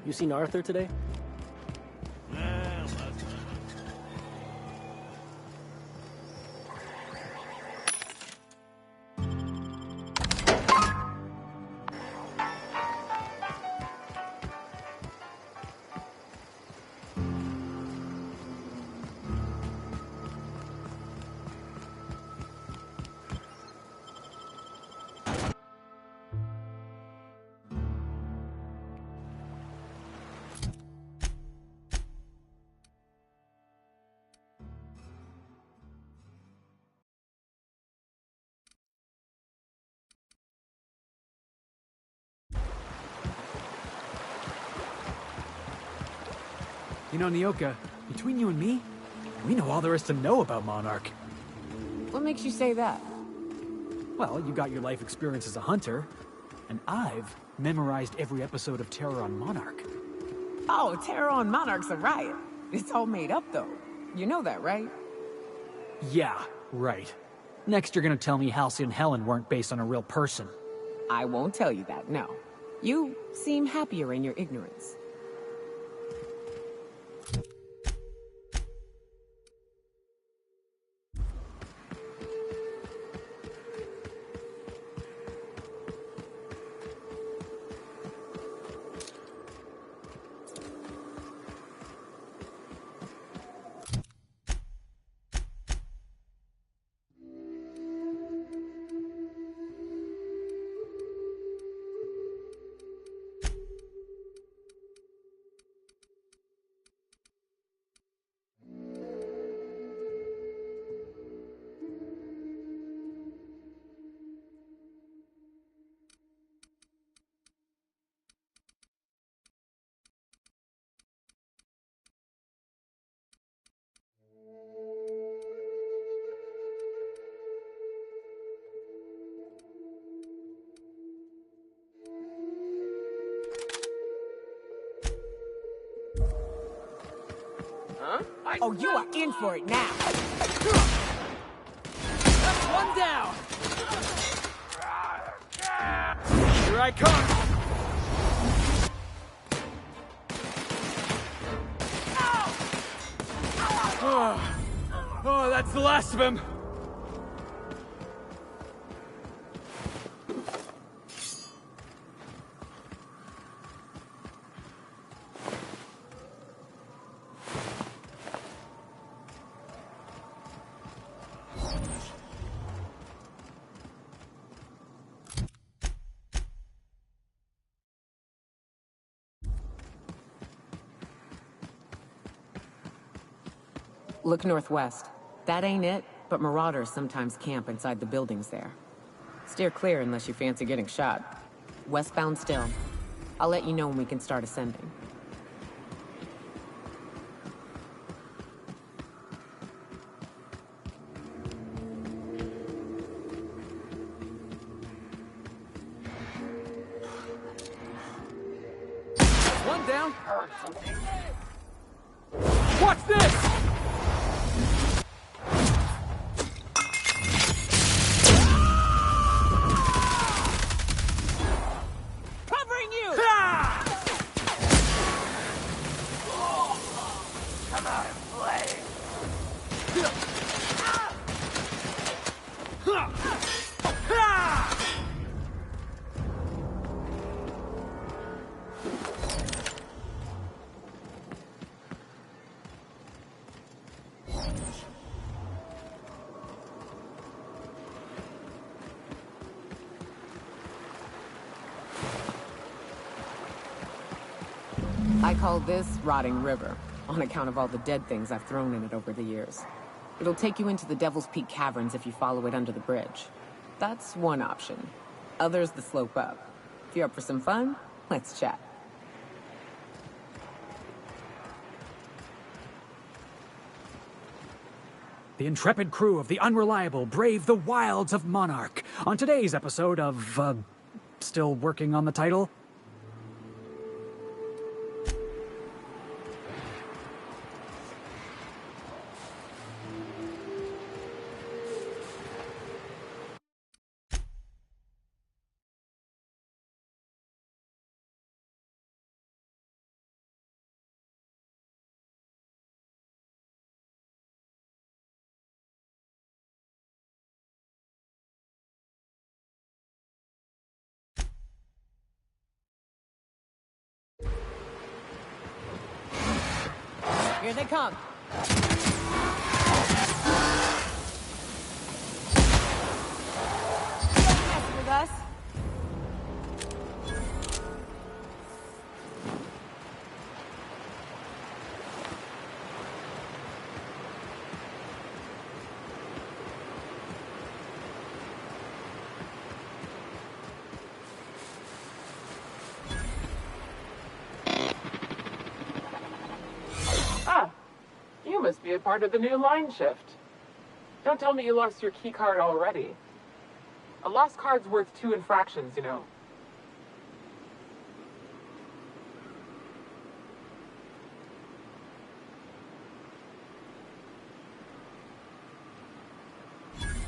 You seen Arthur today? You know, Nyoka, between you and me, we know all there is to know about Monarch. What makes you say that? Well, you got your life experience as a hunter, and I've memorized every episode of Terror on Monarch. Oh, Terror on Monarch's a riot. It's all made up, though. You know that, right? Yeah, right. Next you're gonna tell me Halsey and Helen weren't based on a real person. I won't tell you that, no. You seem happier in your ignorance. Huh? Oh, you are in for it now. That's one down! Here I come! Oh, that's the last of him! Look northwest. That ain't it, but marauders sometimes camp inside the buildings there. Steer clear unless you fancy getting shot. Westbound still. I'll let you know when we can start ascending. One down! Watch this! Covering you! Come on, play. I call this Rotting River, on account of all the dead things I've thrown in it over the years. It'll take you into the Devil's Peak Caverns if you follow it under the bridge. That's one option. Others the slope up. If you're up for some fun, let's chat. The intrepid crew of the Unreliable brave the wilds of Monarch. On today's episode of, still working on the title? Here they come. Don't mess with us. Ah, you must be a part of the new line shift. Don't tell me you lost your key card already. A lost card's worth 2 infractions, you know.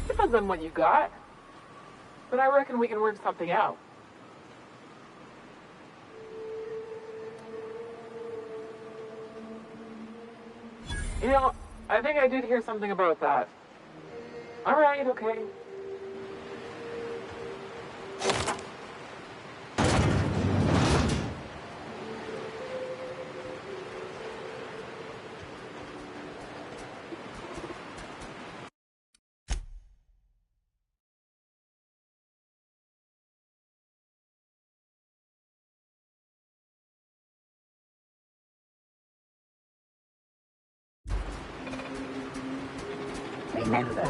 Depends on what you got. But I reckon we can work something out. You know, I think I did hear something about that. Alright, okay. Remember.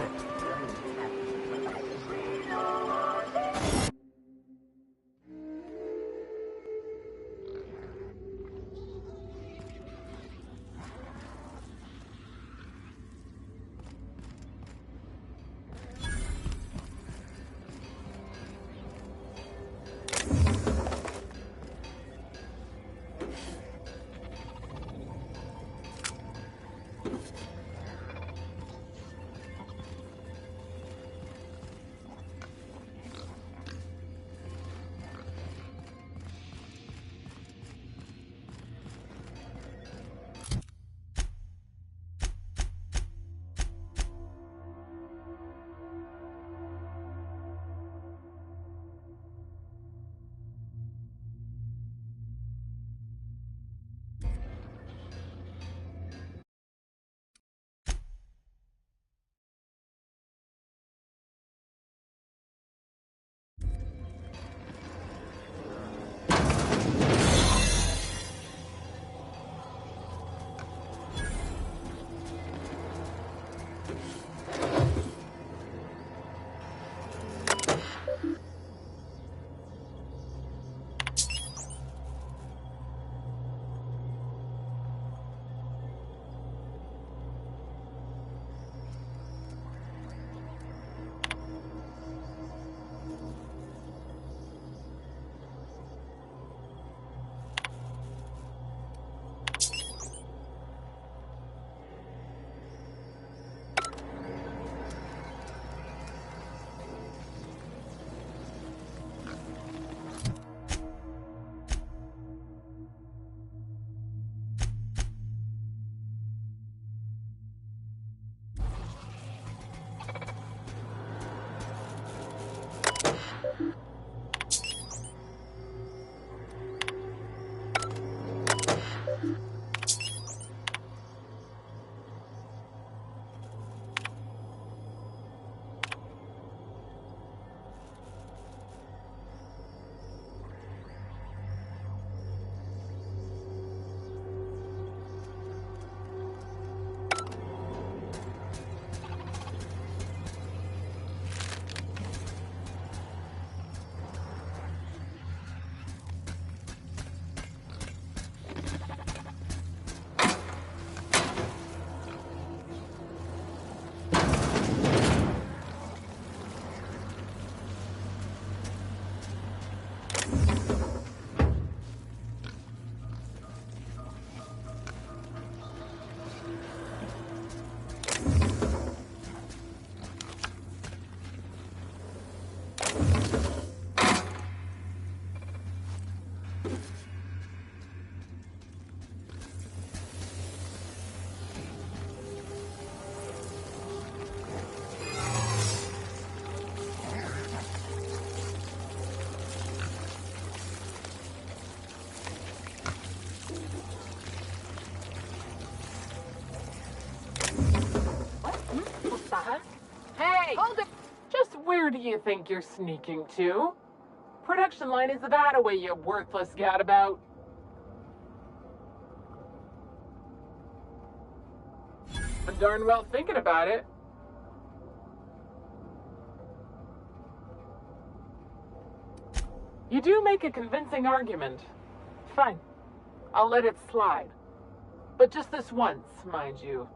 you think you're sneaking to? Production line is that away, you worthless gadabout. I'm darn well thinking about it. You do make a convincing argument. Fine. I'll let it slide. But just this once, mind you.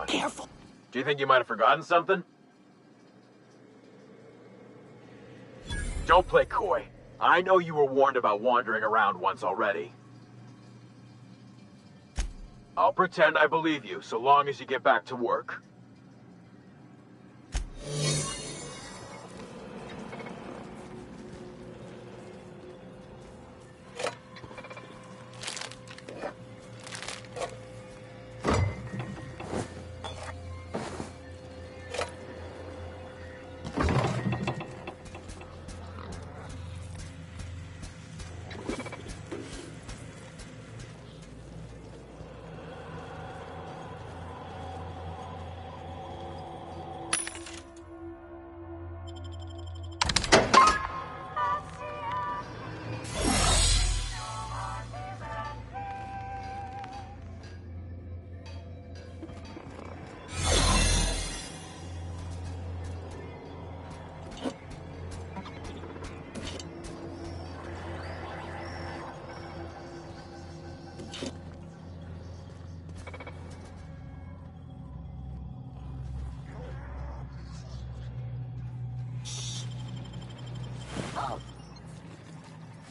Careful. Do you think you might have forgotten something? Don't play coy. I know you were warned about wandering around once already. I'll pretend I believe you, so long as you get back to work.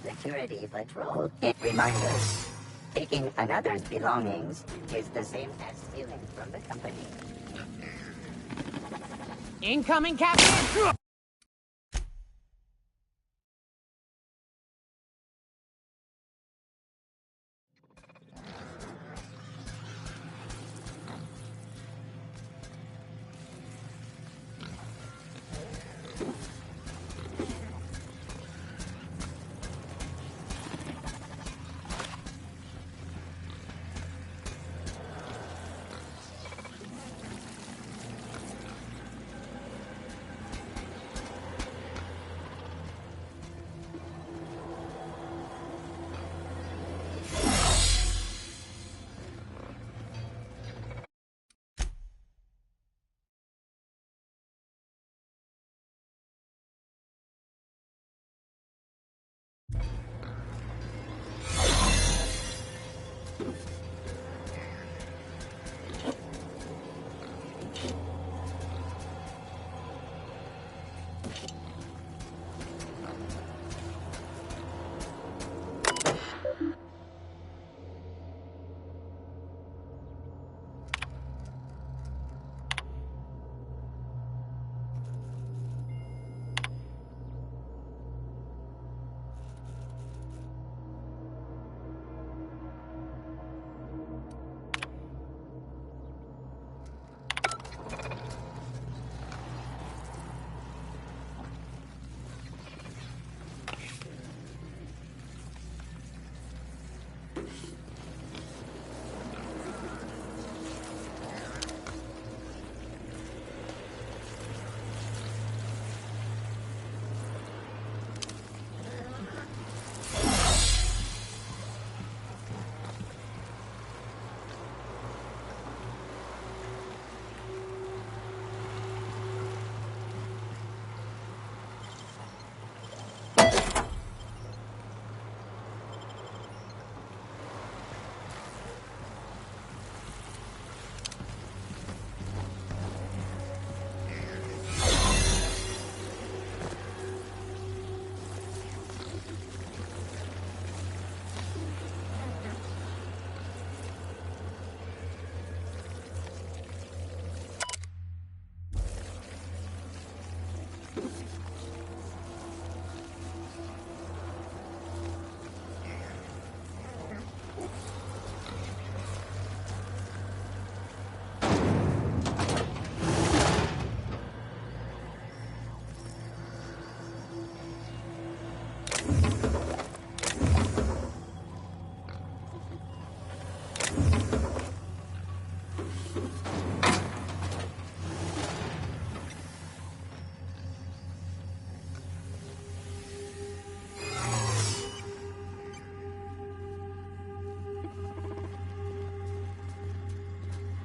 Security patrol. Reminders. Taking another's belongings is the same as stealing from the company. Incoming, Captain!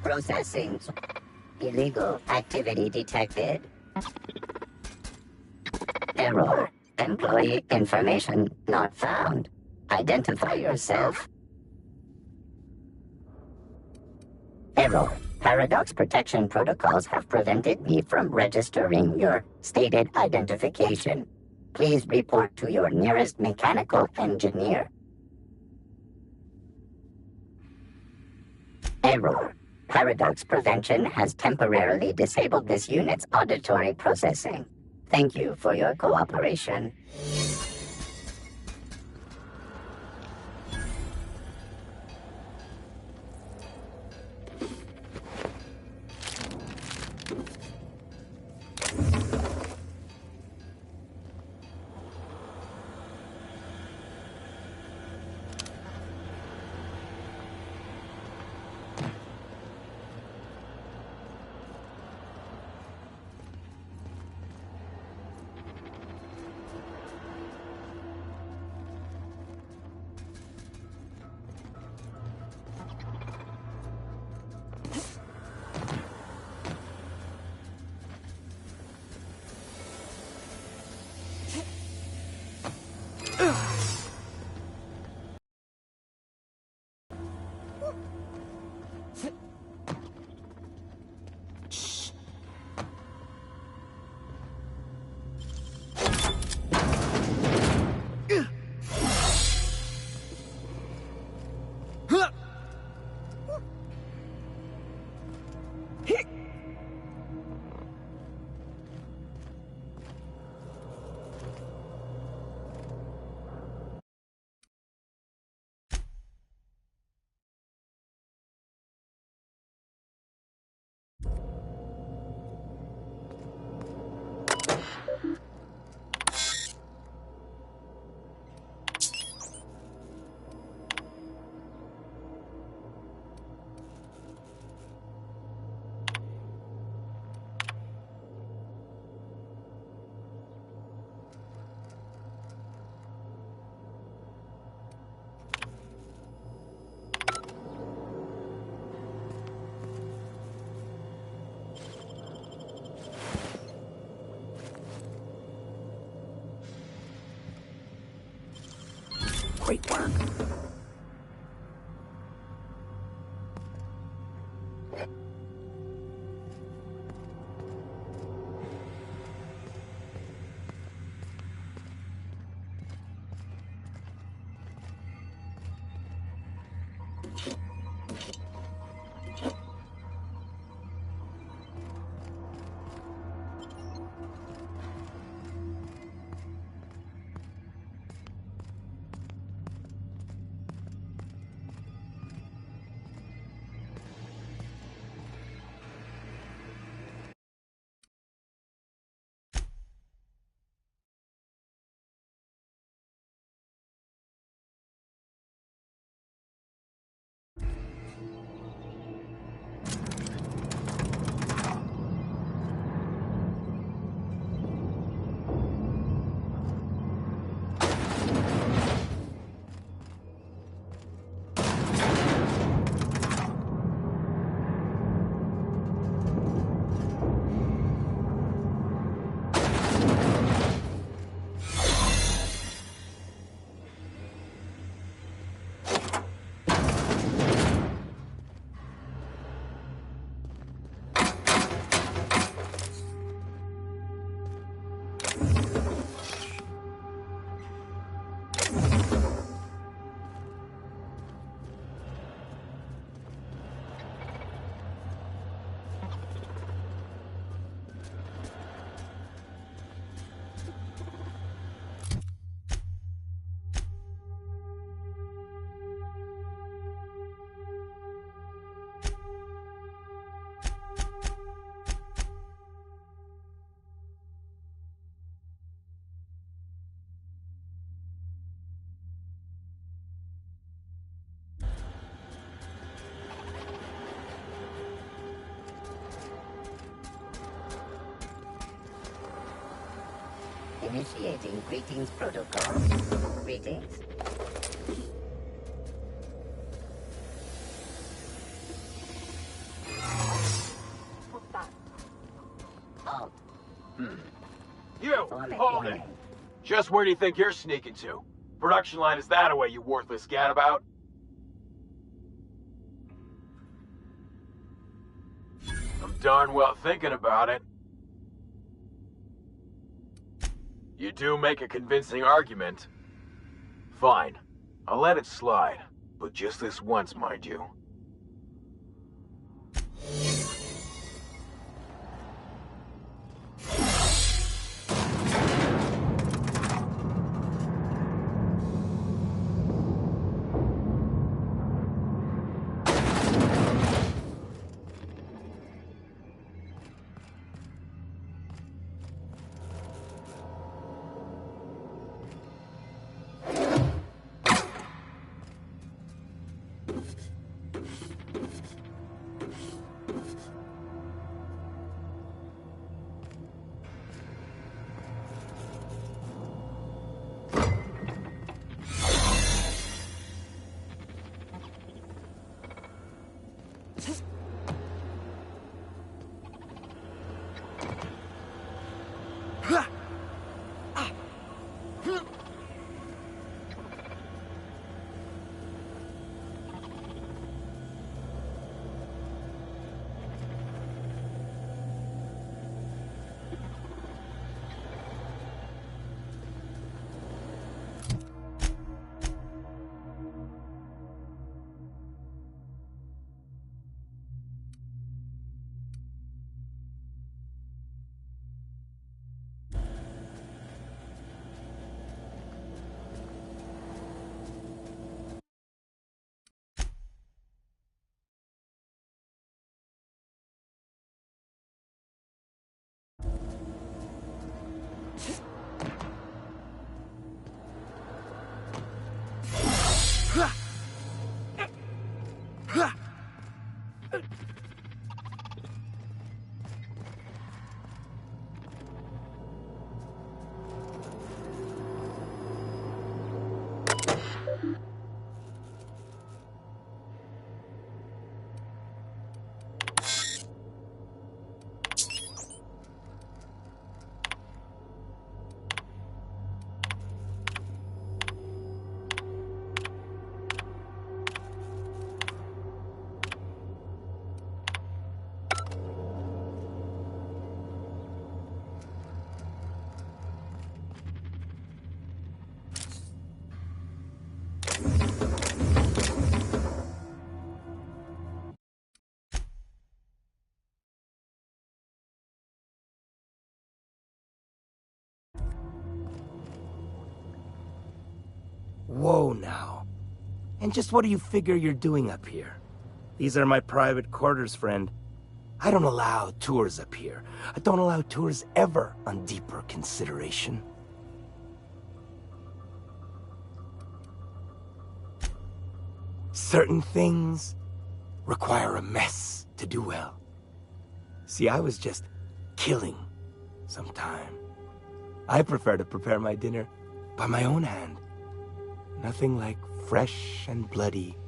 Processing. Illegal activity detected. Error. Employee information not found. Identify yourself. Error. Paradox protection protocols have prevented me from registering your stated identification. Please report to your nearest mechanical engineer. Error. Paradox prevention has temporarily disabled this unit's auditory processing. Thank you for your cooperation. Great work. Initiating greetings protocol. Greetings. vault. You! Vomit Hold it! warning. Just where do you think you're sneaking to? Production line is that away, you worthless gadabout? I'm darn well thinking about it. You do make a convincing argument. Fine. I'll let it slide. But just this once, mind you. Whoa now. And just what do you figure you're doing up here? These are my private quarters, friend. I don't allow tours up here. I don't allow tours ever on deeper consideration. Certain things require a mess to do well. See, I was just killing some time. I prefer to prepare my dinner by my own hand. Nothing like fresh and bloody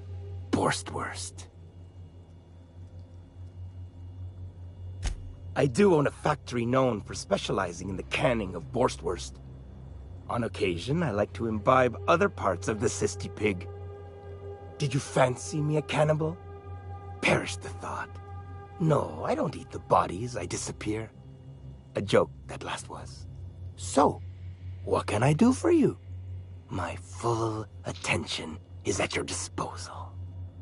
Borstwurst. I do own a factory known for specializing in the canning of Borstwurst. On occasion, I like to imbibe other parts of the cysty pig. Did you fancy me a cannibal? Perish the thought. No, I don't eat the bodies, I disappear. A joke, that last was. So, what can I do for you? My full attention is at your disposal.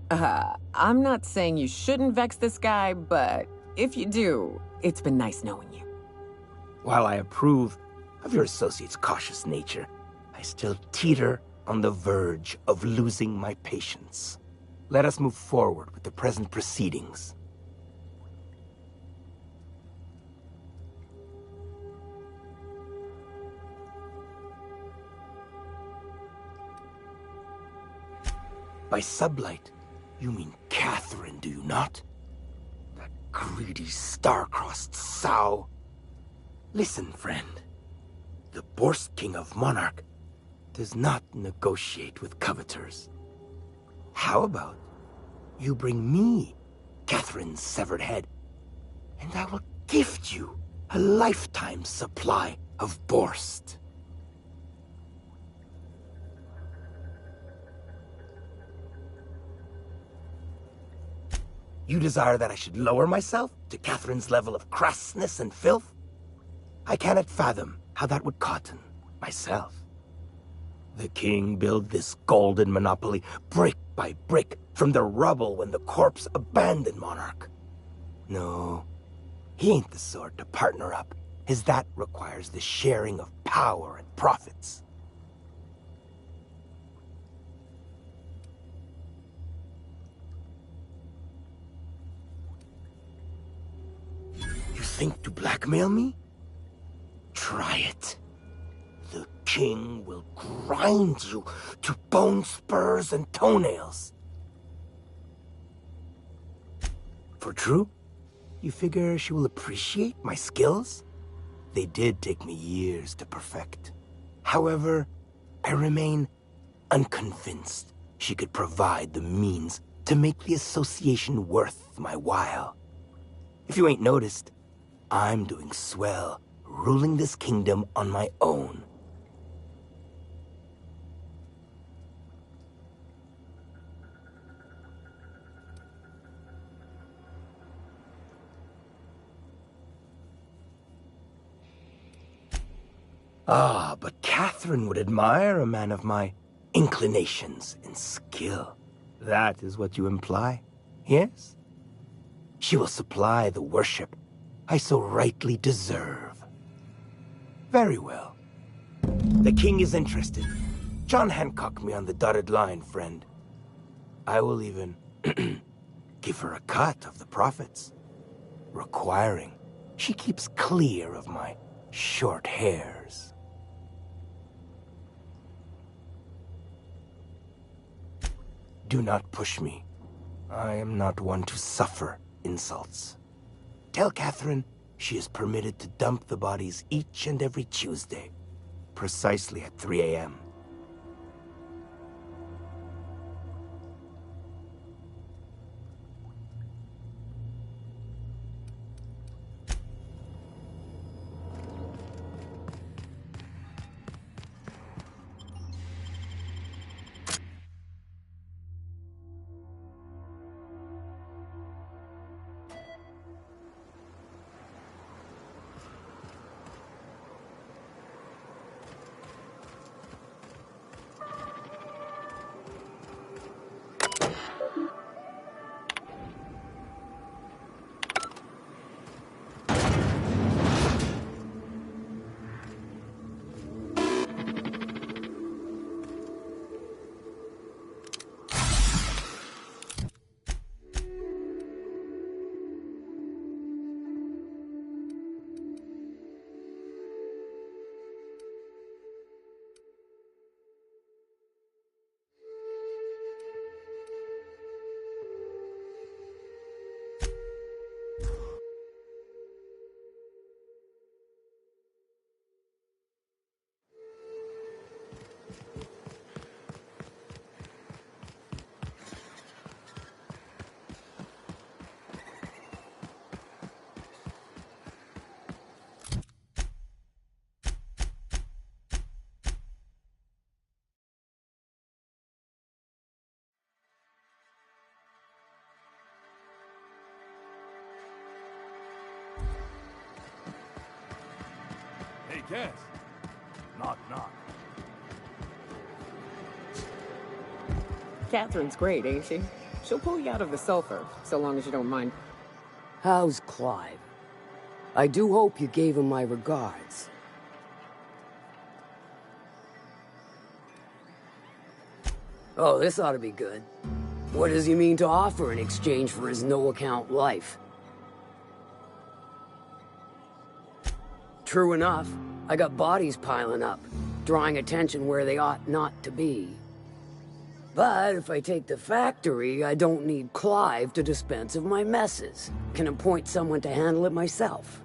I'm not saying you shouldn't vex this guy, but if you do, it's been nice knowing you. While I approve of your associate's cautious nature, I still teeter on the verge of losing my patience. Let us move forward with the present proceedings. By sublight, you mean Catherine, do you not? That greedy, star-crossed sow. Listen, friend. The Borst King of Monarch does not negotiate with coveters. How about you bring me Catherine's severed head, and I will gift you A lifetime supply of Borst. You desire that I should lower myself to Catherine's level of crassness and filth? I cannot fathom how that would cotton myself. The king built this golden monopoly brick by brick from the rubble when the corpse abandoned Monarch. No, he ain't the sort to partner up, as that requires the sharing of power and profits. You think to blackmail me? Try it. The king will grind you to bone spurs and toenails. For true? You figure she will appreciate my skills? They did take me years to perfect. However, I remain unconvinced she could provide the means to make the association worth my while. If you ain't noticed, I'm doing swell, ruling this kingdom on my own. Ah, but Catherine would admire a man of my inclinations and skill. That is what you imply, yes? She will supply the worship I so rightly deserve. Very well. The king is interested. John Hancock me on the dotted line, friend. I will even give her a cut of the profits, requiring she keeps clear of my short hairs. Do not push me. I am not one to suffer insults. Tell Catherine she is permitted to dump the bodies each and every Tuesday, precisely at 3 a.m. Hey, Cass. Knock, knock. Catherine's great, ain't she? She'll pull you out of the sulfur, so long as you don't mind. How's Clive? I do hope you gave him my regards. Oh, this ought to be good. What does he mean to offer in exchange for his no-account life? True enough, I got bodies piling up, drawing attention where they ought not to be. But if I take the factory, I don't need Clive to dispense of my messes. Can appoint someone to handle it myself.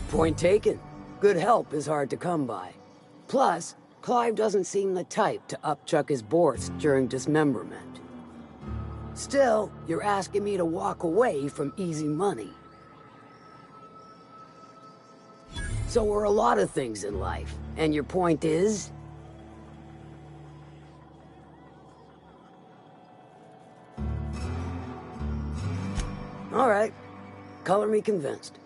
Point taken. Good help is hard to come by. Plus, Clive doesn't seem the type to upchuck his Borst during dismemberment. Still, you're asking me to walk away from easy money. So are a lot of things in life. And your point is? All right. Color me convinced.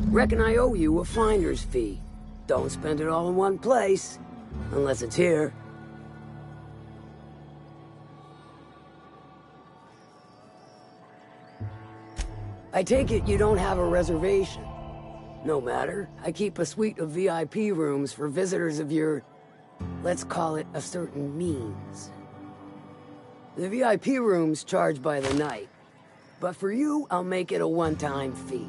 Reckon I owe you a finder's fee. Don't spend it all in one place. Unless it's here. I take it you don't have a reservation. No matter. I keep a suite of VIP rooms for visitors of your... let's call it a certain means. The VIP rooms charge by the night. But for you, I'll make it a one-time fee.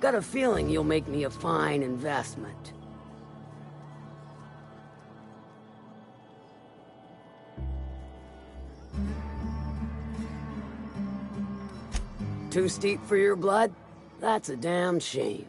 Got a feeling you'll make me a fine investment. Too steep for your blood? That's a damn shame.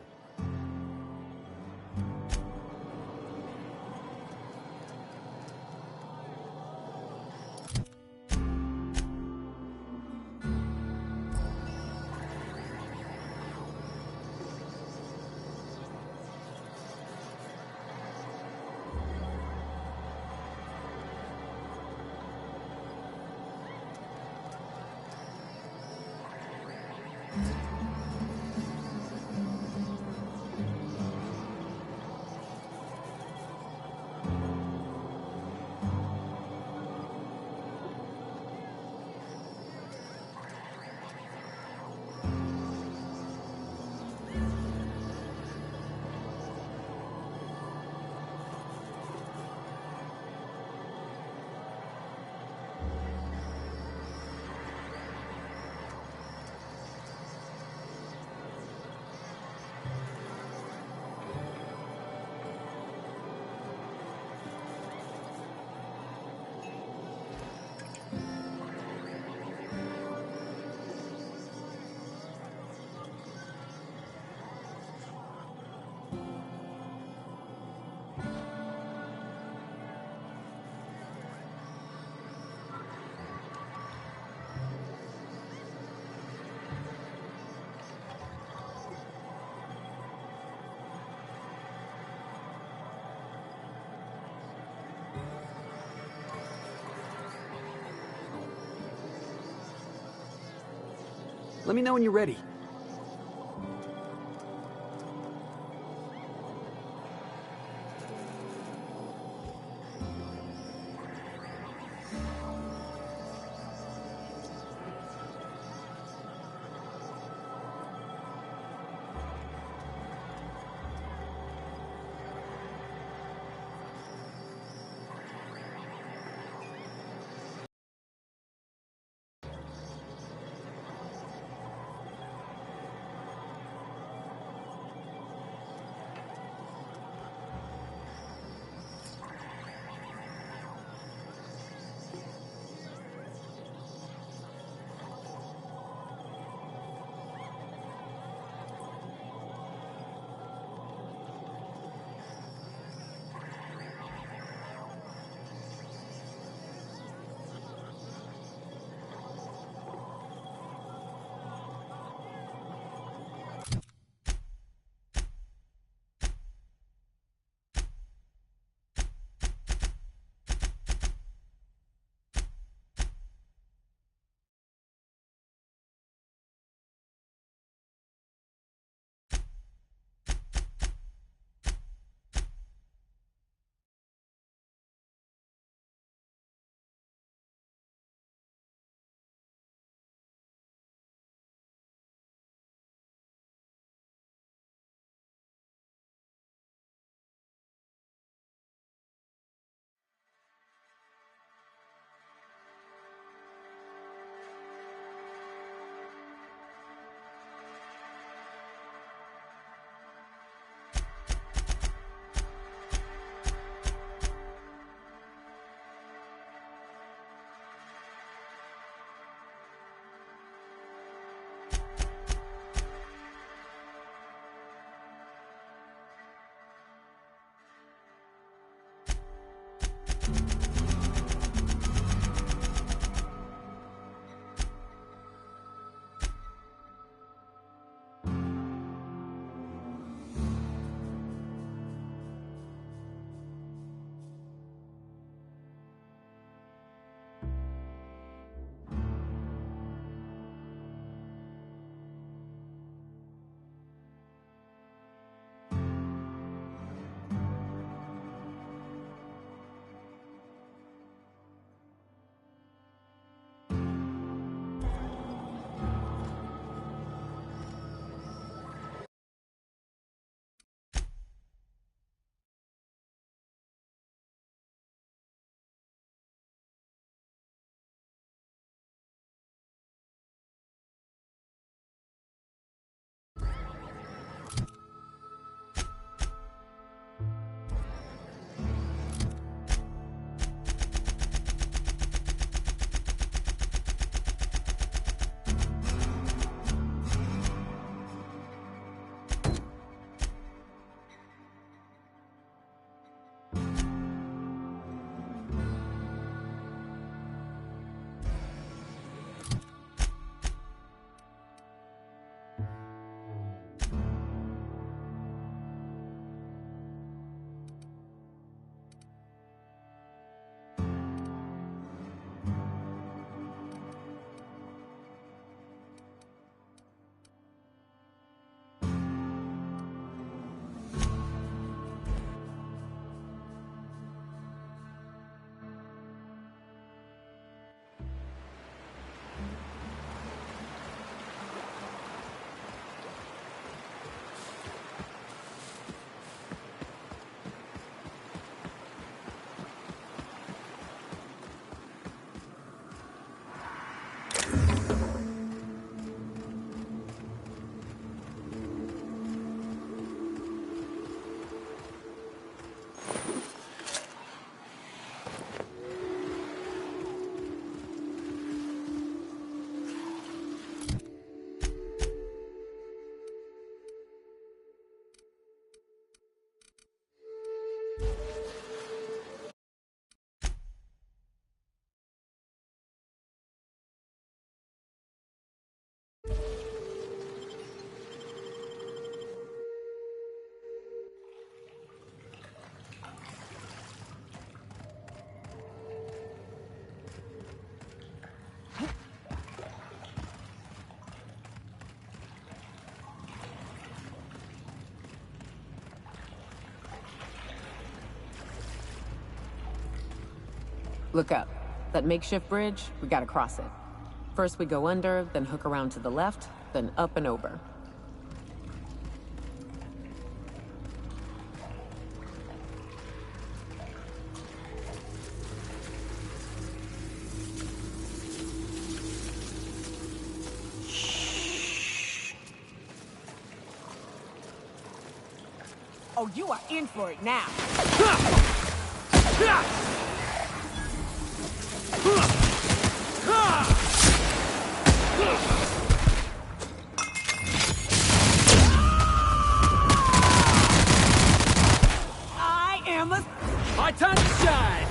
Let me know when you're ready. Look up. That makeshift bridge, we gotta cross it. First we go under, then hook around to the left, then up and over. Oh, you are in for it now. I am a... My time to shine!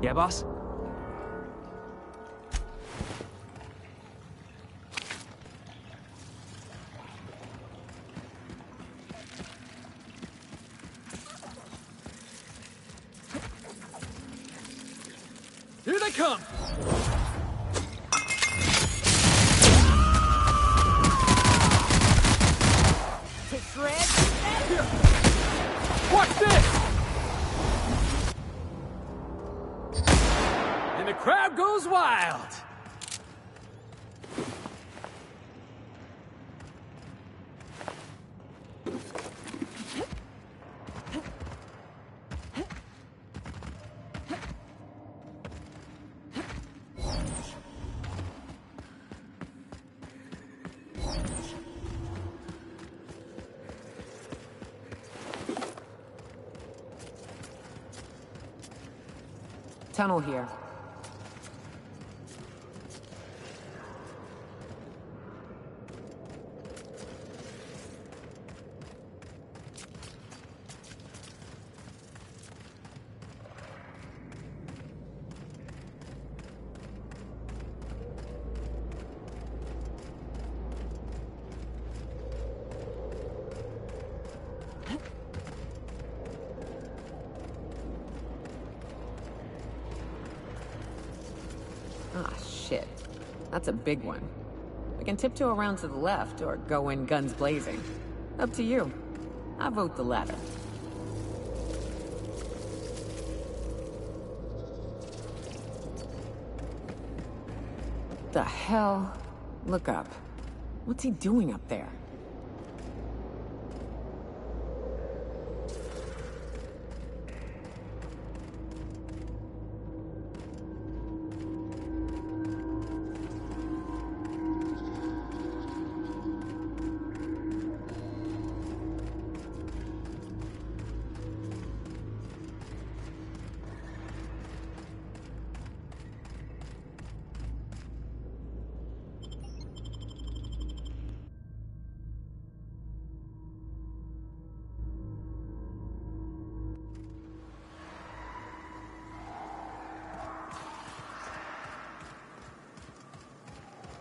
Yeah, boss? Here they come! To shred? Watch this! And the crowd goes wild! Tunnel here. Ah, shit. That's a big one. We can tiptoe around to the left, or go in guns blazing. Up to you. I vote the latter. The hell? Look up. What's he doing up there?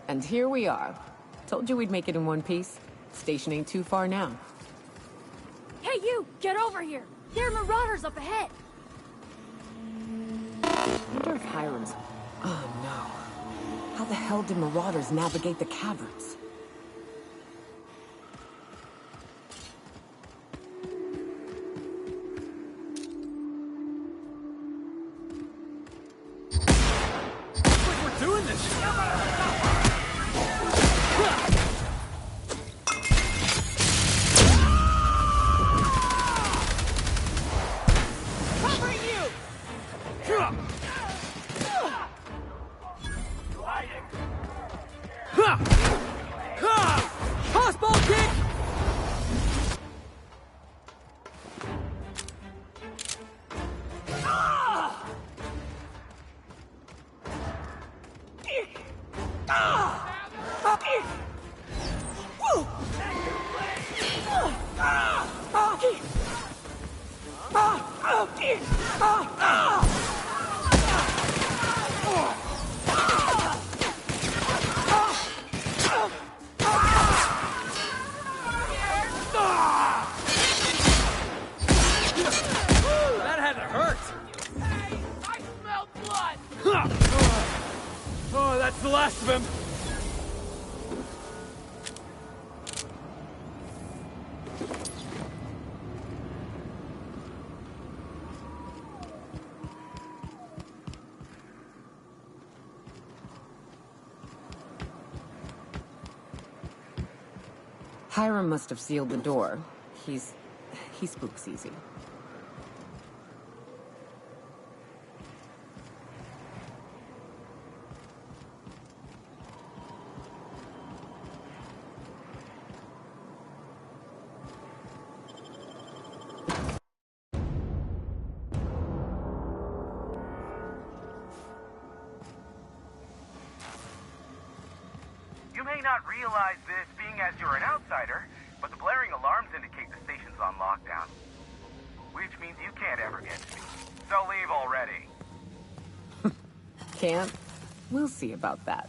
And here we are. Told you we'd make it in one piece. Station ain't too far now. Hey, you! Get over here! There are marauders up ahead! I wonder if Hiram's... Oh, no. How the hell did marauders navigate the caverns? We're doing this! Tossball kick! That had to hurt! Hey, I smell blood! Oh, that's the last of him! Hiram must have sealed the door. He spooks easy. You may not realize this being as you're an outsider, but the blaring alarms indicate the station's on lockdown. Which means you can't ever get to me. So leave already. Can't? We'll see about that.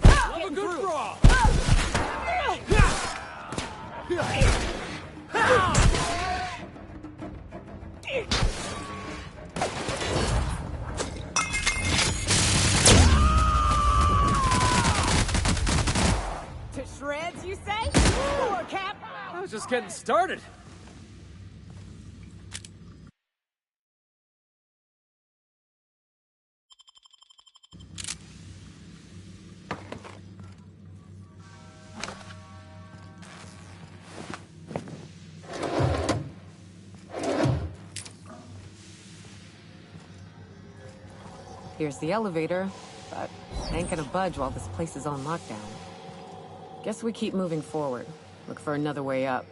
Have a good brawl! To shreds, you say? Poor Cap! I was just getting started. Here's the elevator, but ain't gonna budge while this place is on lockdown. Guess we keep moving forward. Look for another way up.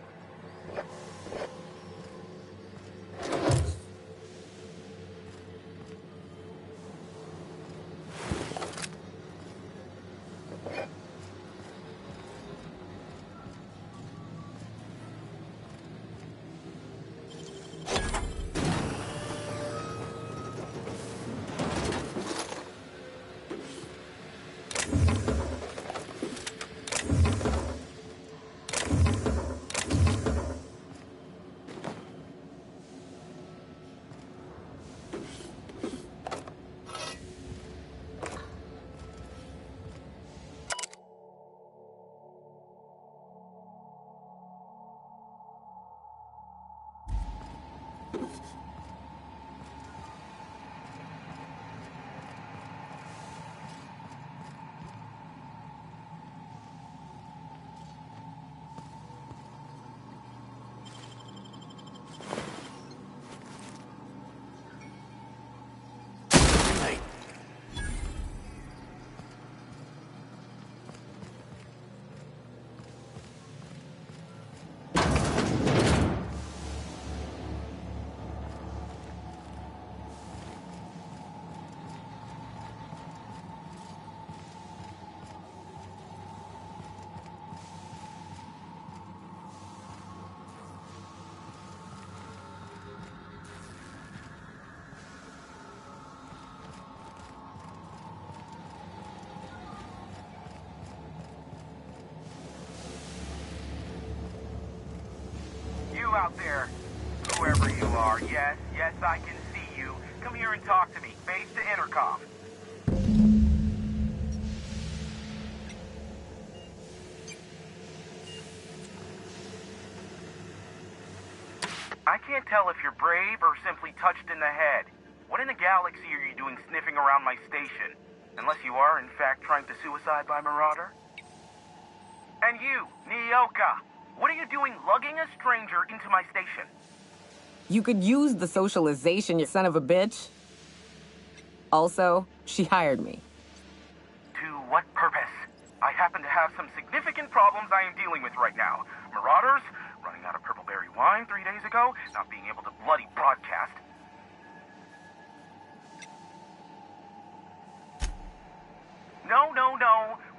You out there, whoever you are, yes, I can see you. Come here and talk to me. Face the intercom. I can't tell if you're brave or simply touched in the head. What in the galaxy are you doing sniffing around my station? Unless you are, in fact, trying to suicide by Marauder? And you, Nyoka, what are you doing lugging a stranger into my station? You could use the socialization, you son of a bitch. Also, she hired me. To what purpose? I happen to have some significant problems I am dealing with right now. Marauders, running out of purple-berry wine 3 days ago, not being able to bloody broadcast. No.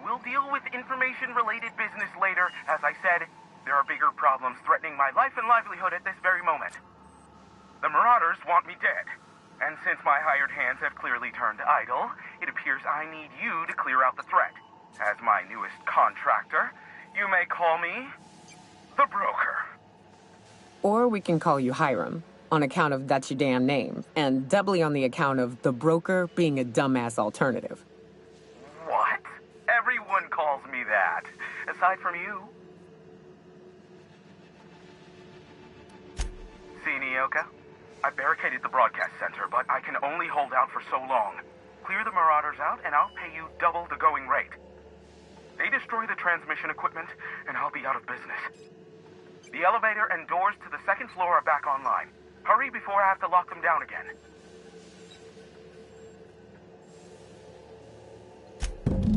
We'll deal with information-related business later. As I said, there are bigger problems threatening my life and livelihood at this very moment. The Marauders want me dead. And since my hired hands have clearly turned idle, it appears I need you to clear out the threat. As my newest contractor, you may call me the Broker. Or we can call you Hiram, on account of that's your damn name, and doubly on the account of the Broker being a dumbass alternative. What? Everyone calls me that, aside from you. See, Nyoka? I barricaded the broadcast center, but I can only hold out for so long. Clear the Marauders out, and I'll pay you double the going rate. They destroy the transmission equipment, and I'll be out of business. The elevator and doors to the second floor are back online. Hurry before I have to lock them down again.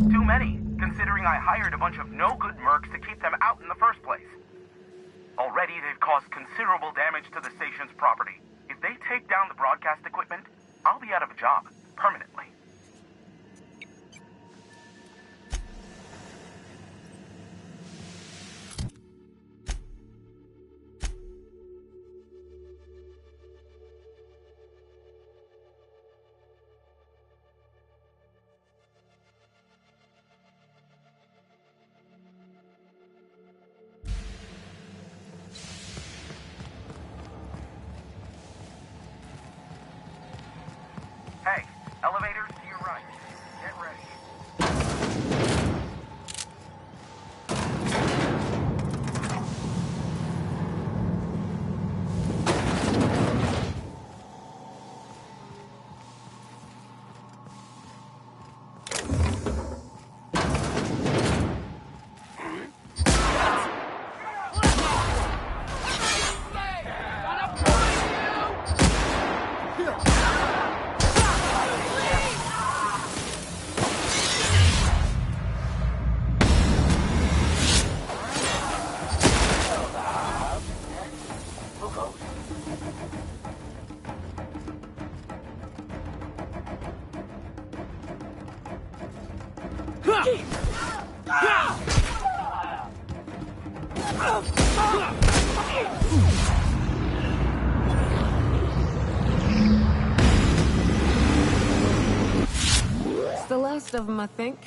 Too many, considering I hired a bunch of no-good mercs to keep them out in the first place. Already, they've caused considerable damage to the station's property. If they take down the broadcast equipment, I'll be out of a job, permanently. Hey, elevators to your right. Get ready. It's the last of them, I think.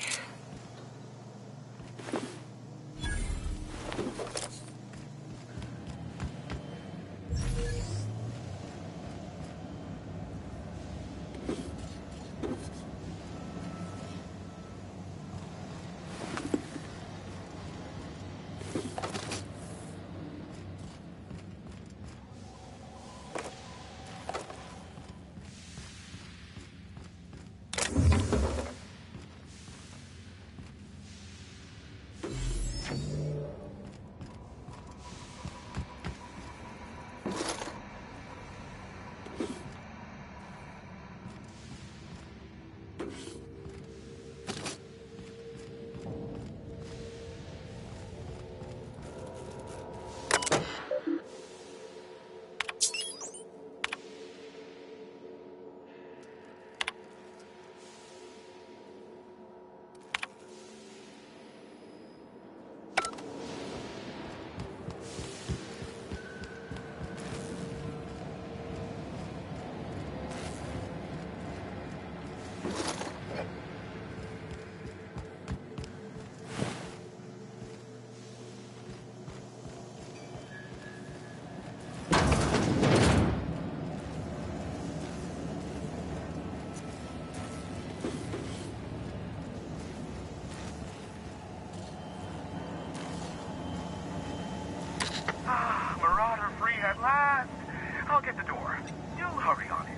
Marauder free at last. I'll get the door. You hurry on it.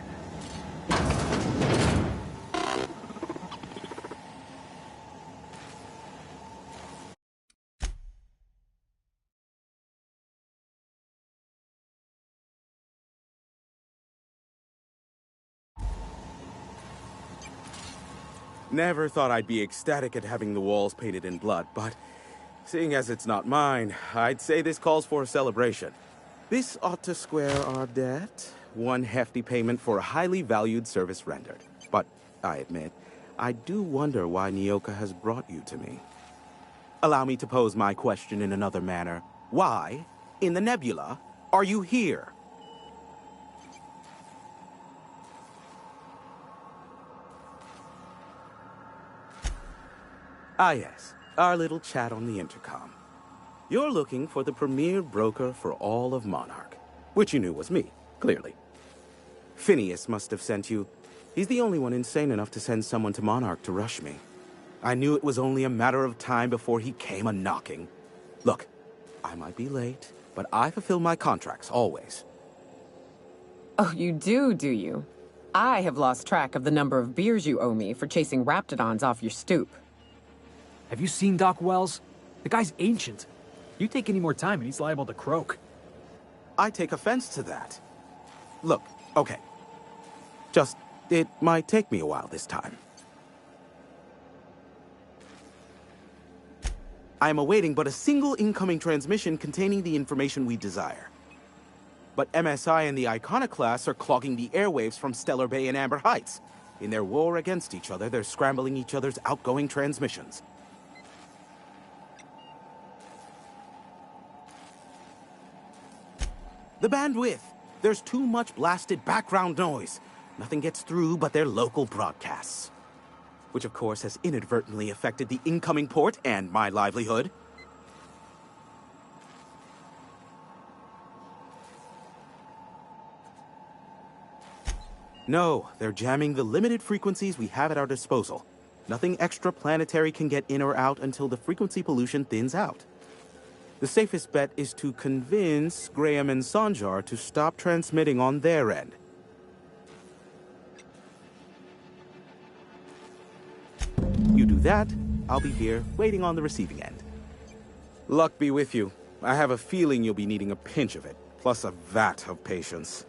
Never thought I'd be ecstatic at having the walls painted in blood, but seeing as it's not mine, I'd say this calls for a celebration. This ought to square our debt. One hefty payment for a highly valued service rendered. But I admit, I do wonder why Nyoka has brought you to me. Allow me to pose my question in another manner. Why, in the nebula, are you here? Ah yes, our little chat on the intercom. You're looking for the premier broker for all of Monarch, which you knew was me, clearly. Phineas must have sent you. He's the only one insane enough to send someone to Monarch to rush me. I knew it was only a matter of time before he came a-knocking. Look, I might be late, but I fulfill my contracts, always. Oh, you do you? I have lost track of the number of beers you owe me for chasing raptidons off your stoop. Have you seen Doc Wells? The guy's ancient. You take any more time and he's liable to croak. I take offense to that. Look, okay. It might take me a while this time. I am awaiting but a single incoming transmission containing the information we desire. But MSI and the Iconoclasts are clogging the airwaves from Stellar Bay and Amber Heights. In their war against each other, they're scrambling each other's outgoing transmissions. The bandwidth! There's too much blasted background noise. Nothing gets through but their local broadcasts. Which, of course, has inadvertently affected the incoming port and my livelihood. No, they're jamming the limited frequencies we have at our disposal. Nothing extraplanetary can get in or out until the frequency pollution thins out. The safest bet is to convince Graham and Sanjar to stop transmitting on their end. You do that, I'll be here, waiting on the receiving end. Luck be with you. I have a feeling you'll be needing a pinch of it, plus a vat of patience.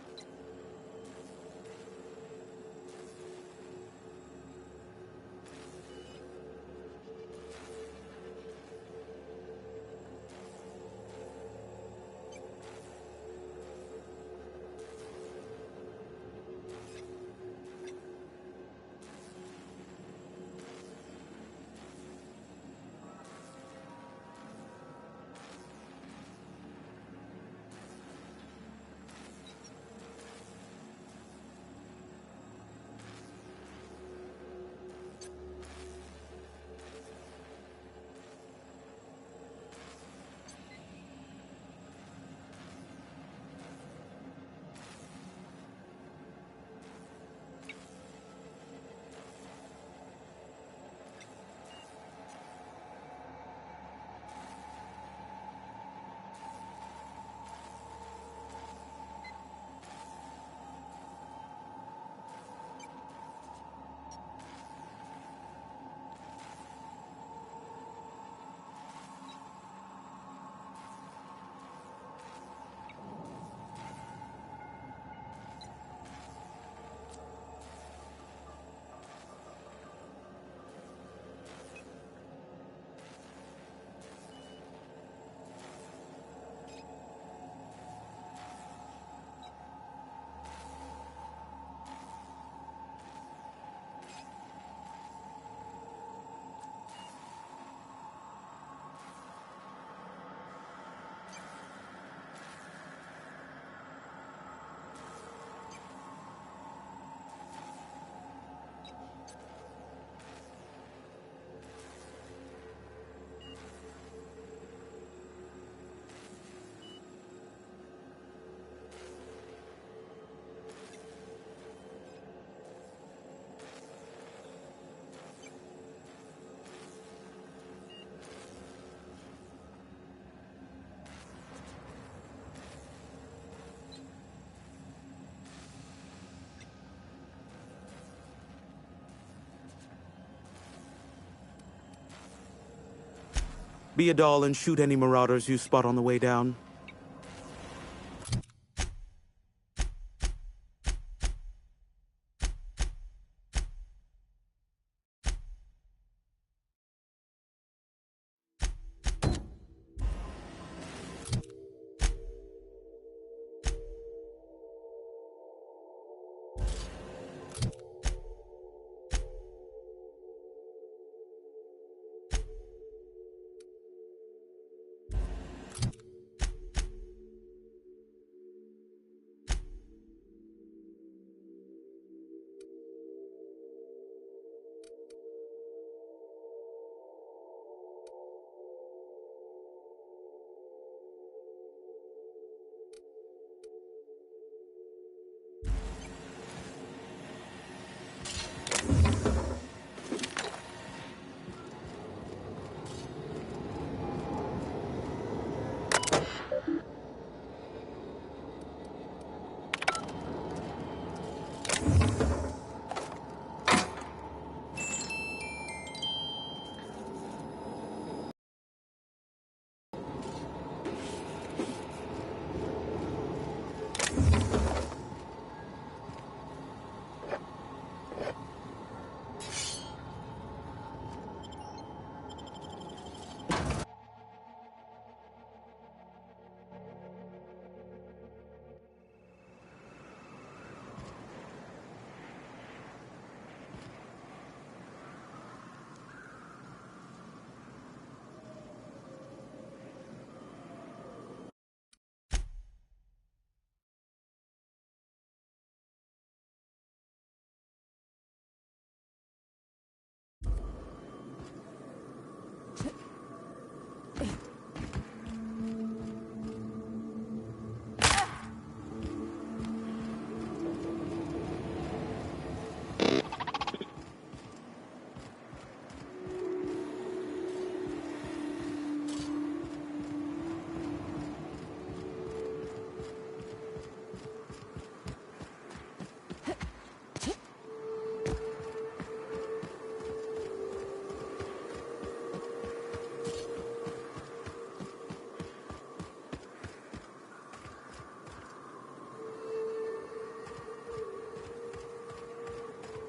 Be a doll and shoot any marauders you spot on the way down.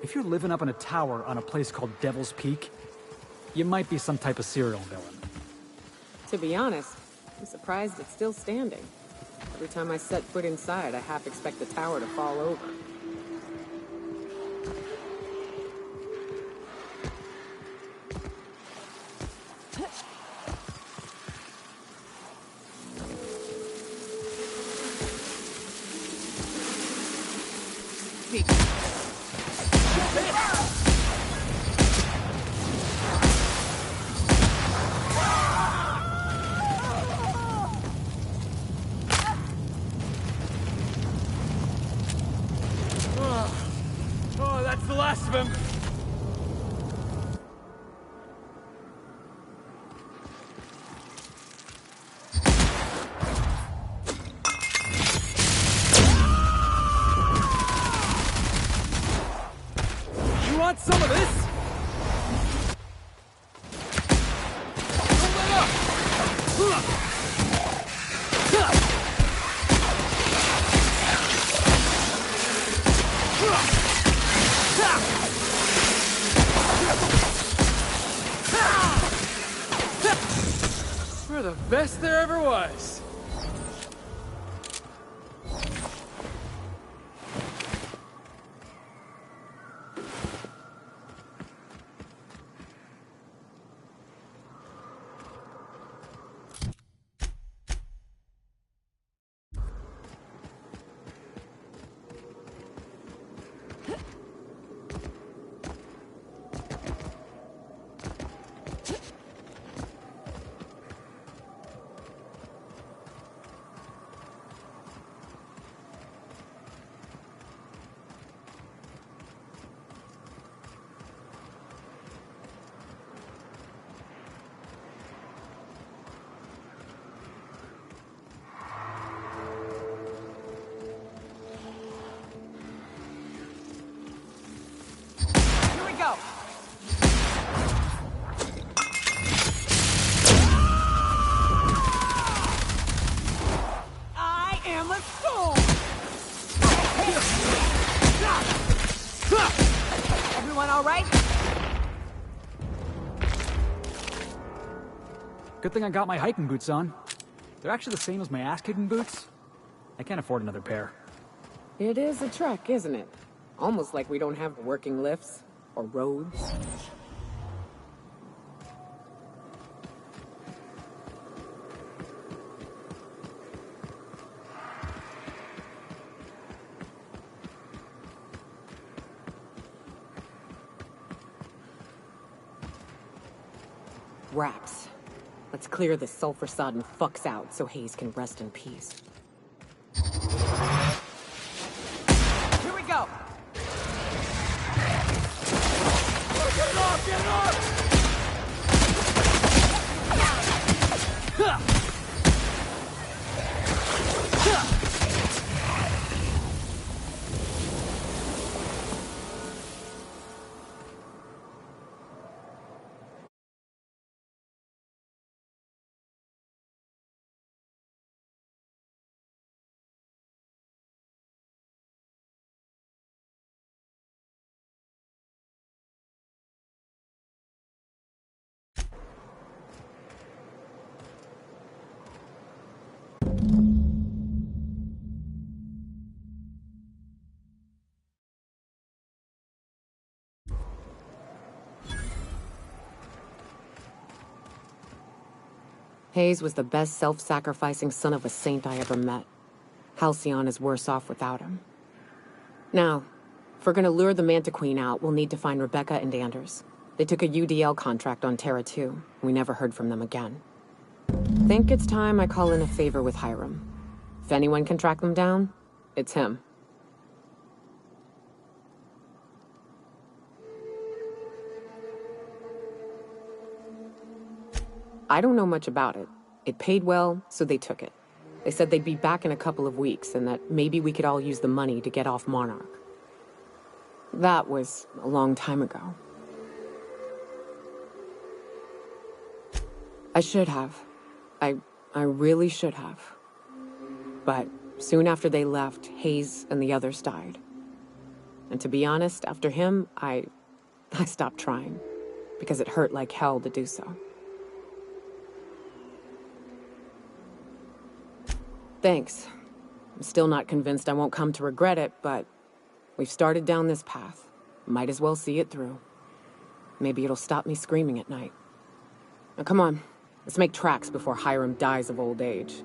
If you're living up in a tower on a place called Devil's Peak, you might be some type of serial villain. To be honest, I'm surprised it's still standing. Every time I set foot inside, I half expect the tower to fall over. Oh, that's the last of him. You want some of this? We're the best there ever was. Go! I am a storm! Everyone all right? Good thing I got my hiking boots on. They're actually the same as my ass-kicking boots. I can't afford another pair. It is a trek, isn't it? Almost like we don't have working lifts. Or roads. Wraps. Let's clear this sulfur-sodden fucks out so Hayes can rest in peace. Here we go! Get it off! Get it off! Hayes was the best self-sacrificing son of a saint I ever met. Halcyon is worse off without him. Now, if we're gonna lure the Manta Queen out, we'll need to find Rebecca and Anders. They took a UDL contract on Terra 2. We never heard from them again. Think it's time I call in a favor with Hiram. If anyone can track them down, it's him. I don't know much about it. It paid well, so they took it. They said they'd be back in a couple of weeks, and that maybe we could all use the money to get off Monarch. That was a long time ago. I should have. I really should have. But soon after they left, Hayes and the others died. And to be honest, after him, I stopped trying, because it hurt like hell to do so. Thanks. I'm still not convinced I won't come to regret it, but we've started down this path. Might as well see it through. Maybe it'll stop me screaming at night. Now come on, let's make tracks before Hiram dies of old age.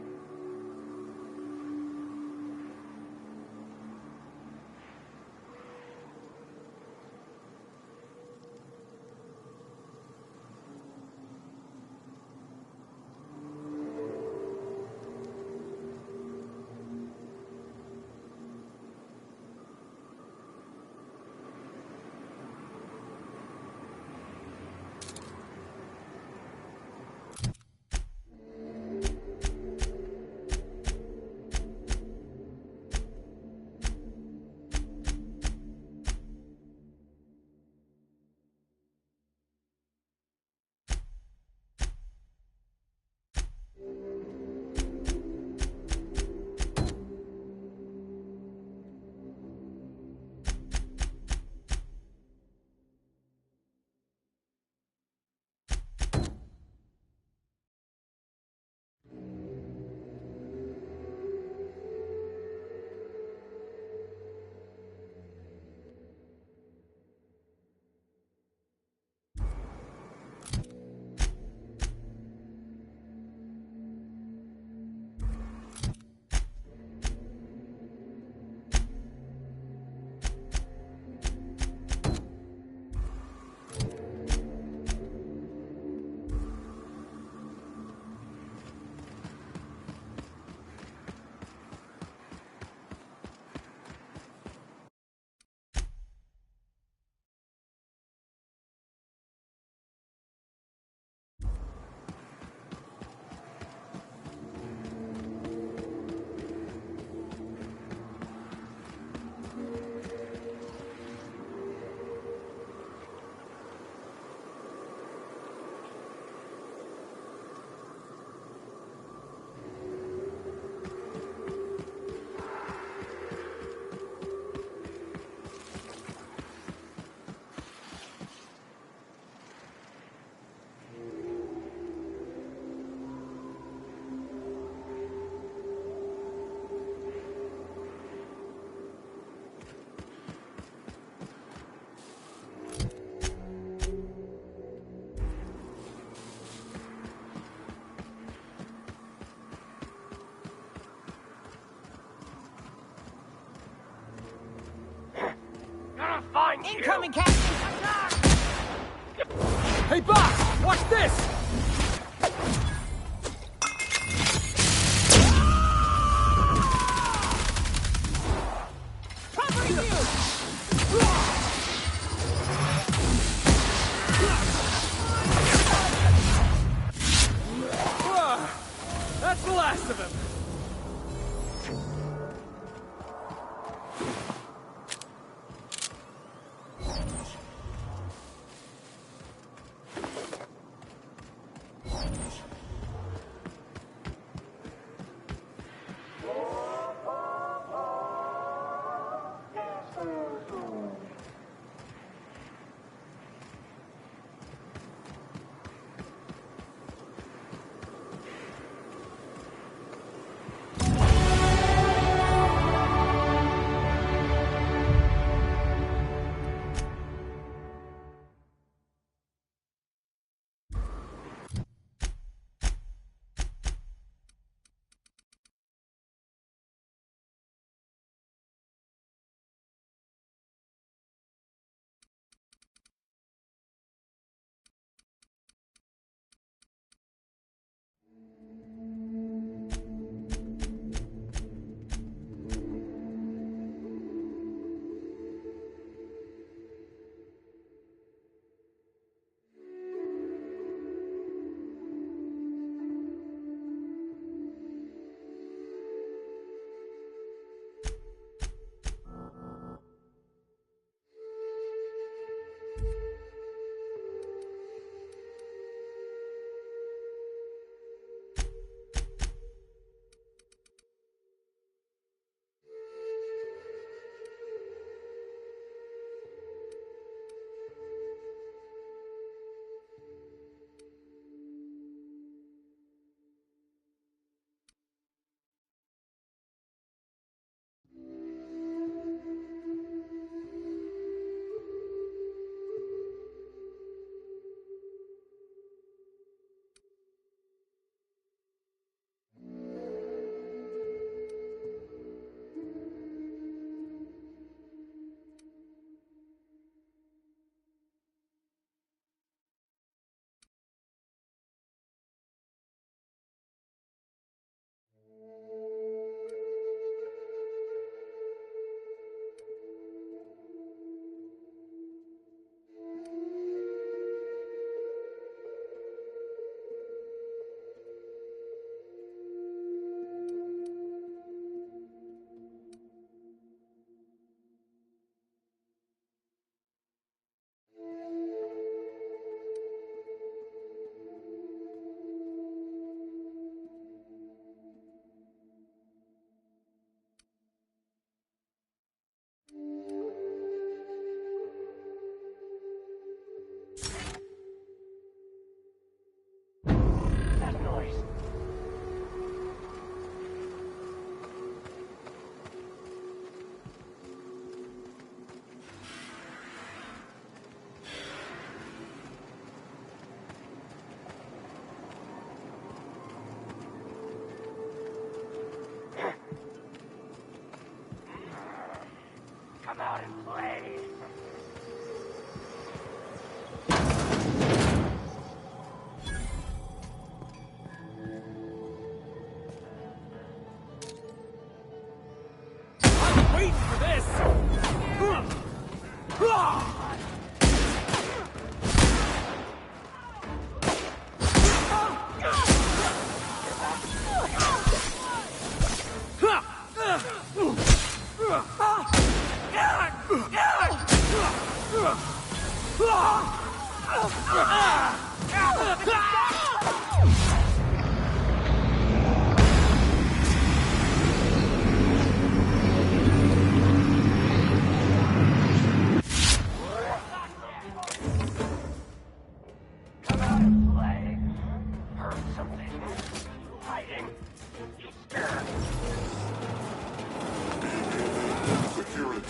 Incoming, Captain! Hey, boss! Watch this! Covering you! That's the last of him!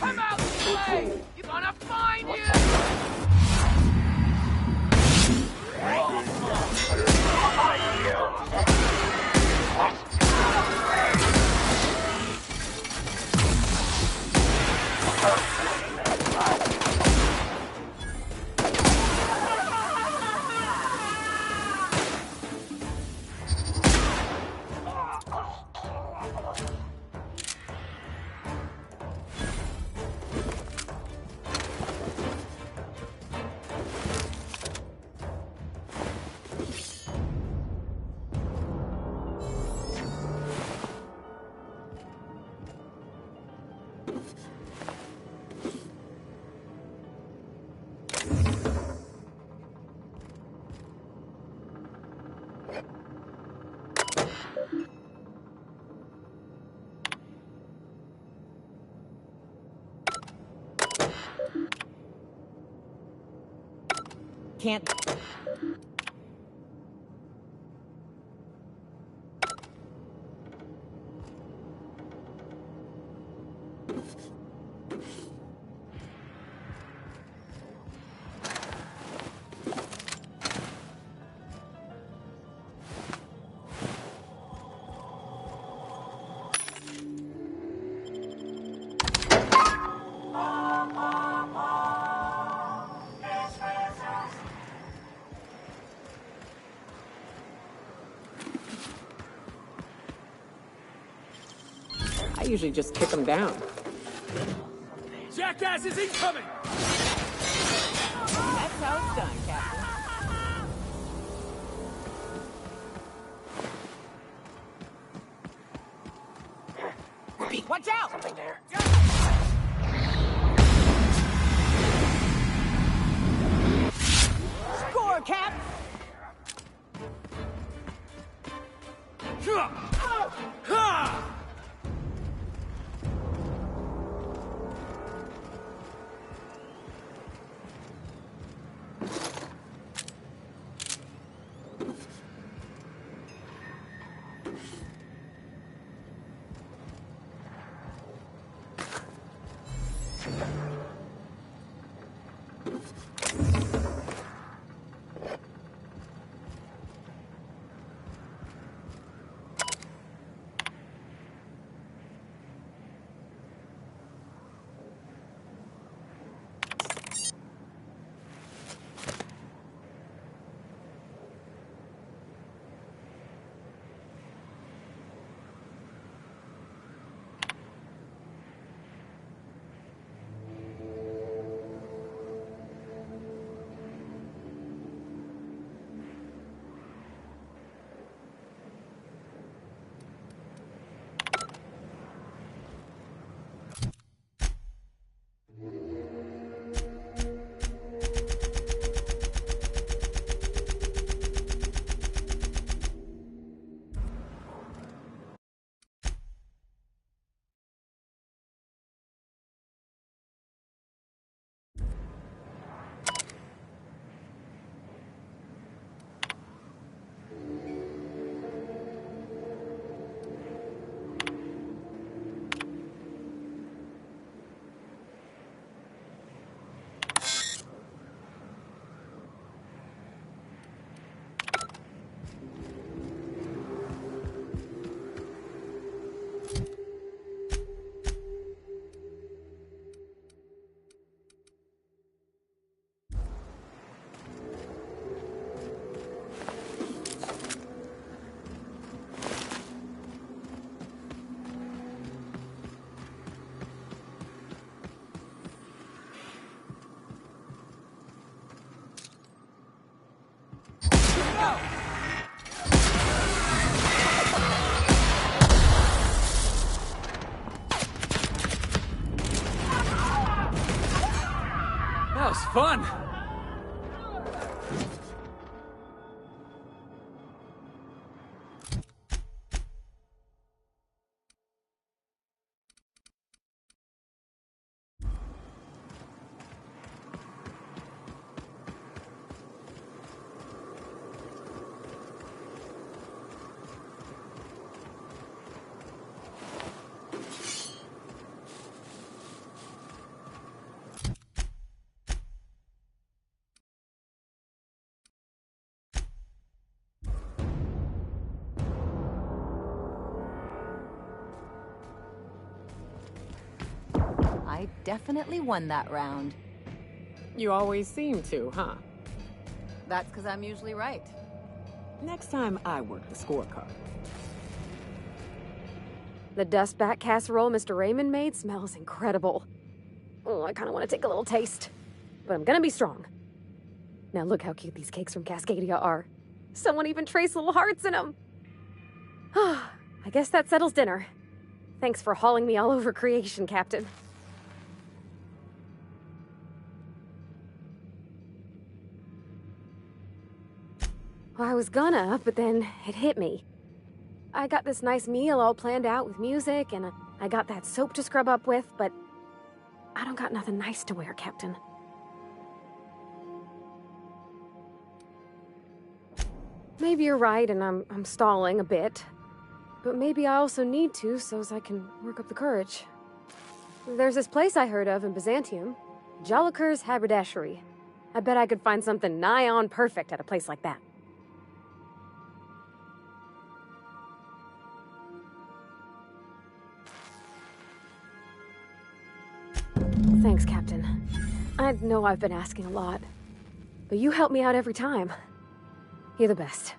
I'm out to play! You gonna find you! Can't... I usually just kick them down. Jackass is incoming! That's how it's done, Captain. Watch out! Something there. Score, Cap! fun! I definitely won that round. You always seem to, huh? That's because I'm usually right. Next time I work the scorecard. The dustback casserole Mr. Raymond made smells incredible. Oh, I kind of want to take a little taste. But I'm gonna be strong. Now look how cute these cakes from Cascadia are. Someone even traced little hearts in them. I guess that settles dinner. Thanks for hauling me all over creation, Captain. I was gonna, but then it hit me. I got this nice meal all planned out with music, and I got that soap to scrub up with, but I don't got nothing nice to wear, Captain. Maybe you're right, and I'm stalling a bit. But maybe I also need to, so as I can work up the courage. There's this place I heard of in Byzantium, Joliker's Haberdashery. I bet I could find something nigh on perfect at a place like that. Thanks, Captain. I know I've been asking a lot, but you help me out every time. You're the best.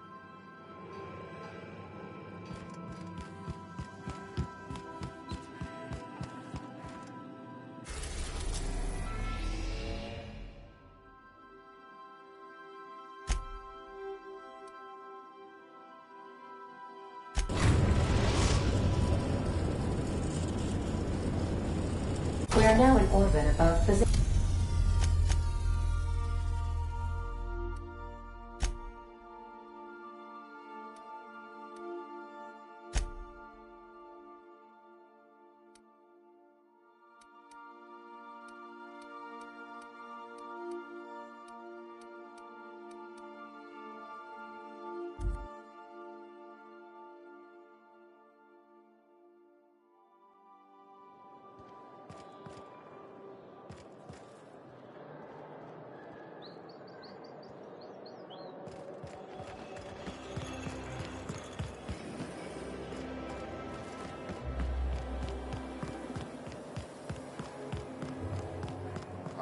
We are now in orbit above Byzantium.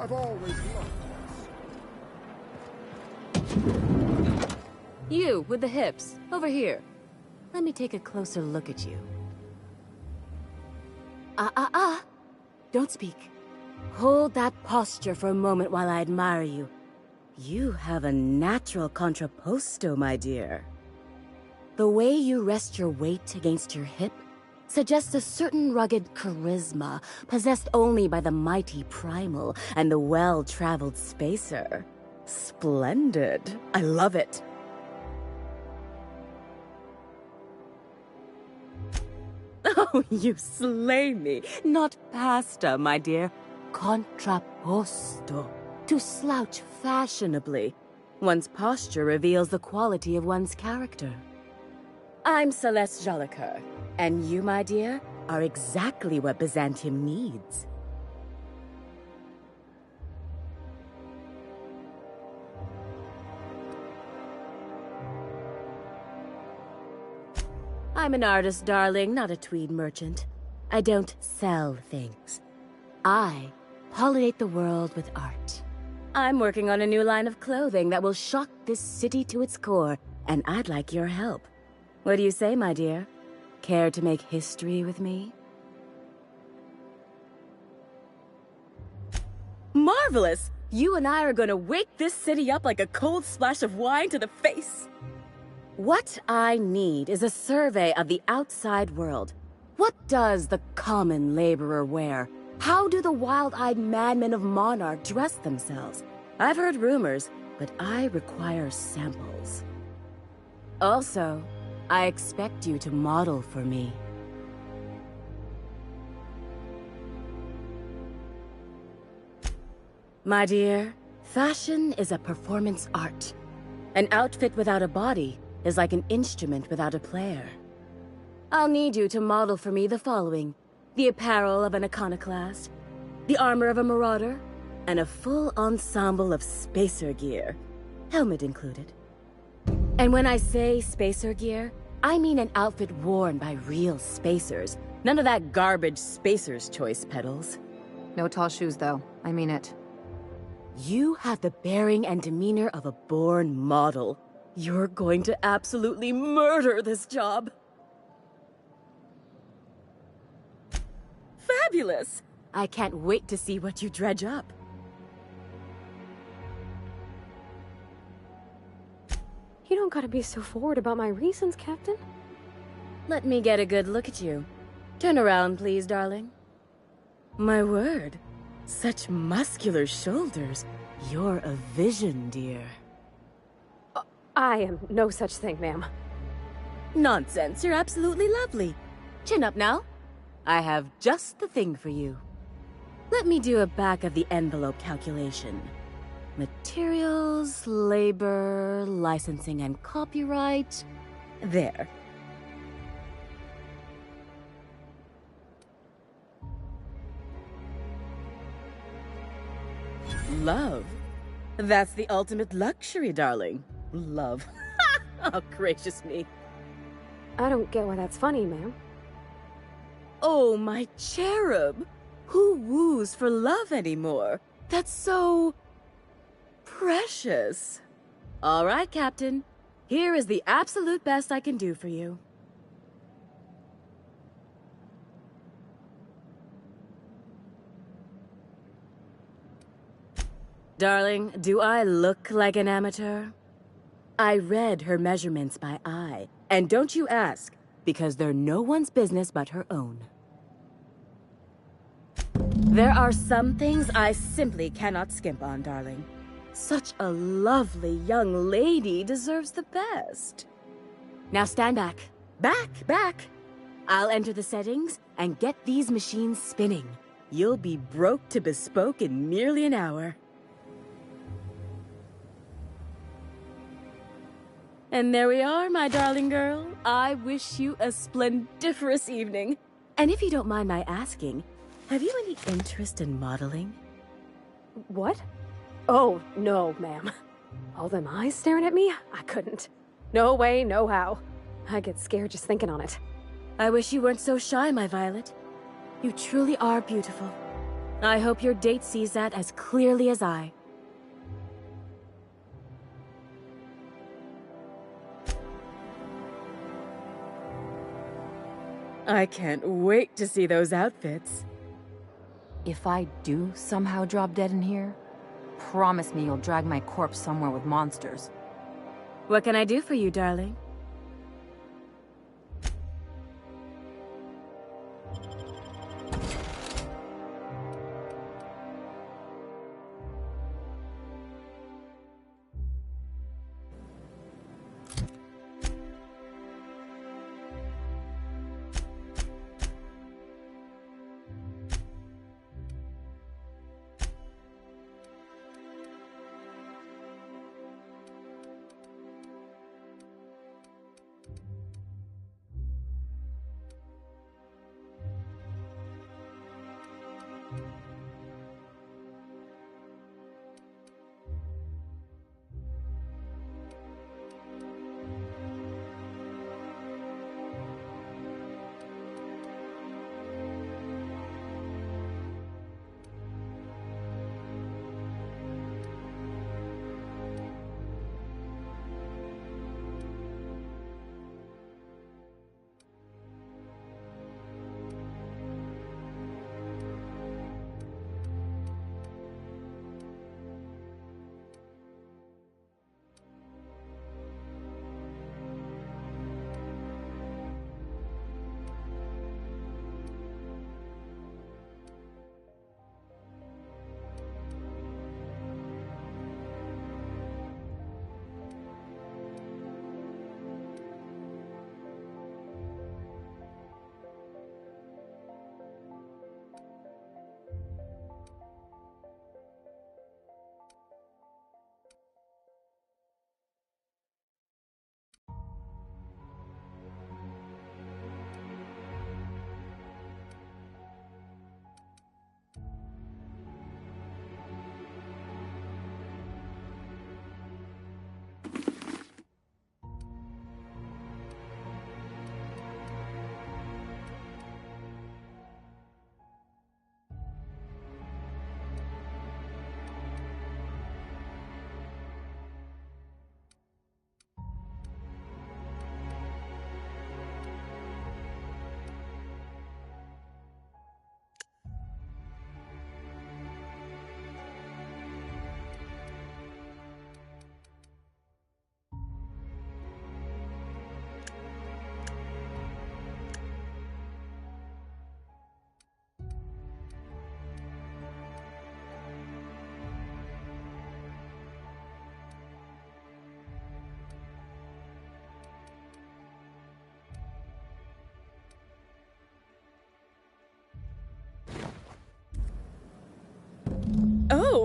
I've always loved this. You, with the hips. Over here. Let me take a closer look at you. Don't speak. Hold that posture for a moment while I admire you. You have a natural contrapposto, my dear. The way you rest your weight against your hip suggests a certain rugged charisma possessed only by the mighty primal and the well-traveled spacer. Splendid. I love it. Oh, you slay me. Not pasta, my dear. Contrapposto. To slouch fashionably. One's posture reveals the quality of one's character. I'm Celeste Jolicoeur, and you, my dear, are exactly what Byzantium needs. I'm an artist, darling, not a tweed merchant. I don't sell things. I pollinate the world with art. I'm working on a new line of clothing that will shock this city to its core, and I'd like your help. What do you say, my dear? Care to make history with me? Marvelous! You and I are gonna wake this city up like a cold splash of wine to the face. What I need is a survey of the outside world. What does the common laborer wear? How do the wild-eyed madmen of Monarch dress themselves? I've heard rumors, but I require samples. Also, I expect you to model for me. My dear, fashion is a performance art. An outfit without a body is like an instrument without a player. I'll need you to model for me the following: the apparel of an iconoclast, the armor of a marauder, and a full ensemble of spacer gear, helmet included. And when I say spacer gear, I mean an outfit worn by real spacers. None of that garbage spacer's choice pedals. No tall shoes, though. I mean it. You have the bearing and demeanor of a born model. You're going to absolutely murder this job. Fabulous! I can't wait to see what you dredge up. You don't gotta be so forward about my reasons, Captain. Let me get a good look at you. Turn around, please, darling. My word. Such muscular shoulders. You're a vision, dear. I am no such thing, ma'am. Nonsense. You're absolutely lovely. Chin up now. I have just the thing for you. Let me do a back-of-the-envelope calculation. Materials, labor, licensing and copyright. There. Love. That's the ultimate luxury, darling. Love. Oh, gracious me. I don't get why that's funny, ma'am. Oh, my cherub. Who woos for love anymore? That's so... precious. All right, Captain. Here is the absolute best I can do for you. Darling, do I look like an amateur? I read her measurements by eye. And don't you ask, because they're no one's business but her own. There are some things I simply cannot skimp on, darling. Such a lovely young lady deserves the best. Now stand back. Back! I'll enter the settings and get these machines spinning. You'll be broke to bespoke in merely an hour. And there we are, my darling girl. I wish you a splendiferous evening. And if you don't mind my asking, have you any interest in modeling? What? Oh, no, ma'am. All them eyes staring at me? I couldn't. No way, no how. I get scared just thinking on it. I wish you weren't so shy, my Violet. You truly are beautiful. I hope your date sees that as clearly as I. I can't wait to see those outfits. If I do somehow drop dead in here, promise me you'll drag my corpse somewhere with monsters. What can I do for you, darling?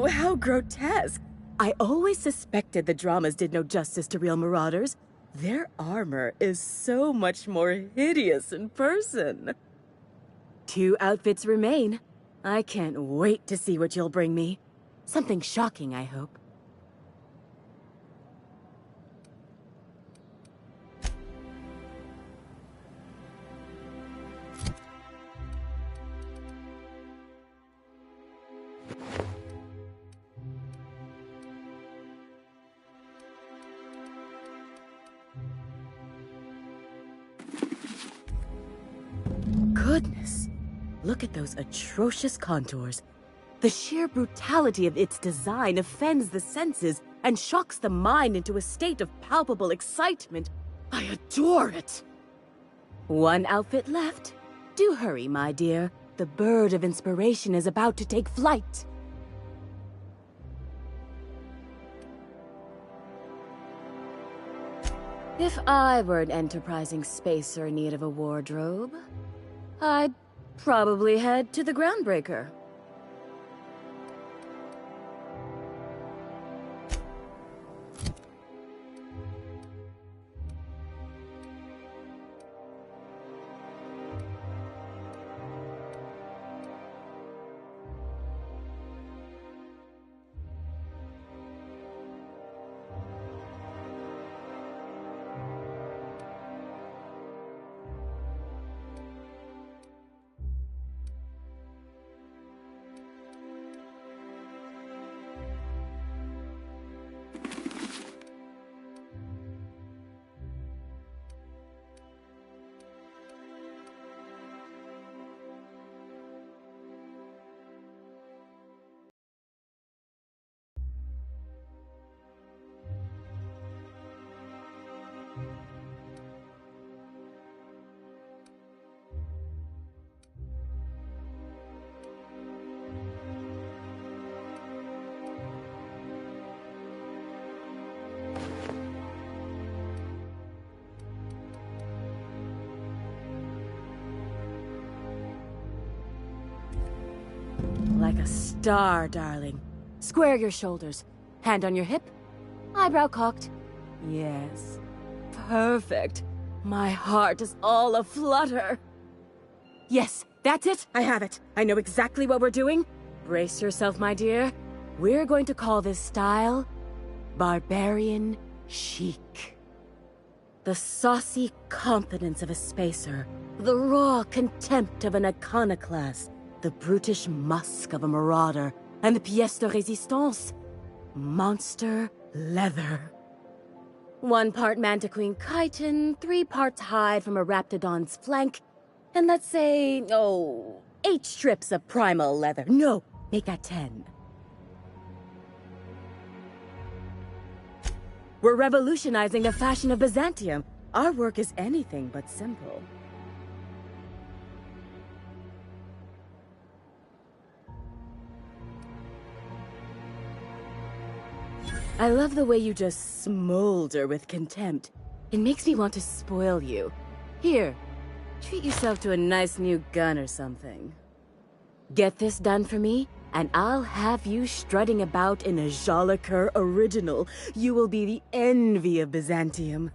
Oh, how grotesque. I always suspected the dramas did no justice to real marauders. Their armor is so much more hideous in person. 2 outfits remain. I can't wait to see what you'll bring me. Something shocking, I hope. Goodness, look at those atrocious contours. The sheer brutality of its design offends the senses and shocks the mind into a state of palpable excitement. I adore it! 1 outfit left. Do hurry, my dear. The bird of inspiration is about to take flight. If I were an enterprising spacer in need of a wardrobe, I'd probably head to the Groundbreaker. Like a star, darling. Square your shoulders. Hand on your hip. Eyebrow cocked. Yes. Perfect. My heart is all aflutter. Yes, that's it. I have it. I know exactly what we're doing. Brace yourself, my dear. We're going to call this style Barbarian Chic. The saucy confidence of a spacer. The raw contempt of an iconoclast. The brutish musk of a marauder, and the pièce de résistance, monster leather. 1 part mantiquine chitin, 3 parts hide from a raptidon's flank, and let's say, 8 strips of primal leather. No, make that 10. We're revolutionizing the fashion of Byzantium. Our work is anything but simple. I love the way you just smolder with contempt. It makes me want to spoil you. Here, treat yourself to a nice new gun or something. Get this done for me, and I'll have you strutting about in a Jolicoeur original. You will be the envy of Byzantium.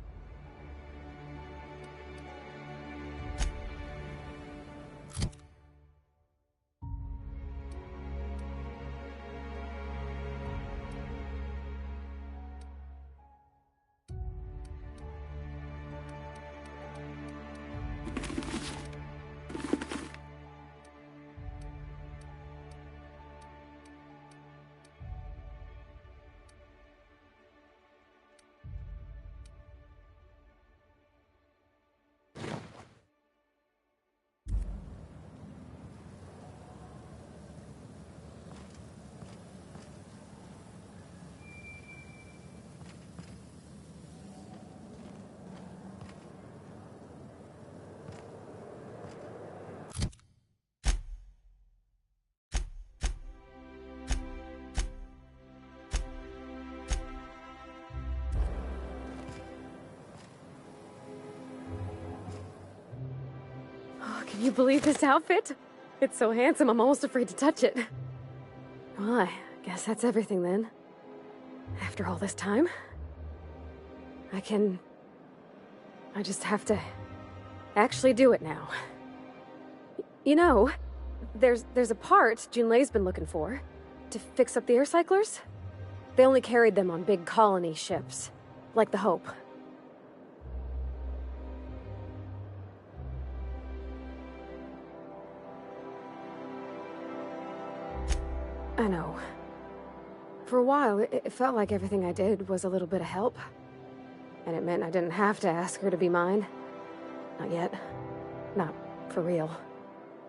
Can you believe this outfit? It's so handsome, I'm almost afraid to touch it. Well, I Guess that's everything then. After all this time, I just have to actually do it now. You know, there's a part Junlei's been looking for to fix up the air cyclers. They only carried them on big colony ships, like the Hope. I know. For a while, it felt like everything I did was a little bit of help. And it meant I didn't have to ask her to be mine. Not yet. Not for real.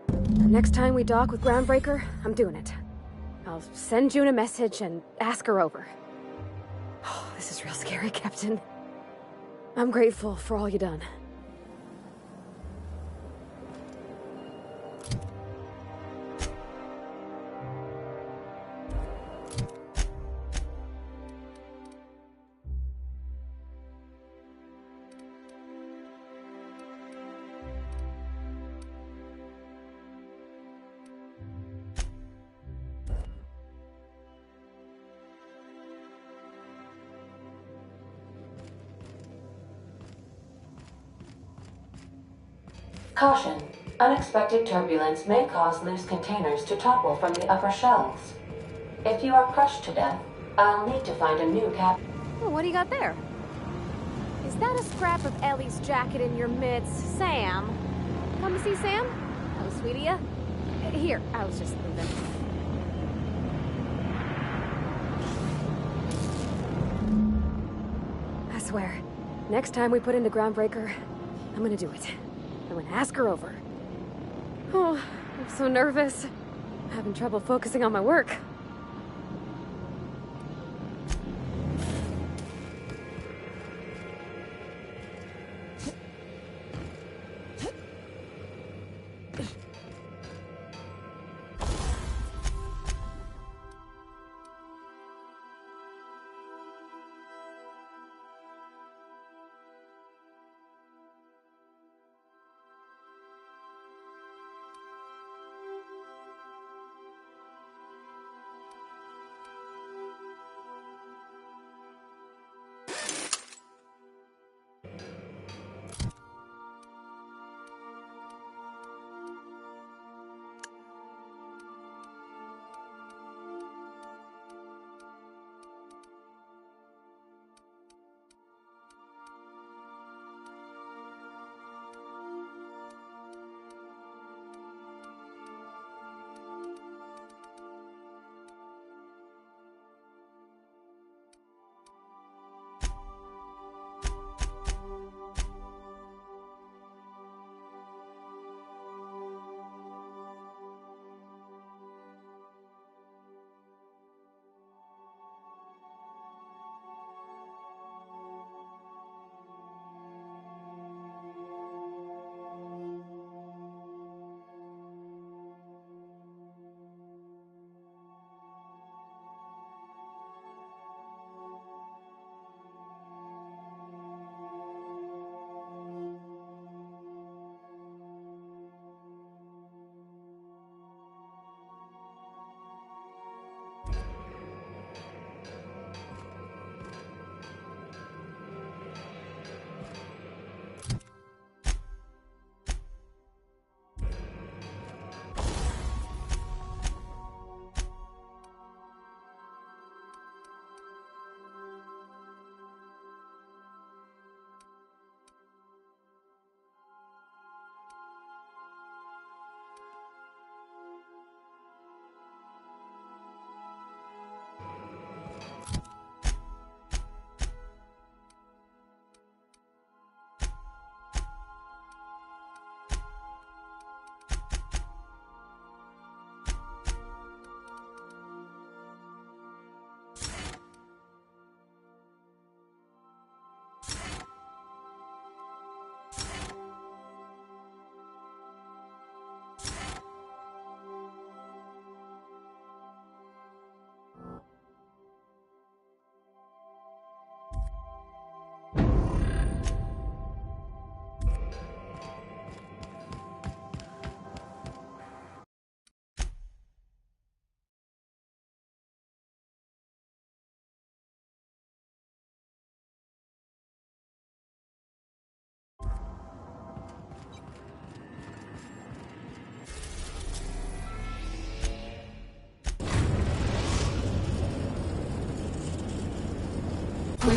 The next time we dock with Groundbreaker, I'm doing it. I'll send June a message and ask her over. Oh, this is real scary, Captain. I'm grateful for all you done. Caution. Unexpected turbulence may cause loose containers to topple from the upper shelves. If you are crushed to death, I'll need to find a new cap. Oh, what do you got there? Is that a scrap of Ellie's jacket in your midst, Sam? Come to see Sam? That was sweet of you. Here, I was just moving. I swear, next time we put into Groundbreaker, I'm gonna do it. I'm gonna ask her over. Oh, I'm so nervous. I'm having trouble focusing on my work.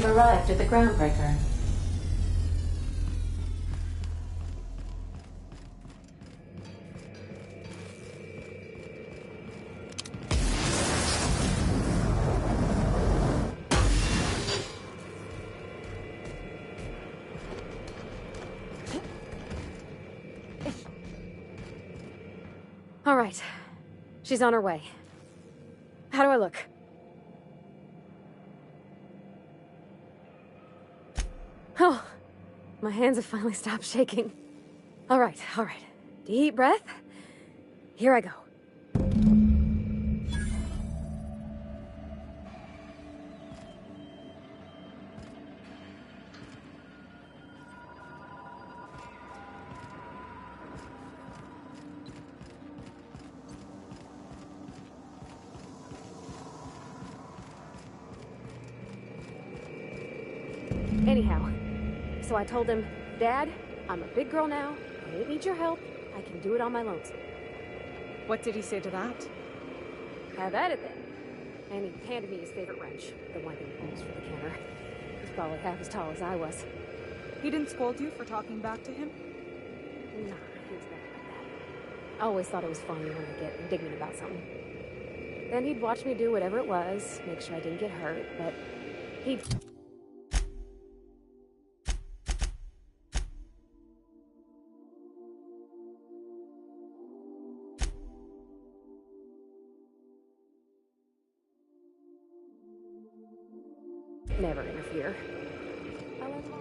You've arrived at the groundbreaker. All right. She's on her way. How do I look? Oh, my hands have finally stopped shaking. All right. Deep breath. Here I go. Anyhow, so I told him, Dad, I'm a big girl now. I don't need your help. I can do it on my lonesome. What did he say to that? Have at it then. And he handed me his favorite wrench, the one he used for the counter. He's probably half as tall as I was. He didn't scold you for talking back to him? Nah, he was never like that. I always thought it was funny when I get indignant about something. Then he'd watch me do whatever it was, make sure I didn't get hurt, but he'd... never interfere. I let him on.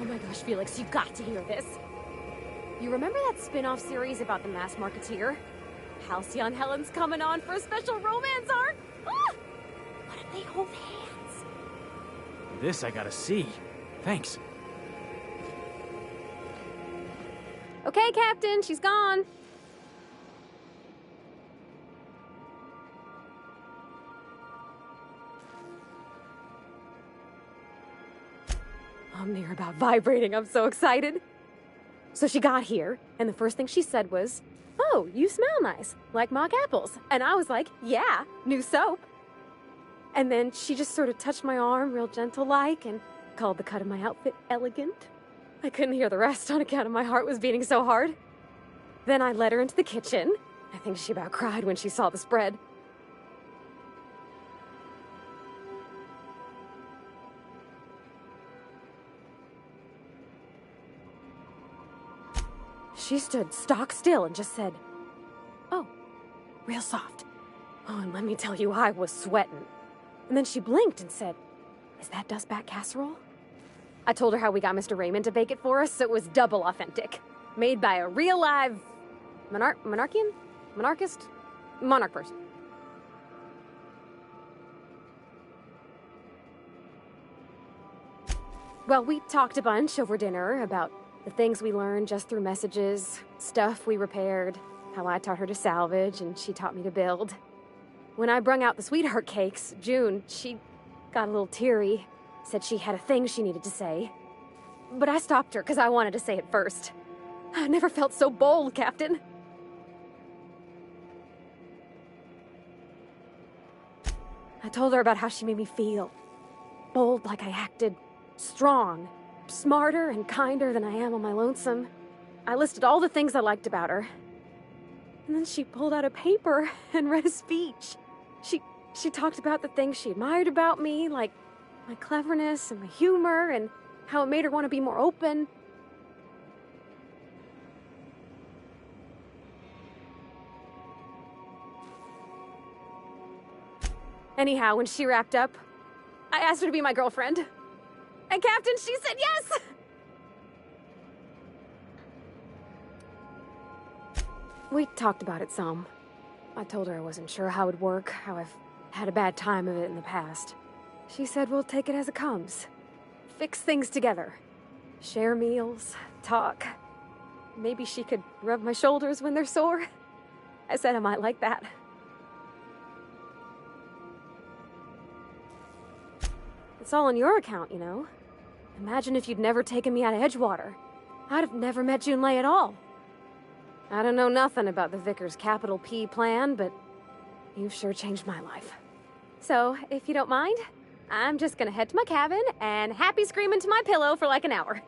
Oh my gosh, Felix, you got to hear this. You remember that spin-off series about the mass marketeer? Halcyon Helen's coming on for a special romance arc? Ah! What if they hold hands? This I gotta see. Thanks. Okay, Captain, she's gone. I'm near about vibrating. I'm so excited. So she got here, and the first thing she said was, "Oh, you smell nice, like mock apples." And I was like, "Yeah, new soap." And then she just sort of touched my arm real gentle-like and called the cut of my outfit elegant. I couldn't hear the rest on account of my heart was beating so hard. Then I led her into the kitchen. I think she about cried when she saw the spread. She stood stock still and just said, "Oh, real soft." Oh, and let me tell you, I was sweating. And then she blinked and said, "Is that dustback casserole?" I told her how we got Mr. Raymond to bake it for us, so it was double authentic. Made by a real live monarch person. Well, we talked a bunch over dinner about the things we learned just through messages, stuff we repaired, how I taught her to salvage and she taught me to build. When I brung out the sweetheart cakes, June, she got a little teary, said she had a thing she needed to say. But I stopped her because I wanted to say it first. I never felt so bold, Captain. told her about how she made me feel. Bold like I acted, strong, smarter and kinder than I am on my lonesome. I listed all the things I liked about her. And then she pulled out a paper and read a speech. She talked about the things she admired about me, like my cleverness and my humor, and how it made her want to be more open. Anyhow, when she wrapped up, I asked her to be my girlfriend. And Captain, she said yes! We talked about it some. I told her I wasn't sure how it'd work, how I've had a bad time of it in the past. She said we'll take it as it comes. Fix things together. Share meals, talk. Maybe she could rub my shoulders when they're sore. I said I might like that. It's all on your account, you know. Imagine if you'd never taken me out of Edgewater. I'd have never met Junlei at all. I don't know nothing about the Vicar's capital P plan, but you've sure changed my life. So, if you don't mind, I'm just gonna head to my cabin and happy scream into my pillow for like an hour.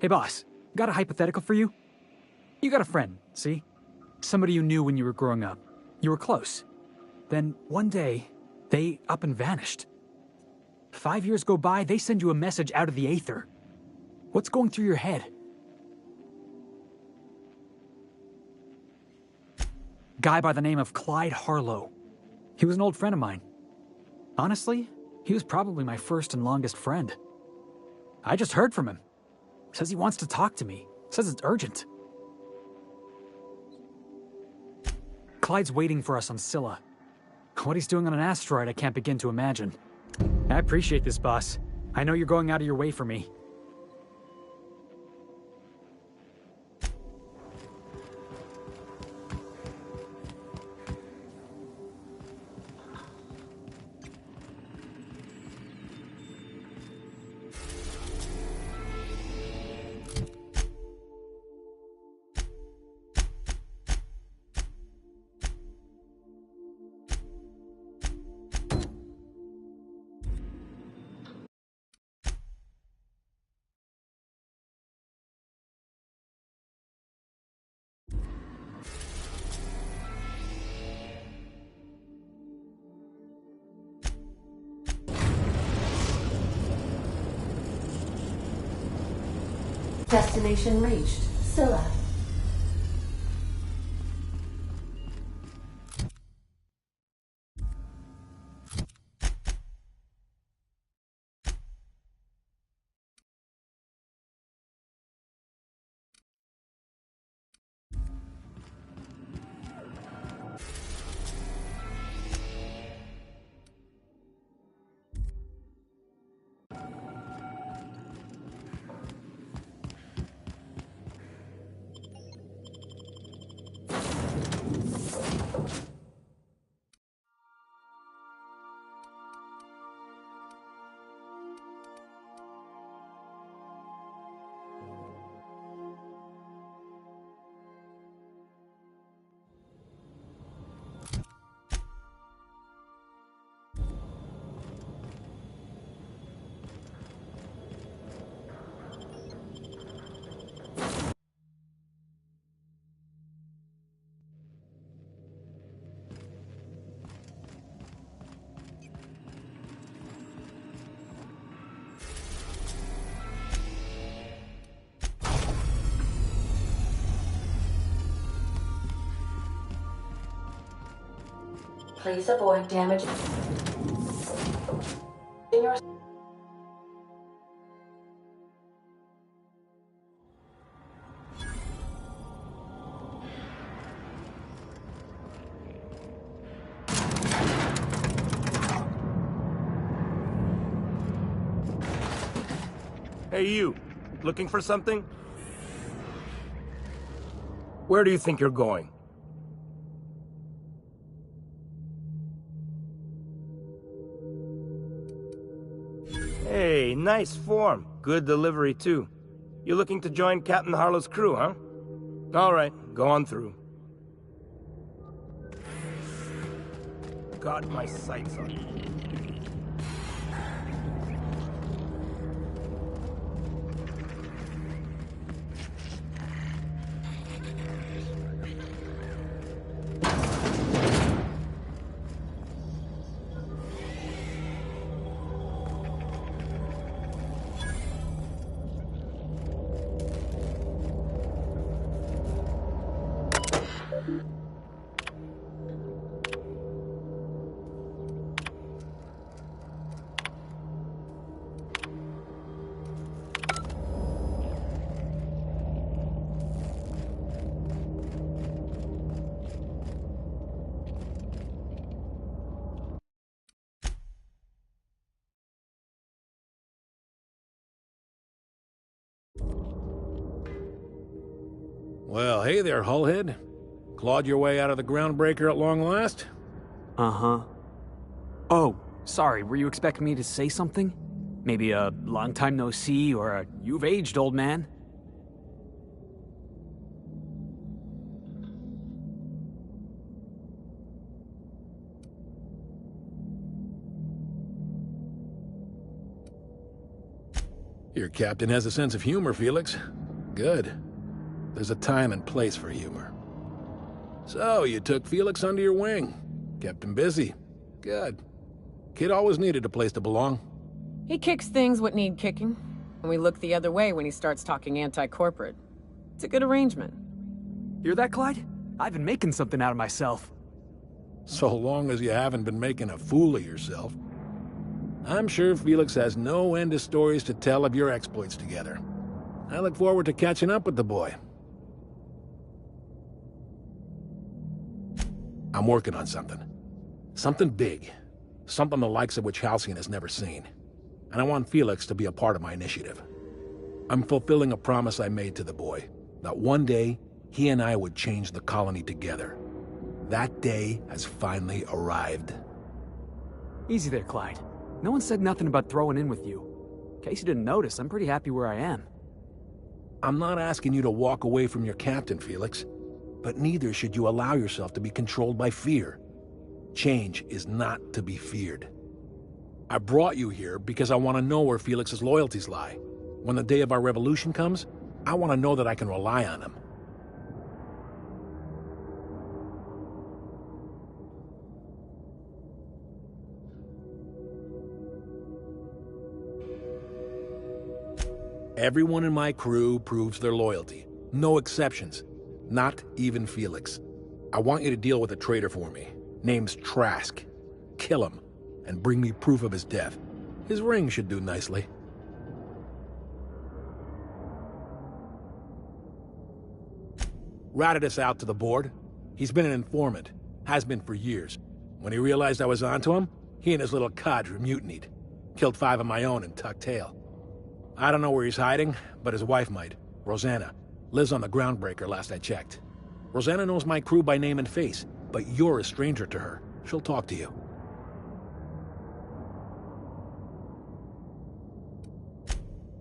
Hey boss, got a hypothetical for you? You got a friend, see? Somebody you knew when you were growing up. You were close. Then one day, they up and vanished. 5 years go by, they send you a message out of the aether. What's going through your head? Guy by the name of Clyde Harlow. He was an old friend of mine. Honestly, he was probably my first and longest friend. I just heard from him. Says he wants to talk to me. Says it's urgent. Clyde's waiting for us on Scylla. What he's doing on an asteroid, I can't begin to imagine. I appreciate this, boss. I know you're going out of your way for me. Destination reached. Scylla. Please avoid damage in your... Hey, you. Looking for something? Where do you think you're going? Hey, nice form. Good delivery, too. You looking to join Captain Harlow's crew, huh? All right, go on through. Got my sights on you. Well, hey there, Hullhead. Clawed your way out of the groundbreaker at long last? Uh-huh. Oh, sorry, were you expecting me to say something? Maybe a long time no see, or a you've aged, old man? Your captain has a sense of humor, Felix. Good. There's a time and place for humor. So, you took Felix under your wing. Kept him busy. Good. Kid always needed a place to belong. He kicks things what need kicking, and we look the other way when he starts talking anti-corporate. It's a good arrangement. Hear that, Clyde? I've been making something out of myself. So long as you haven't been making a fool of yourself. I'm sure Felix has no end of stories to tell of your exploits together. I look forward to catching up with the boy. I'm working on something. Something big. Something the likes of which Halcyon has never seen. And I want Felix to be a part of my initiative. I'm fulfilling a promise I made to the boy, that one day, he and I would change the colony together. That day has finally arrived. Easy there, Clyde. No one said nothing about throwing in with you. In case you didn't notice, I'm pretty happy where I am. I'm not asking you to walk away from your captain, Felix. But neither should you allow yourself to be controlled by fear. Change is not to be feared. I brought you here because I want to know where Felix's loyalties lie. When the day of our revolution comes, I want to know that I can rely on him. Everyone in my crew proves their loyalty. No exceptions. Not even Felix. I want you to deal with a traitor for me. Name's Trask. Kill him, and bring me proof of his death. His ring should do nicely. Ratted us out to the board. He's been an informant. Has been for years. When he realized I was onto him, he and his little cadre mutinied. Killed 5 of my own and tucked tail. I don't know where he's hiding, but his wife might. Rosanna. Lives on the groundbreaker, last I checked. Rosanna knows my crew by name and face, but you're a stranger to her. She'll talk to you.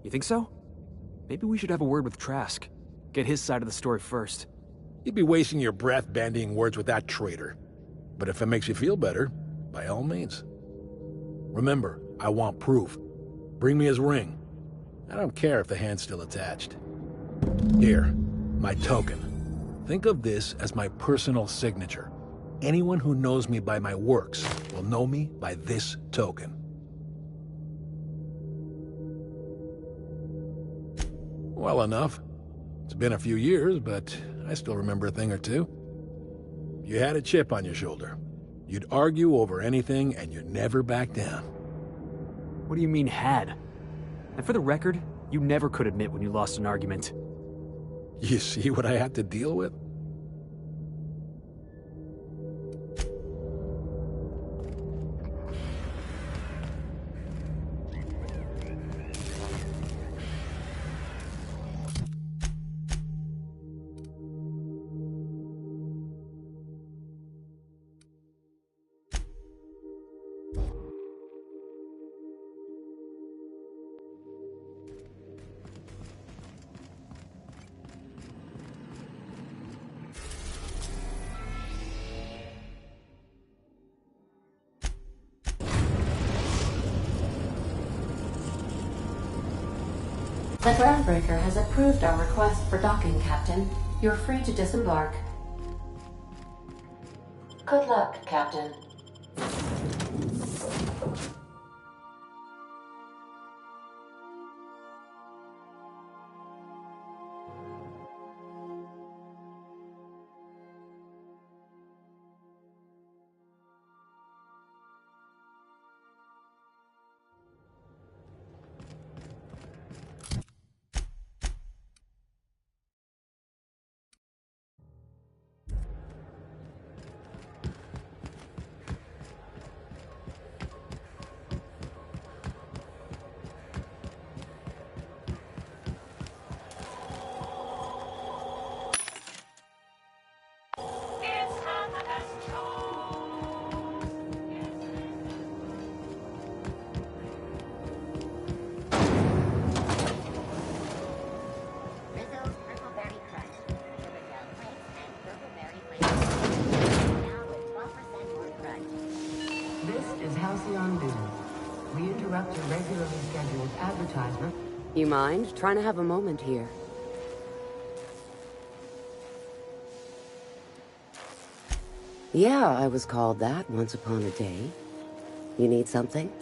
You think so? Maybe we should have a word with Trask. Get his side of the story first. You'd be wasting your breath bandying words with that traitor. But if it makes you feel better, by all means. Remember, I want proof. Bring me his ring. I don't care if the hand's still attached. Here, my token. Think of this as my personal signature. Anyone who knows me by my works will know me by this token. Well enough. It's been a few years, but I still remember a thing or two. You had a chip on your shoulder. You'd argue over anything and you'd never back down. What do you mean, had? And for the record, you never could admit when you lost an argument. You see what I had to deal with? The groundbreaker has approved our request for docking, Captain. You're free to disembark. Good luck, Captain. You mind? Trying to have a moment here. Yeah, I was called that once upon a day. You need something?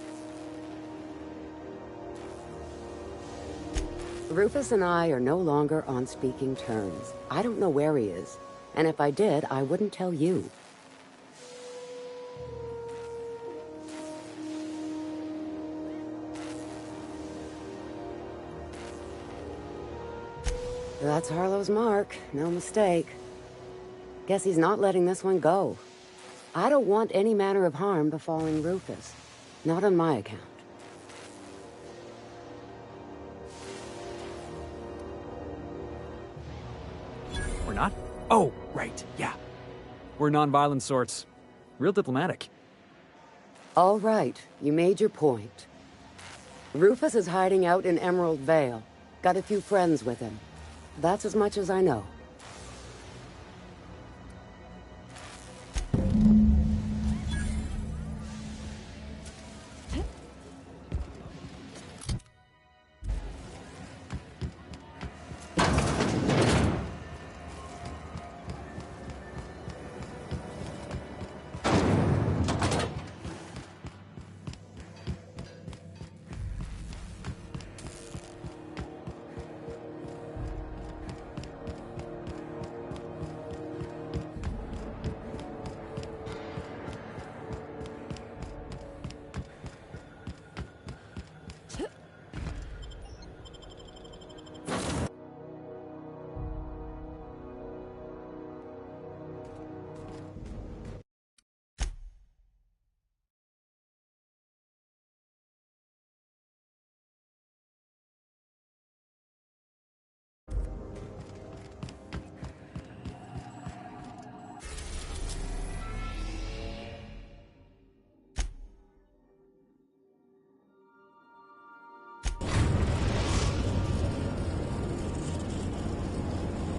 Rufus and I are no longer on speaking terms. I don't know where he is. And if I did, I wouldn't tell you. That's Harlow's mark. No mistake. Guess he's not letting this one go. I don't want any manner of harm befalling Rufus. Not on my account. We're not? Oh, right, yeah. We're non-violent sorts. Real diplomatic. All right, you made your point. Rufus is hiding out in Emerald Vale. Got a few friends with him. That's as much as I know.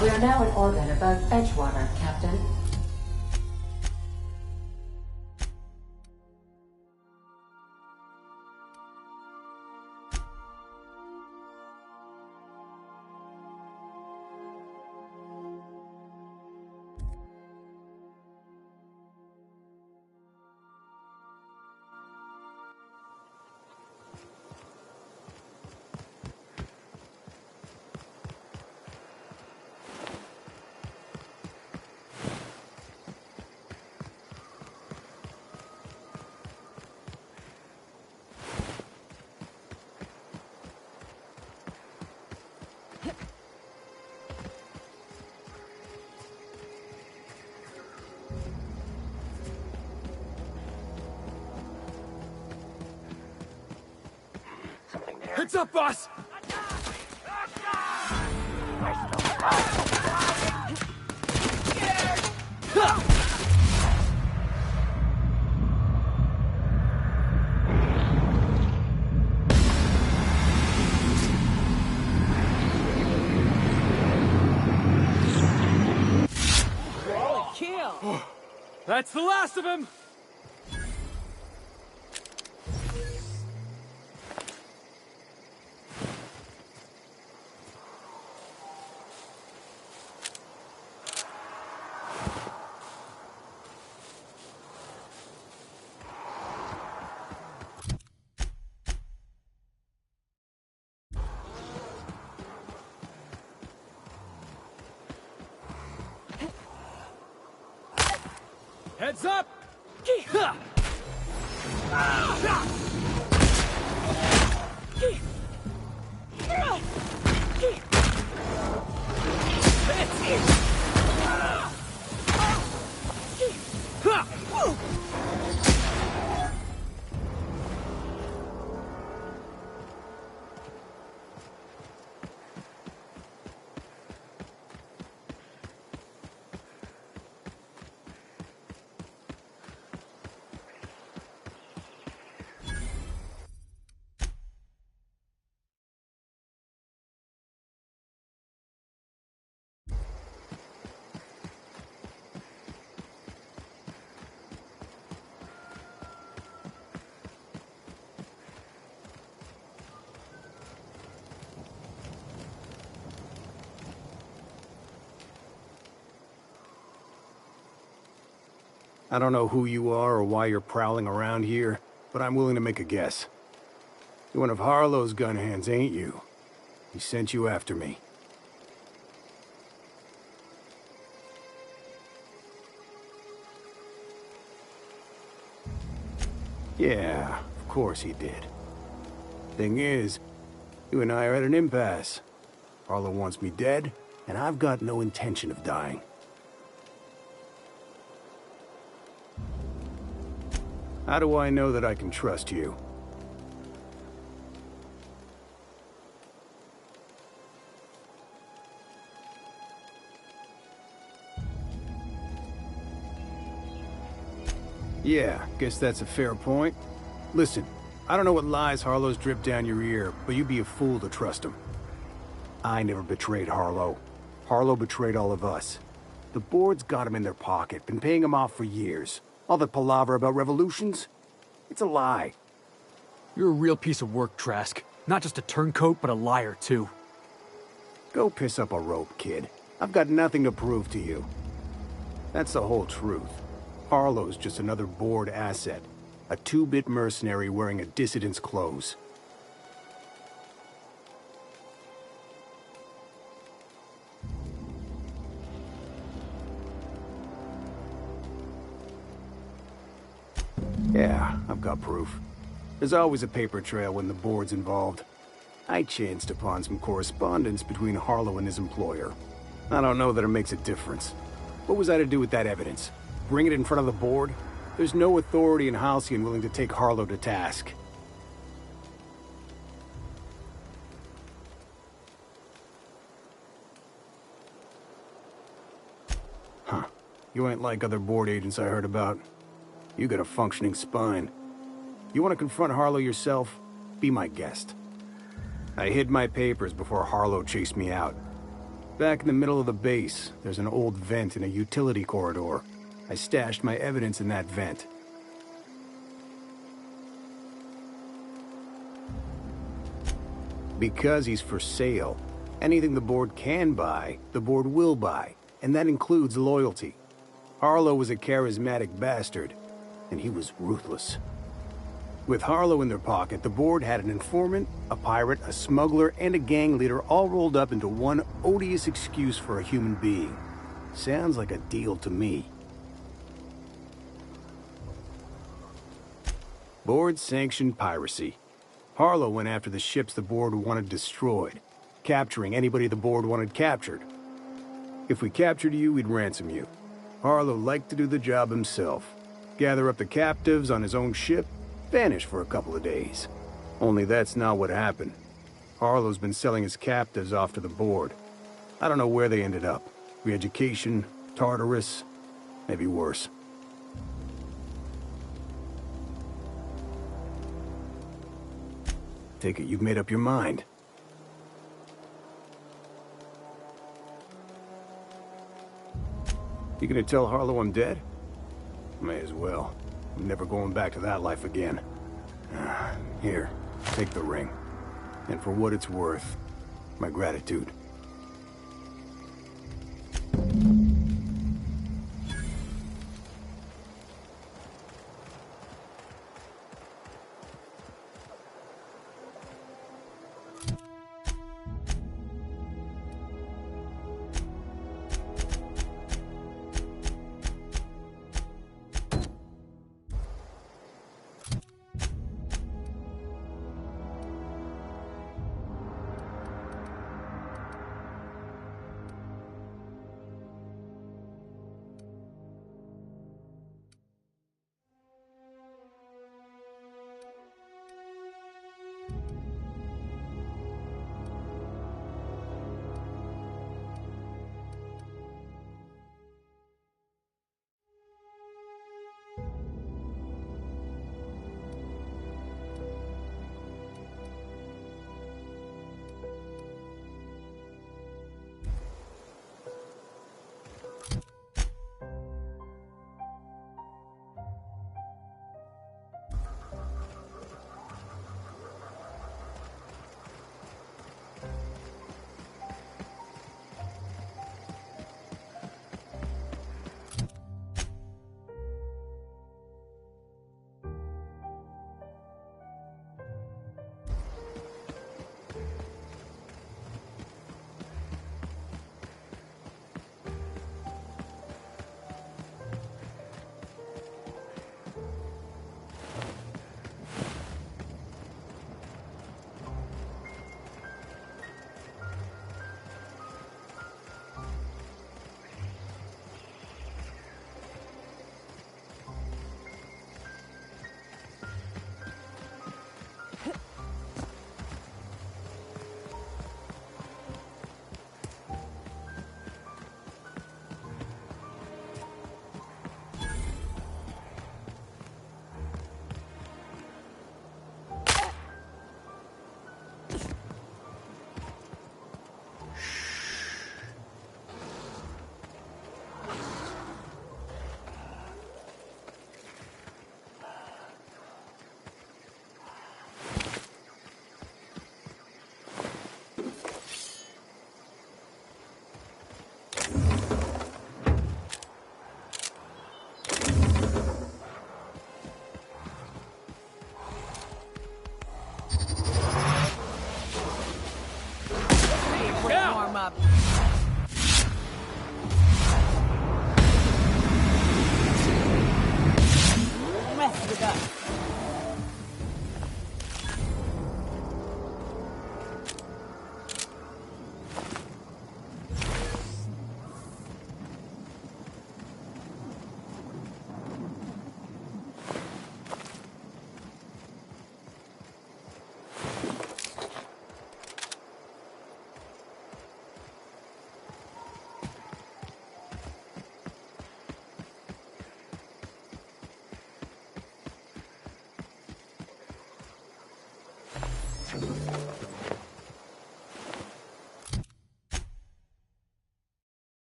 We are now in orbit above Edgewater, Captain. Heads up, boss! Kill! That's the last of him! Heads up! I don't know who you are or why you're prowling around here, but I'm willing to make a guess. You're one of Harlow's gun hands, ain't you? He sent you after me. Yeah, of course he did. Thing is, you and I are at an impasse. Harlow wants me dead, and I've got no intention of dying. How do I know that I can trust you? Yeah, guess that's a fair point. Listen, I don't know what lies Harlow's dripped down your ear, but you'd be a fool to trust him. I never betrayed Harlow. Harlow betrayed all of us. The board's got him in their pocket, been paying him off for years. All that palaver about revolutions? It's a lie. You're a real piece of work, Trask. Not just a turncoat, but a liar, too. Go piss up a rope, kid. I've got nothing to prove to you. That's the whole truth. Harlow's just another board asset. A two-bit mercenary wearing a dissident's clothes. Yeah, I've got proof. There's always a paper trail when the board's involved. I chanced upon some correspondence between Harlow and his employer. I don't know that it makes a difference. What was I to do with that evidence? Bring it in front of the board? There's no authority in Halcyon willing to take Harlow to task. Huh. You ain't like other board agents I heard about. You got a functioning spine. You want to confront Harlow yourself? Be my guest. I hid my papers before Harlow chased me out. Back in the middle of the base, there's an old vent in a utility corridor. I stashed my evidence in that vent. Because he's for sale. Anything the board can buy, the board will buy. And that includes loyalty. Harlow was a charismatic bastard, and he was ruthless. With Harlow in their pocket, the board had an informant, a pirate, a smuggler, and a gang leader all rolled up into one odious excuse for a human being. Sounds like a deal to me. Board-sanctioned piracy. Harlow went after the ships the board wanted destroyed, capturing anybody the board wanted captured. If we captured you, we'd ransom you. Harlow liked to do the job himself. Gather up the captives on his own ship, vanish for a couple of days. Only that's not what happened. Harlow's been selling his captives off to the board. I don't know where they ended up. Re-education, Tartarus, maybe worse. Take it you've made up your mind. You gonna tell Harlow I'm dead? May as well. I'm never going back to that life again. Here, take the ring. And for what it's worth, my gratitude.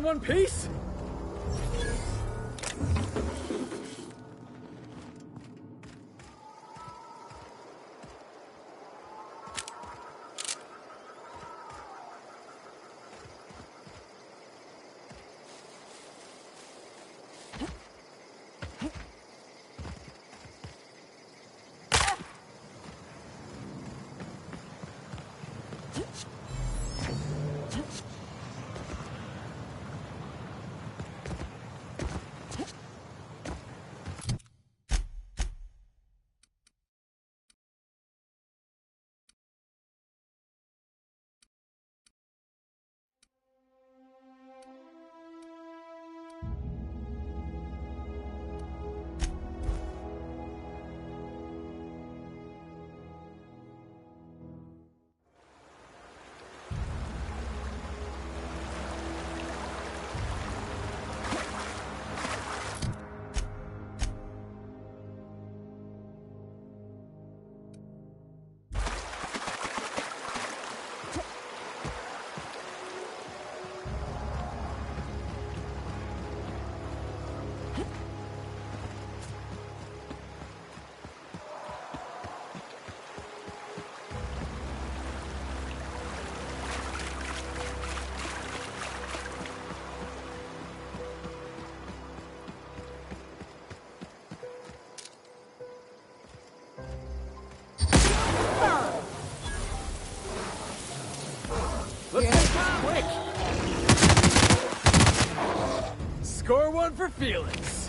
in one piece? Let's make this quick! Score one for Felix.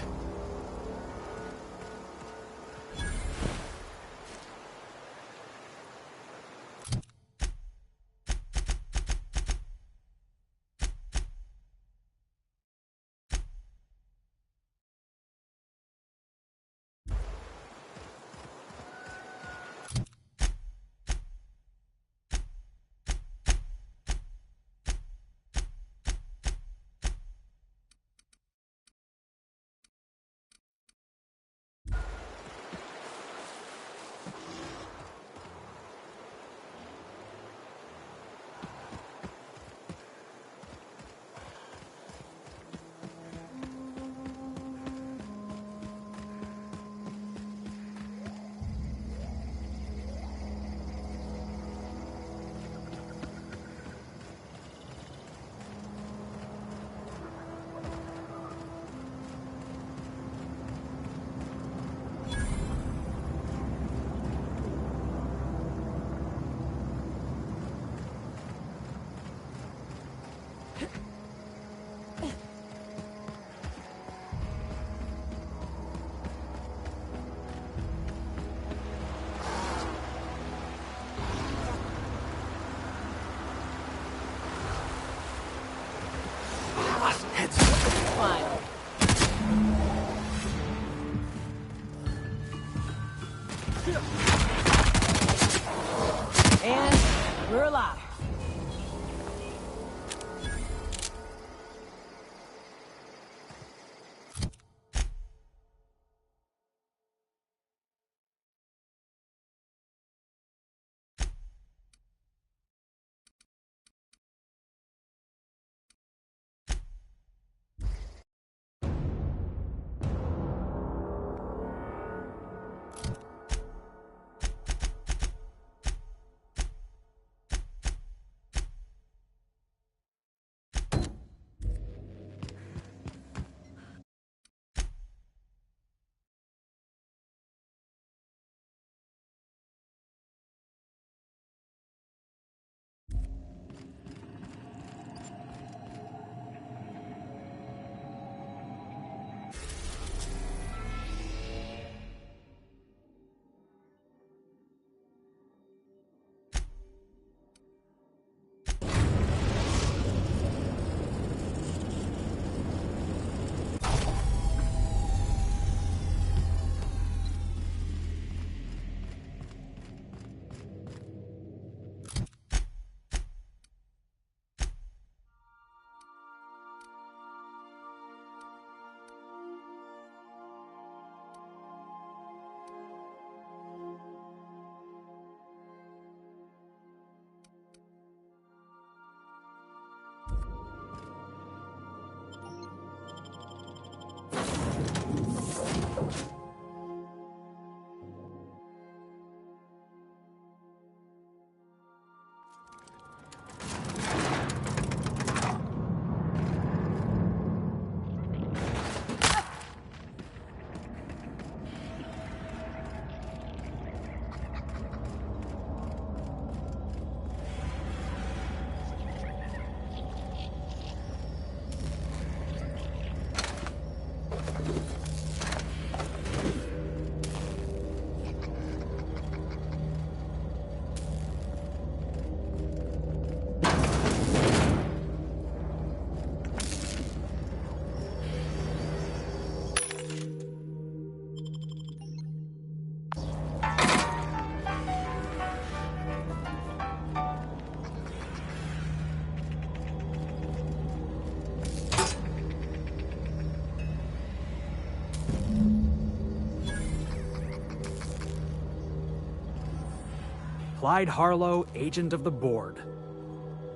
Clyde Harlow, agent of the board.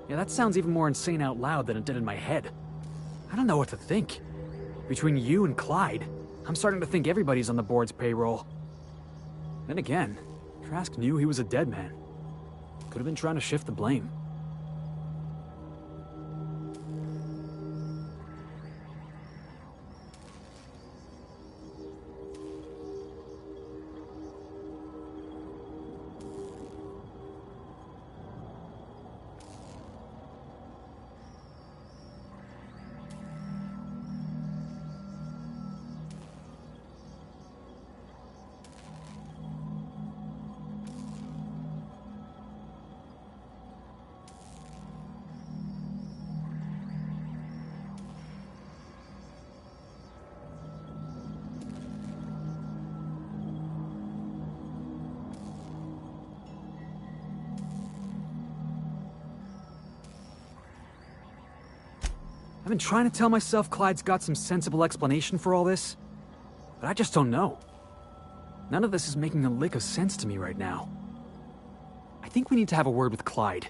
Yeah, that sounds even more insane out loud than it did in my head. I don't know what to think. Between you and Clyde, I'm starting to think everybody's on the board's payroll. Then again, Trask knew he was a dead man. Could have been trying to shift the blame. I've been trying to tell myself Clyde's got some sensible explanation for all this, but I just don't know. None of this is making a lick of sense to me right now. I think we need to have a word with Clyde.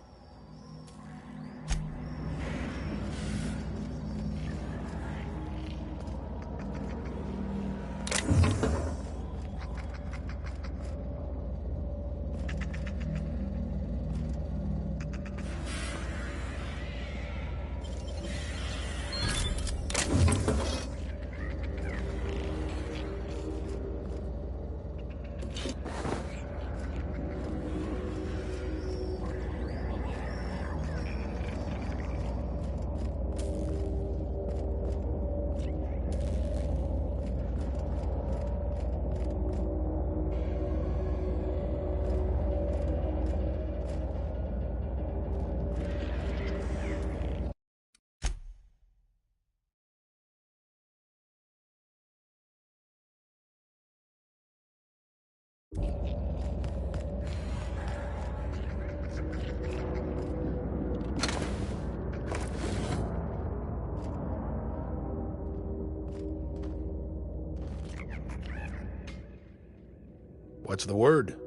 What's the word?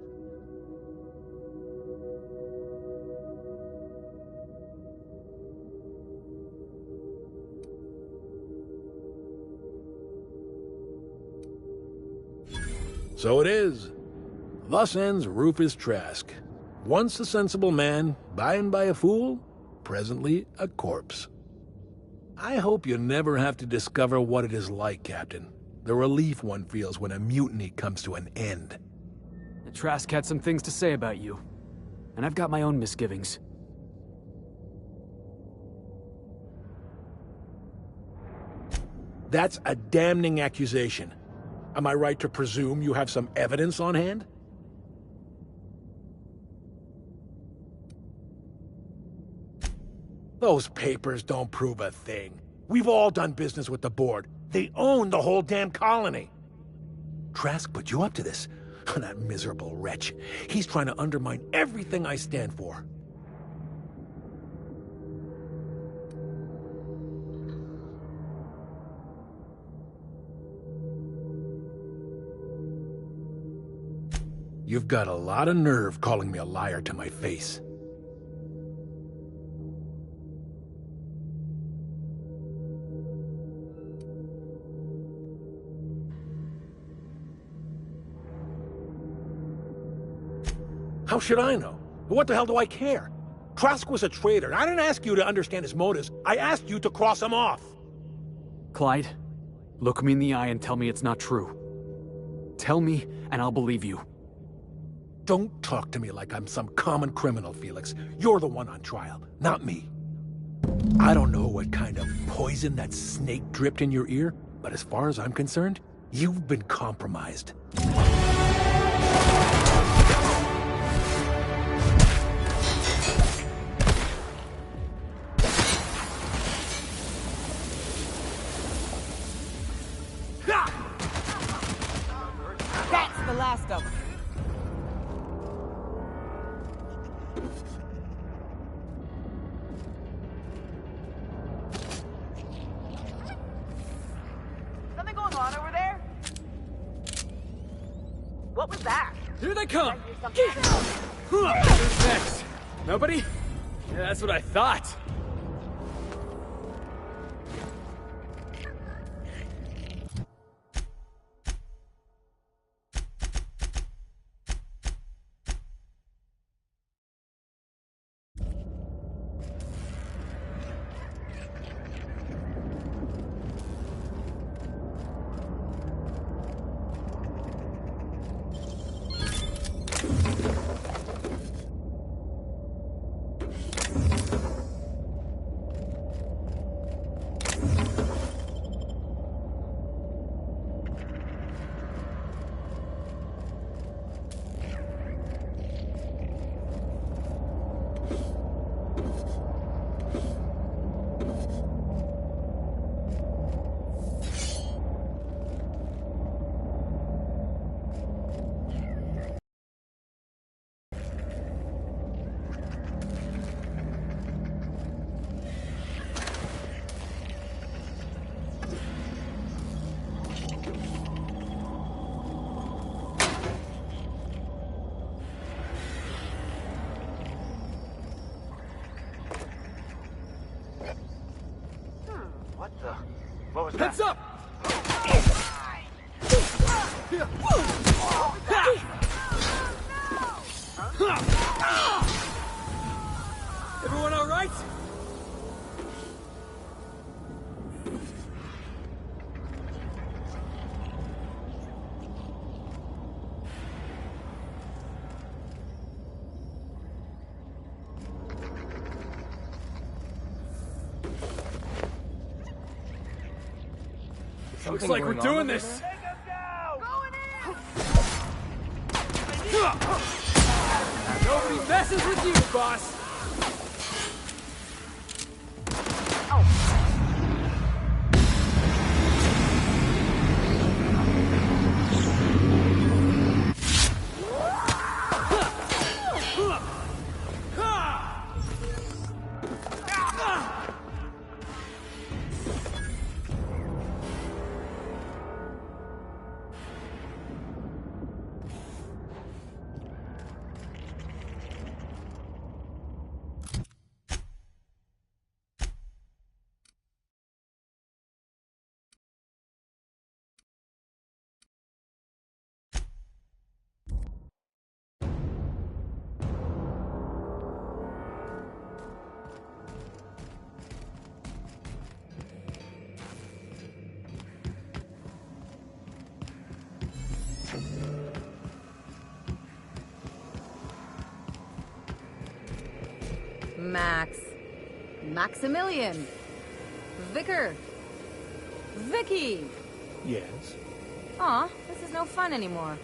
So it is. Thus ends Rufus Trask. Once a sensible man, by and by a fool, presently a corpse. I hope you never have to discover what it is like, Captain. The relief one feels when a mutiny comes to an end. Trask had some things to say about you, and I've got my own misgivings. That's a damning accusation. Am I right to presume you have some evidence on hand? Those papers don't prove a thing. We've all done business with the board. They own the whole damn colony. Trask put you up to this. That miserable wretch. He's trying to undermine everything I stand for. You've got a lot of nerve calling me a liar to my face. How should I know? What the hell do I care? Trask was a traitor. I didn't ask you to understand his motives. I asked you to cross him off. Clyde, look me in the eye and tell me it's not true. Tell me, and I'll believe you. Don't talk to me like I'm some common criminal, Felix. You're the one on trial, not me. I don't know what kind of poison that snake dripped in your ear, but as far as I'm concerned, you've been compromised. That's the last of them. Something going on over there? What was that? Here they come! Who's next? Nobody? Yeah, that's what I thought. What was Heads that? up! Everyone all right? Looks like we're doing this. Nobody messes with you, boss. Max. Maximilian. Vicar. Vicky. Yes? Aw, this is no fun anymore.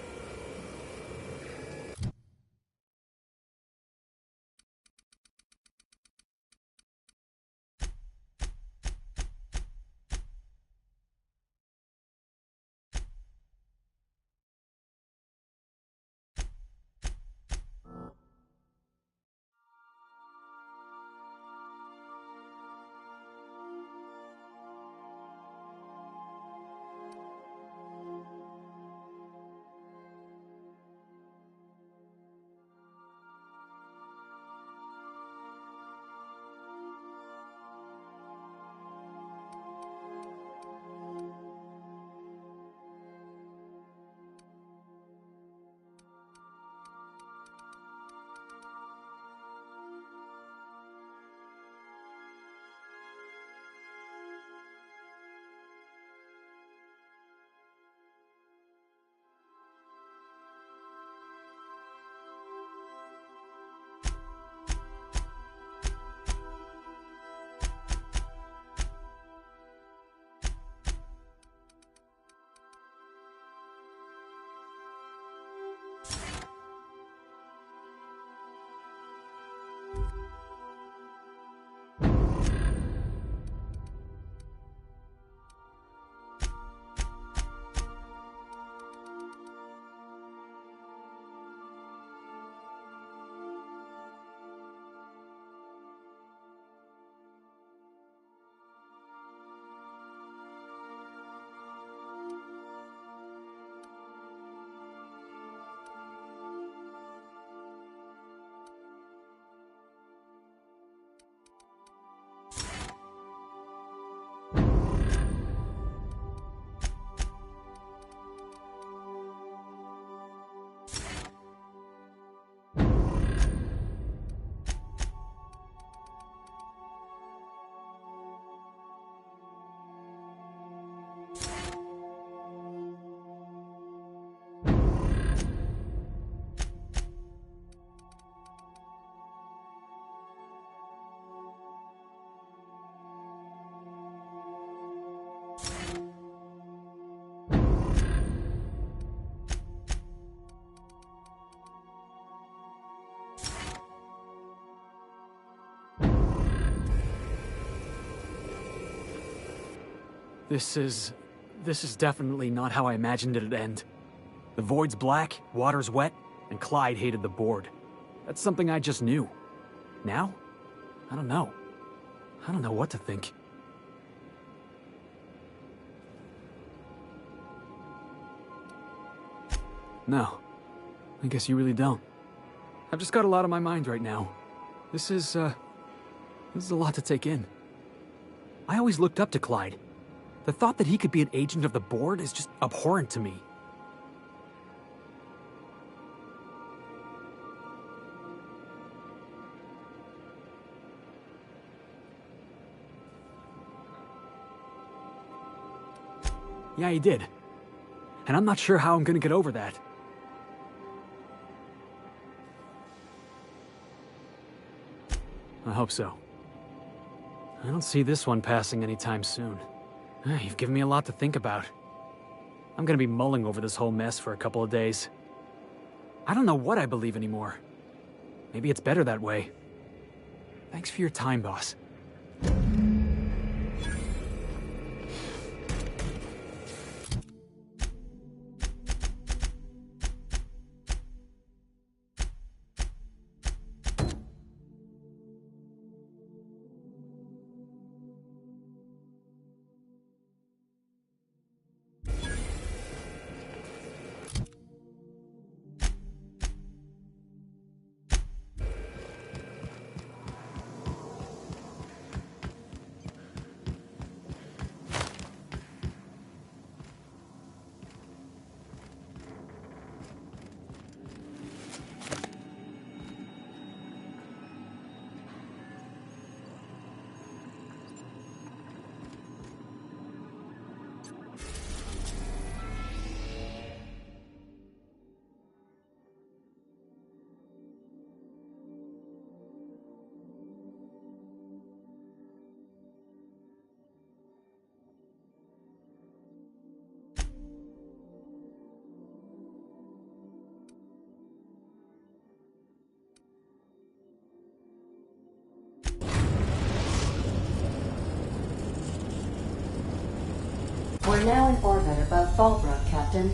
This is definitely not how I imagined it'd end. The void's black, water's wet, and Clyde hated the board. That's something I just knew. Now? I don't know. I don't know what to think. No. I guess you really don't. I've just got a lot on my mind right now. This is a lot to take in. I always looked up to Clyde. The thought that he could be an agent of the board is just abhorrent to me. Yeah, he did. And I'm not sure how I'm gonna get over that. I hope so. I don't see this one passing anytime soon. You've given me a lot to think about. I'm gonna be mulling over this whole mess for a couple of days. I don't know what I believe anymore. Maybe it's better that way. Thanks for your time, boss. We're now in orbit above Fallbrook, Captain.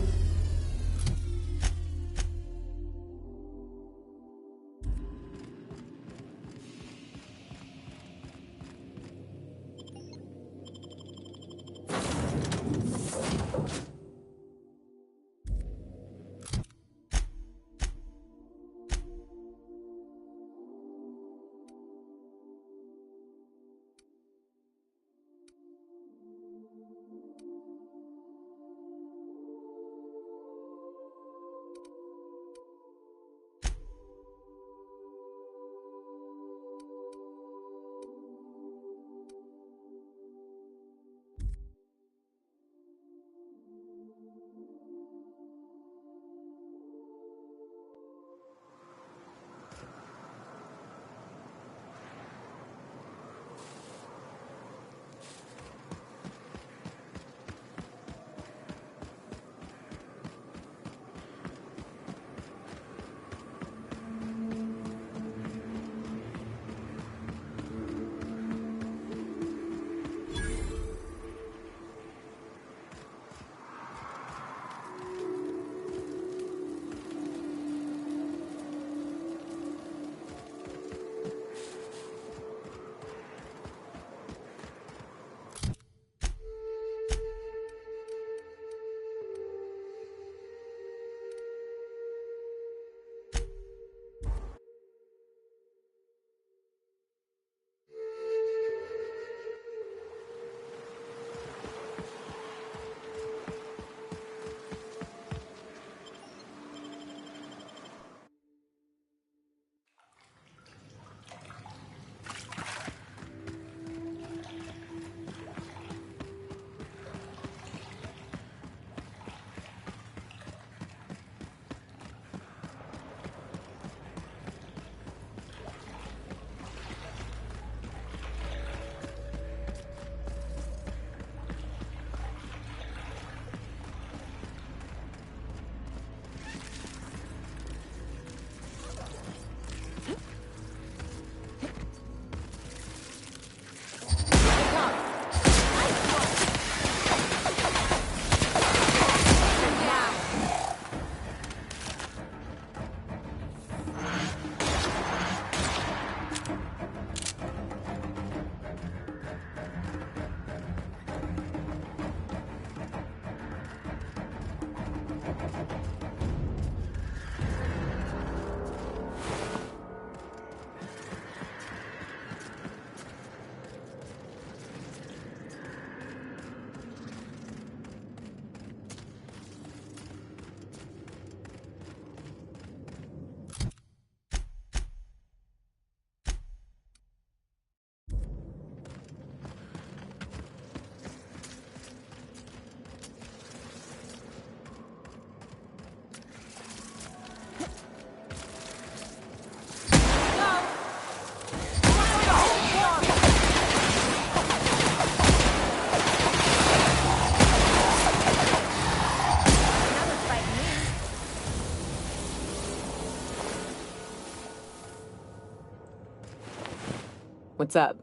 What's up?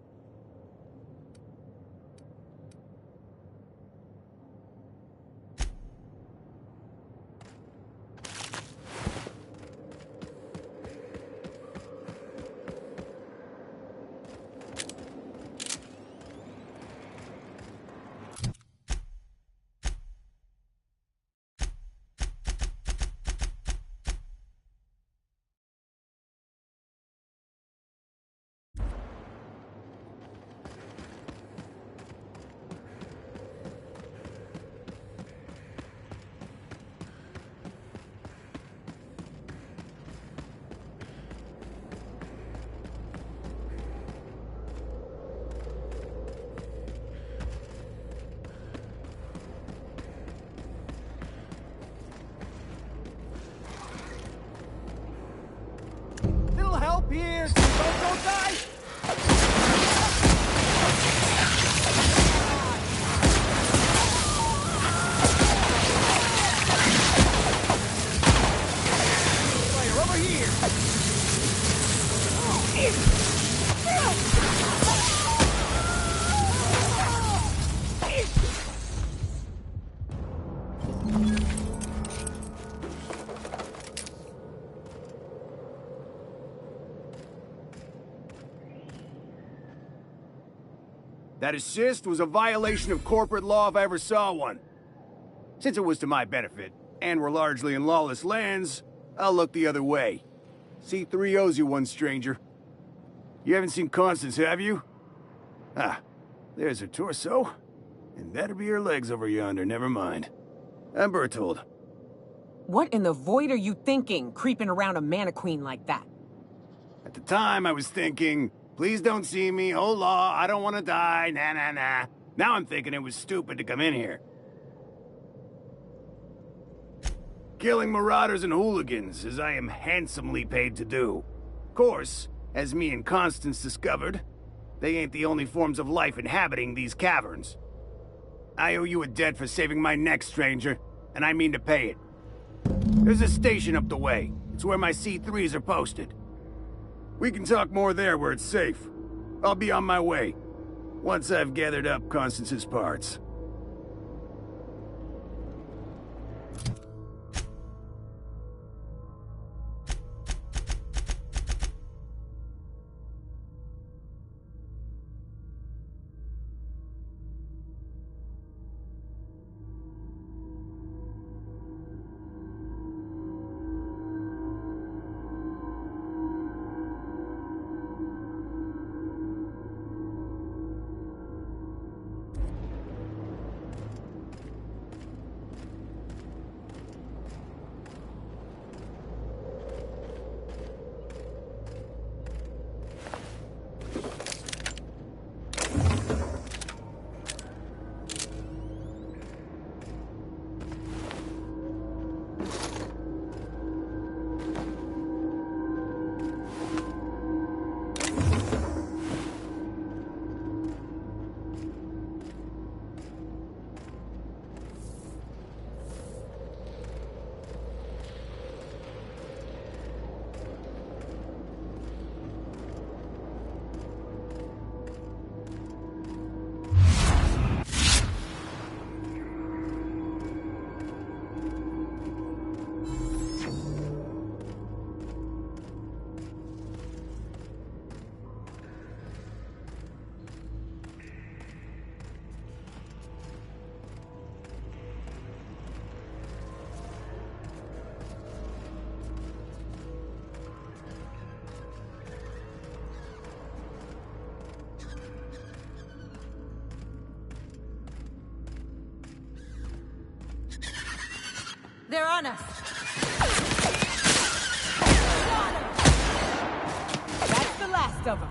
Little help here! Don't die! Fire over here! That assist was a violation of corporate law if I ever saw one. Since it was to my benefit, and we're largely in lawless lands, I'll look the other way. C3 owes you one, stranger. You haven't seen Constance, have you? Ah, there's her torso. And that'll be her legs over yonder, never mind. I'm Bertold. What in the void are you thinking, creeping around a mannequin like that? At the time, I was thinking, please don't see me, oh law, I don't want to die, nah. Now I'm thinking it was stupid to come in here. Killing marauders and hooligans, as I am handsomely paid to do. Of course, as me and Constance discovered, they ain't the only forms of life inhabiting these caverns. I owe you a debt for saving my neck, stranger, and I mean to pay it. There's a station up the way. It's where my C3s are posted. We can talk more there where it's safe. I'll be on my way, once I've gathered up Constance's parts. They're on us. That's the last of them.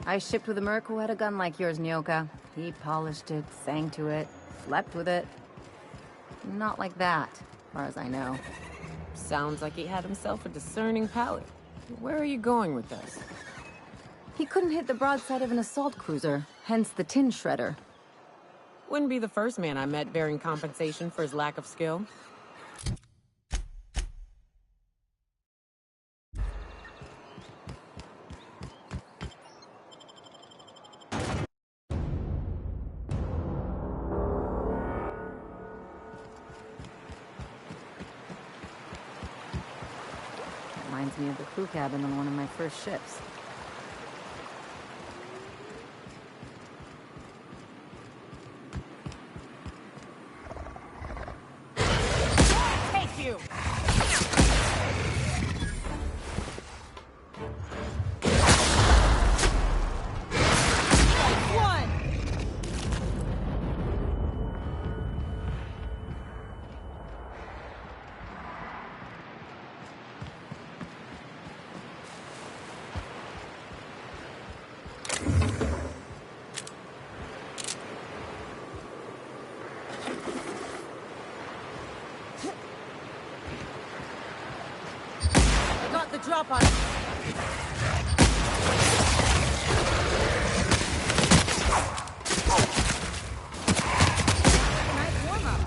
I shipped with a merc who had a gun like yours, Nyoka. He polished it, sang to it, slept with it. Not like that, as far as I know. Sounds like he had himself a discerning palate. Where are you going with this? He couldn't hit the broadside of an assault cruiser, hence the tin shredder. Wouldn't be the first man I met bearing compensation for his lack of skill. Reminds me of the crew cabin on one of my first ships. Take you! One! Got the drop on it. Nice warm-up.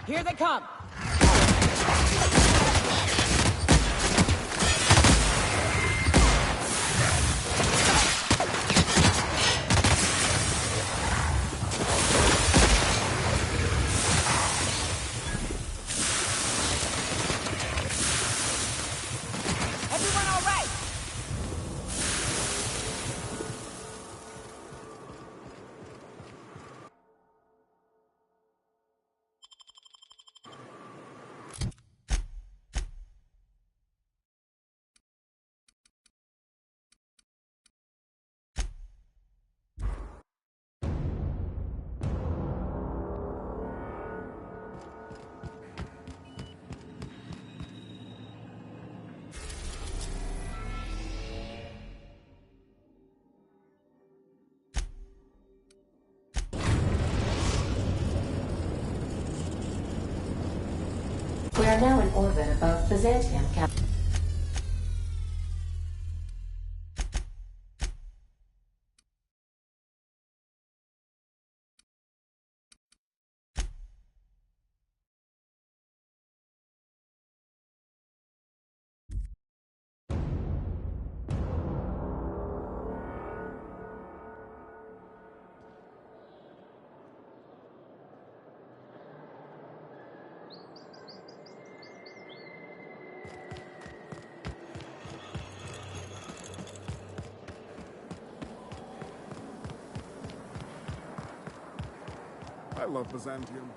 Here they come! Everyone all right? We are now in orbit above Byzantium, Captain. I love Byzantium.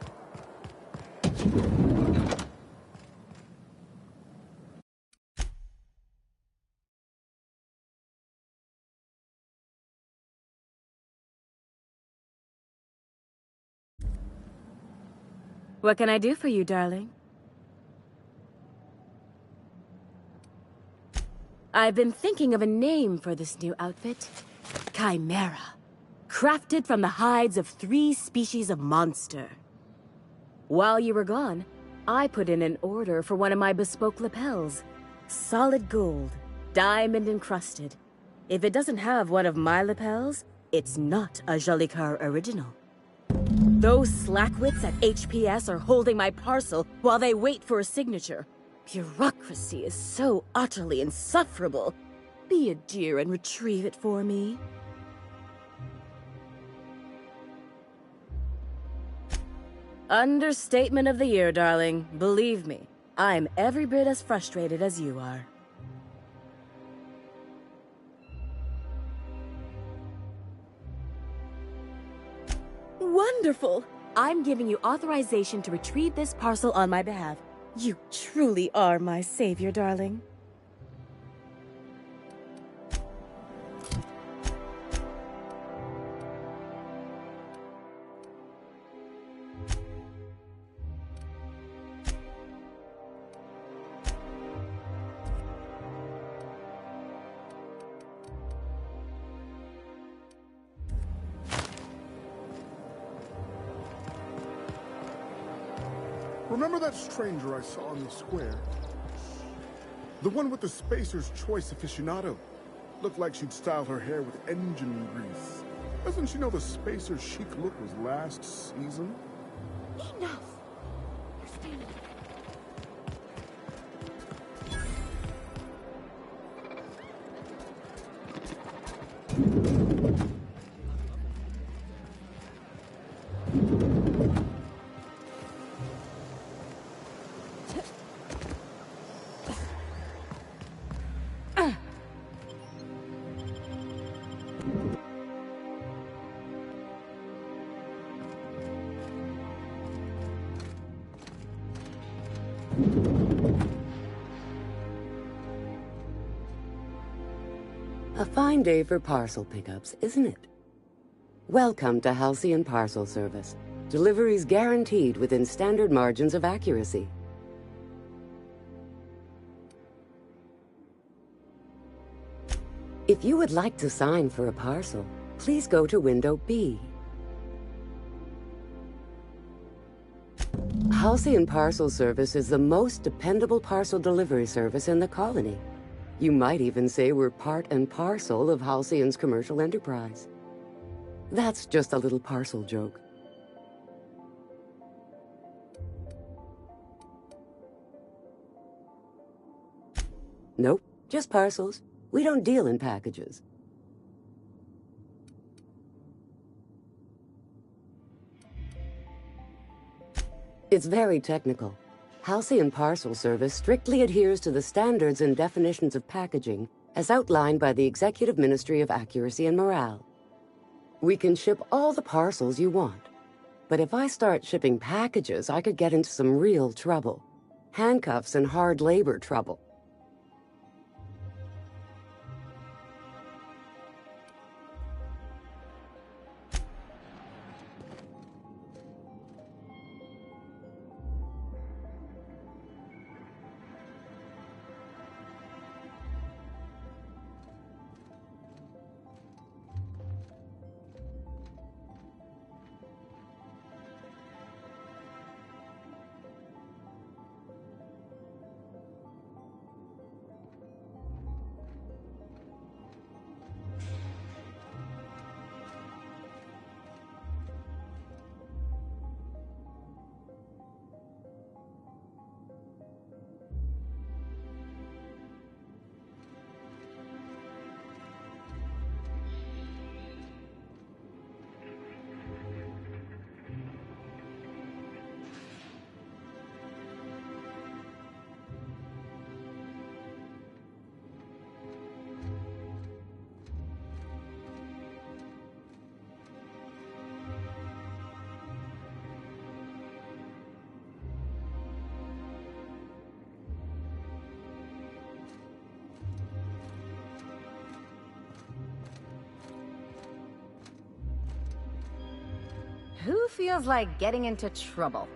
What can I do for you, darling? I've been thinking of a name for this new outfit. Chimera. Crafted from the hides of 3 species of monster. While you were gone, I put in an order for one of my bespoke lapels. Solid gold, diamond encrusted. If it doesn't have one of my lapels, it's not a Jolicoeur original. Those slackwits at HPS are holding my parcel while they wait for a signature. Bureaucracy is so utterly insufferable. Be a dear and retrieve it for me. Understatement of the year, darling. Believe me, I'm every bit as frustrated as you are. Wonderful! I'm giving you authorization to retrieve this parcel on my behalf. You truly are my savior, darling. Remember that stranger I saw in the square? The one with the Spacer's Choice aficionado. Looked like she'd styled her hair with engine grease. Doesn't she know the Spacer's chic look was last season? Enough! A fine day for parcel pickups, isn't it? Welcome to Halcyon Parcel Service. Deliveries guaranteed within standard margins of accuracy. If you would like to sign for a parcel, please go to window B. Halcyon Parcel Service is the most dependable parcel delivery service in the colony. You might even say we're part and parcel of Halcyon's commercial enterprise. That's just a little parcel joke. Nope, just parcels. We don't deal in packages. It's very technical. Halcyon Parcel Service strictly adheres to the standards and definitions of packaging as outlined by the Executive Ministry of Accuracy and Morale. We can ship all the parcels you want, but if I start shipping packages, I could get into some real trouble. Handcuffs and hard labor trouble. Who feels like getting into trouble?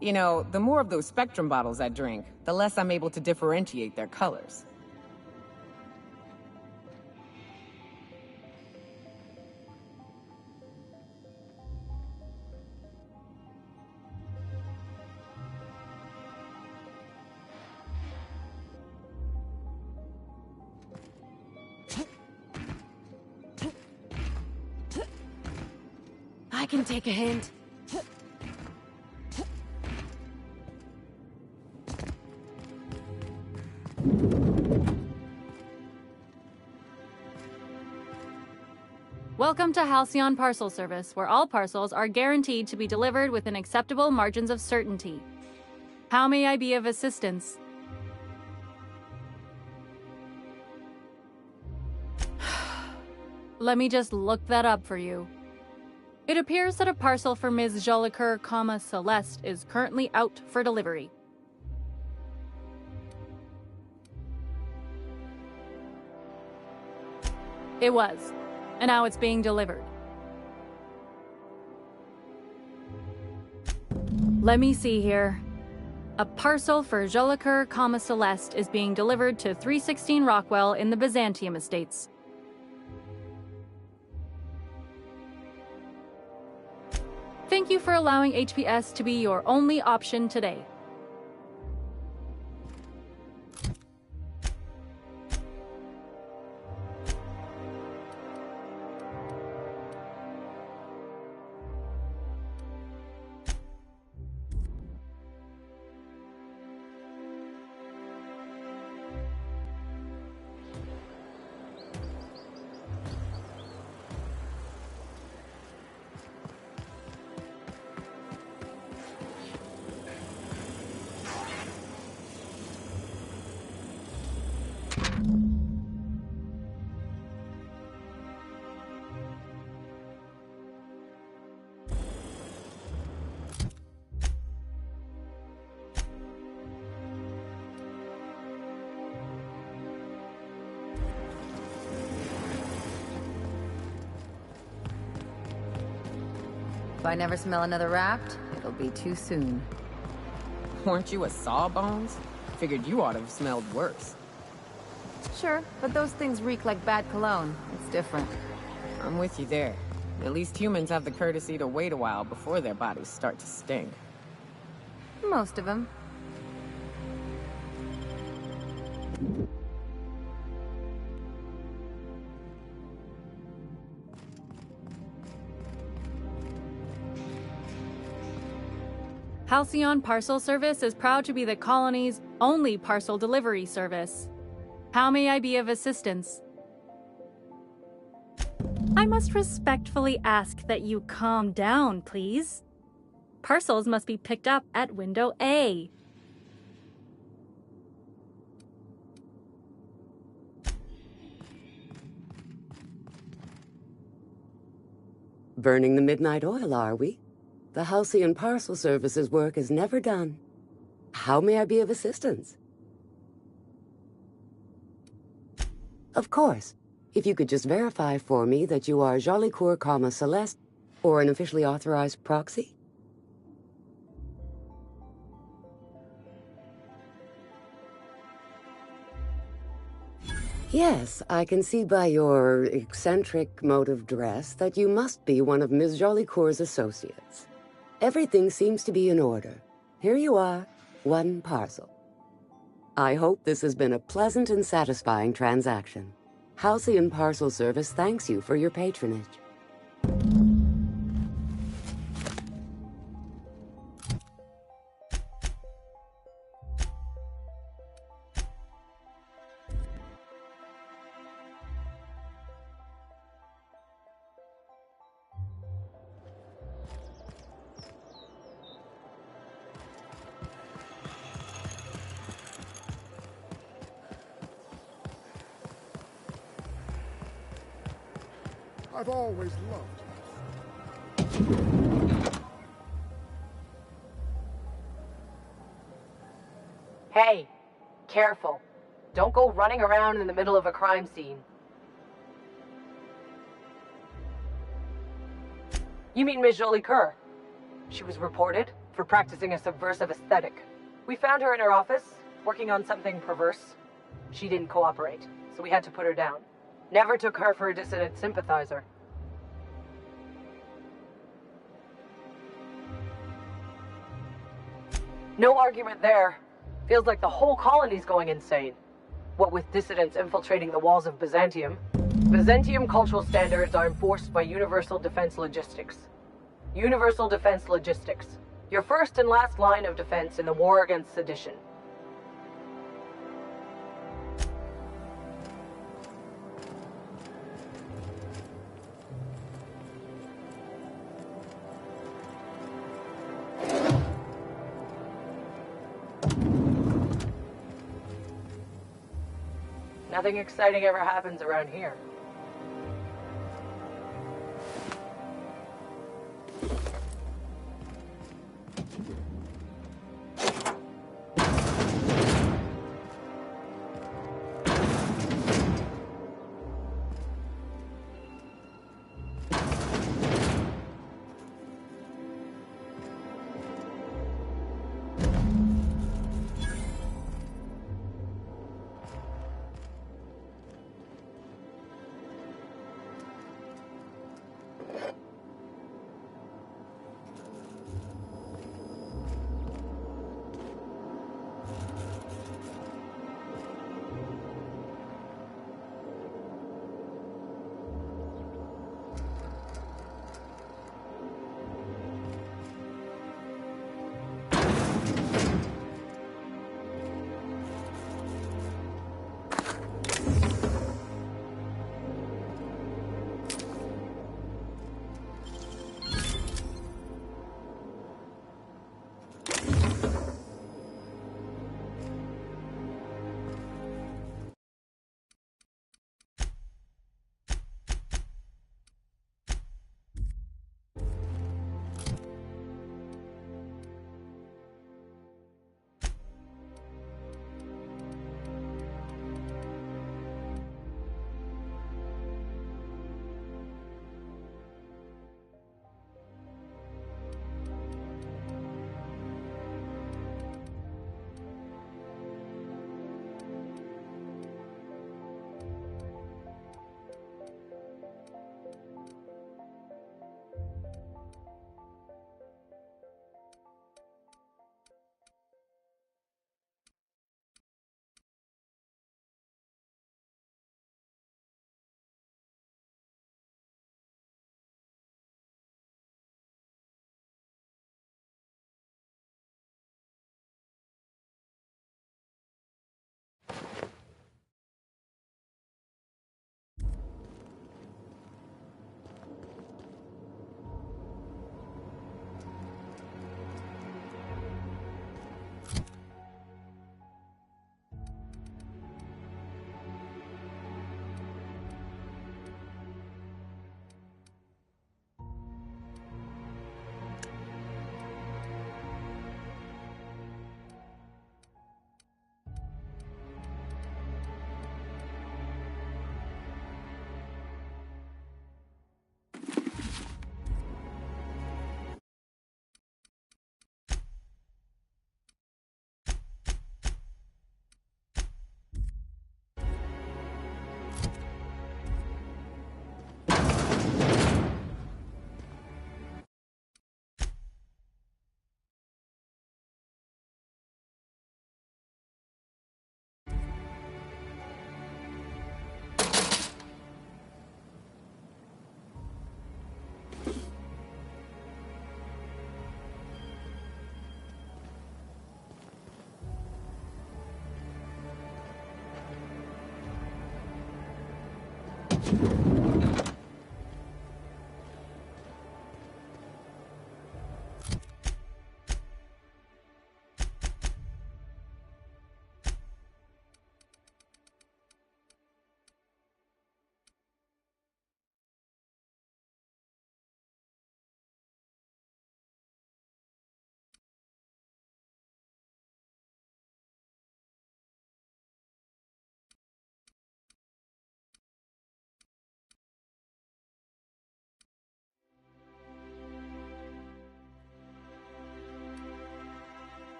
You know, the more of those Spectrum bottles I drink, the less I'm able to differentiate their colors. I can take a hint. Welcome to Halcyon Parcel Service, where all parcels are guaranteed to be delivered within acceptable margins of certainty. How may I be of assistance? Let me just look that up for you. It appears that a parcel for Ms. Jolicoeur, Celeste is currently out for delivery. It was, and now it's being delivered. Let me see here. A parcel for Jolicoeur, Celeste is being delivered to 316 Rockwell in the Byzantium Estates. Thank you for allowing HPS to be your only option today. If I never smell another raft, it'll be too soon. Weren't you a Sawbones? Figured you ought to have smelled worse. Sure, but those things reek like bad cologne. It's different. I'm with you there. At least humans have the courtesy to wait a while before their bodies start to stink. Most of them. Halcyon Parcel Service is proud to be the colony's only parcel delivery service. How may I be of assistance? I must respectfully ask that you calm down, please. Parcels must be picked up at window A. Burning the midnight oil, are we? The Halcyon Parcel Service's work is never done. How may I be of assistance? Of course. If you could just verify for me that you are Jolicoeur, Celeste, or an officially authorized proxy? Yes, I can see by your eccentric mode of dress that you must be one of Ms. Jolicoeur's associates. Everything seems to be in order. Here you are, one parcel. I hope this has been a pleasant and satisfying transaction. Halcyon Parcel Service thanks you for your patronage. I've always loved. Hey, careful. Don't go running around in the middle of a crime scene. You mean Miss Jolicoeur? She was reported for practicing a subversive aesthetic. We found her in her office, working on something perverse. She didn't cooperate, so we had to put her down. Never took her for a dissident sympathizer. No argument there. Feels like the whole colony's going insane. What with dissidents infiltrating the walls of Byzantium. Byzantium cultural standards are enforced by Universal Defense Logistics. Universal Defense Logistics. Your first and last line of defense in the war against sedition. Nothing exciting ever happens around here.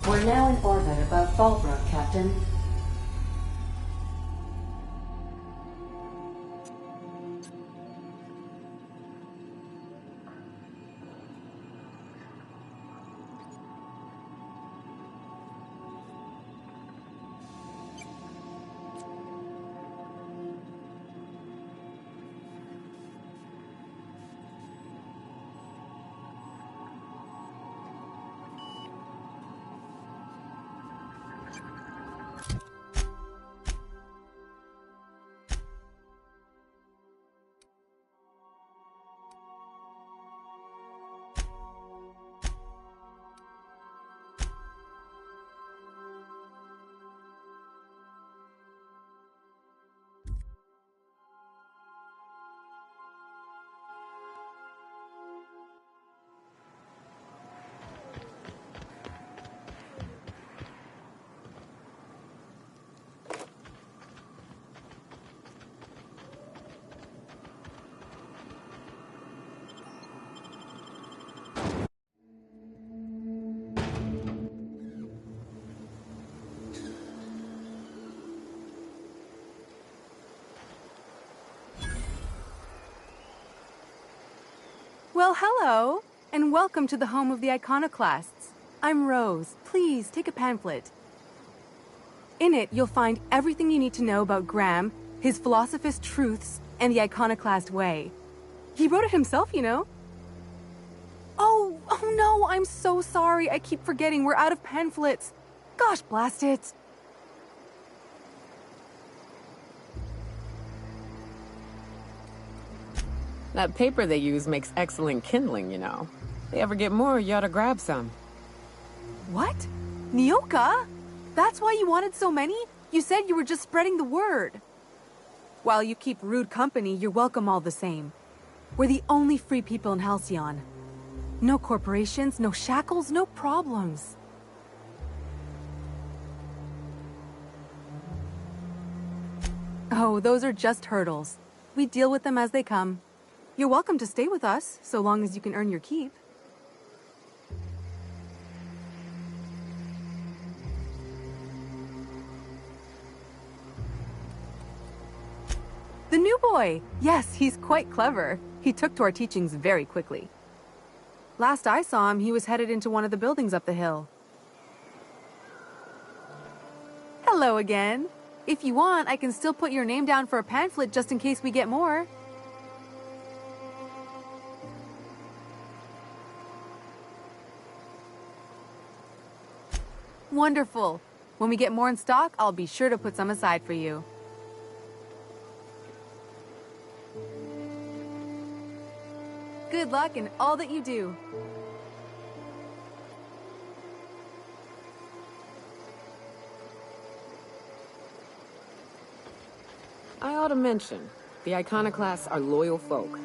We're now in orbit above Fallbrook, Captain. Well, hello, and welcome to the home of the Iconoclasts. I'm Rose. Please, take a pamphlet. In it, you'll find everything you need to know about Graham, his Philosophist truths, and the Iconoclast way. He wrote it himself, you know. Oh no, I'm so sorry. I keep forgetting we're out of pamphlets. Gosh, blast it. That paper they use makes excellent kindling, you know. If they ever get more, you ought to grab some. What? Nyoka? That's why you wanted so many? You said you were just spreading the word. While you keep rude company, you're welcome all the same. We're the only free people in Halcyon. No corporations, no shackles, no problems. Oh, those are just hurdles. We deal with them as they come. You're welcome to stay with us, so long as you can earn your keep. The new boy! Yes, he's quite clever. He took to our teachings very quickly. Last I saw him, he was headed into one of the buildings up the hill. Hello again. If you want, I can still put your name down for a pamphlet just in case we get more. Wonderful. When we get more in stock, I'll be sure to put some aside for you. Good luck in all that you do. I ought to mention, the Iconoclasts are loyal folk.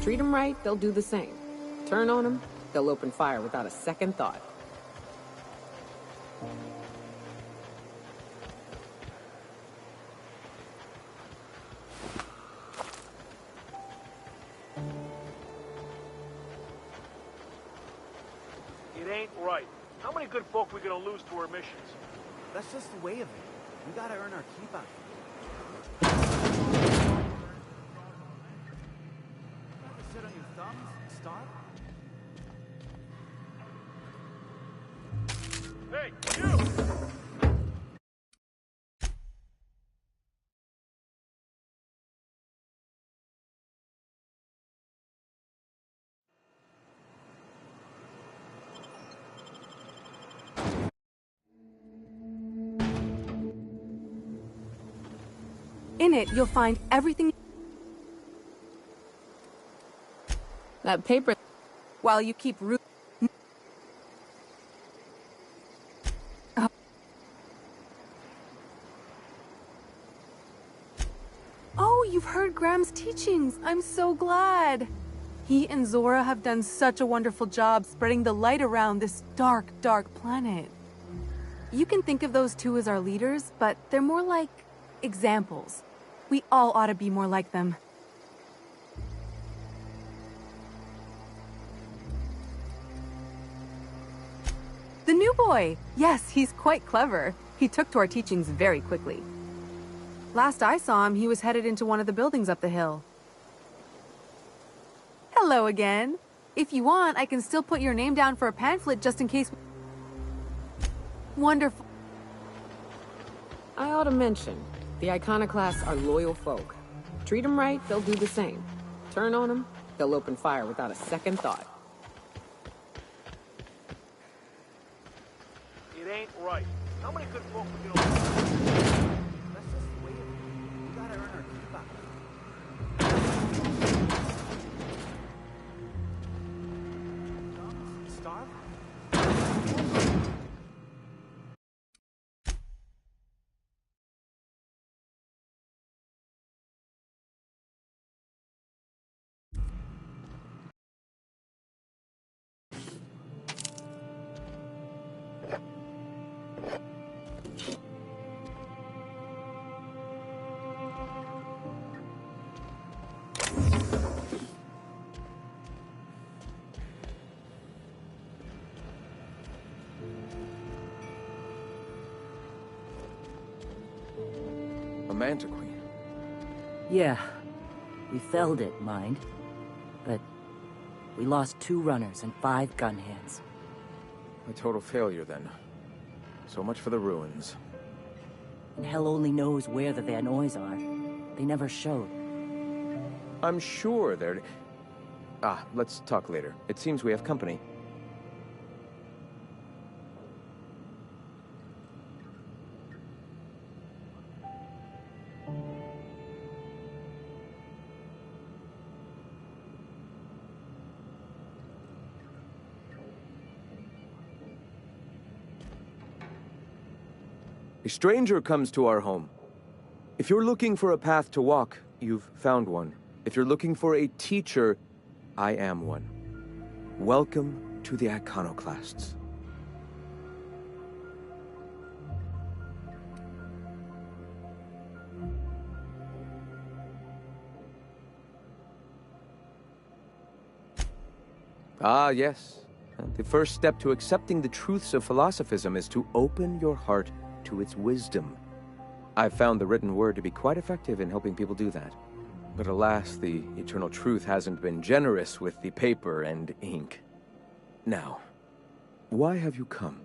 Treat them right, they'll do the same. Turn on them, they'll open fire without a second thought. It ain't right. How many good folk we gonna lose to our missions? That's just the way of it. We gotta earn our keep out here. Sit on your thumbs and start? Hey, you! In it, you'll find everything... That paper... While you keep root... Oh, you've heard Graham's teachings. I'm so glad. He and Zora have done such a wonderful job spreading the light around this dark, dark planet. You can think of those two as our leaders, but they're more like examples. We all ought to be more like them. The new new boy. Yes, he's quite clever. He took to our teachings very quickly. Last I saw him, he was headed into one of the buildings up the hill. Hello again. If you want, I can still put your name down for a pamphlet just in case... Wonderful. I ought to mention, the Iconoclasts are loyal folk. Treat them right, they'll do the same. Turn on them, they'll open fire without a second thought. It ain't right. How many good folk we gonna lose? Let's just wait. We gotta earn our keep out. Starve? Manta Queen. Yeah, we felled it, mind. But we lost 2 runners and 5 gun hands. A total failure, then. So much for the ruins. And hell only knows where the Van Oys are. They never showed. I'm sure they're... let's talk later. It seems we have company. A stranger comes to our home. If you're looking for a path to walk, you've found one. If you're looking for a teacher, I am one. Welcome to the Iconoclasts. Ah, yes. The first step to accepting the truths of philosophism is to open your heart to its wisdom. I've found the written word to be quite effective in helping people do that. But alas, the eternal truth hasn't been generous with the paper and ink. Now, why have you come?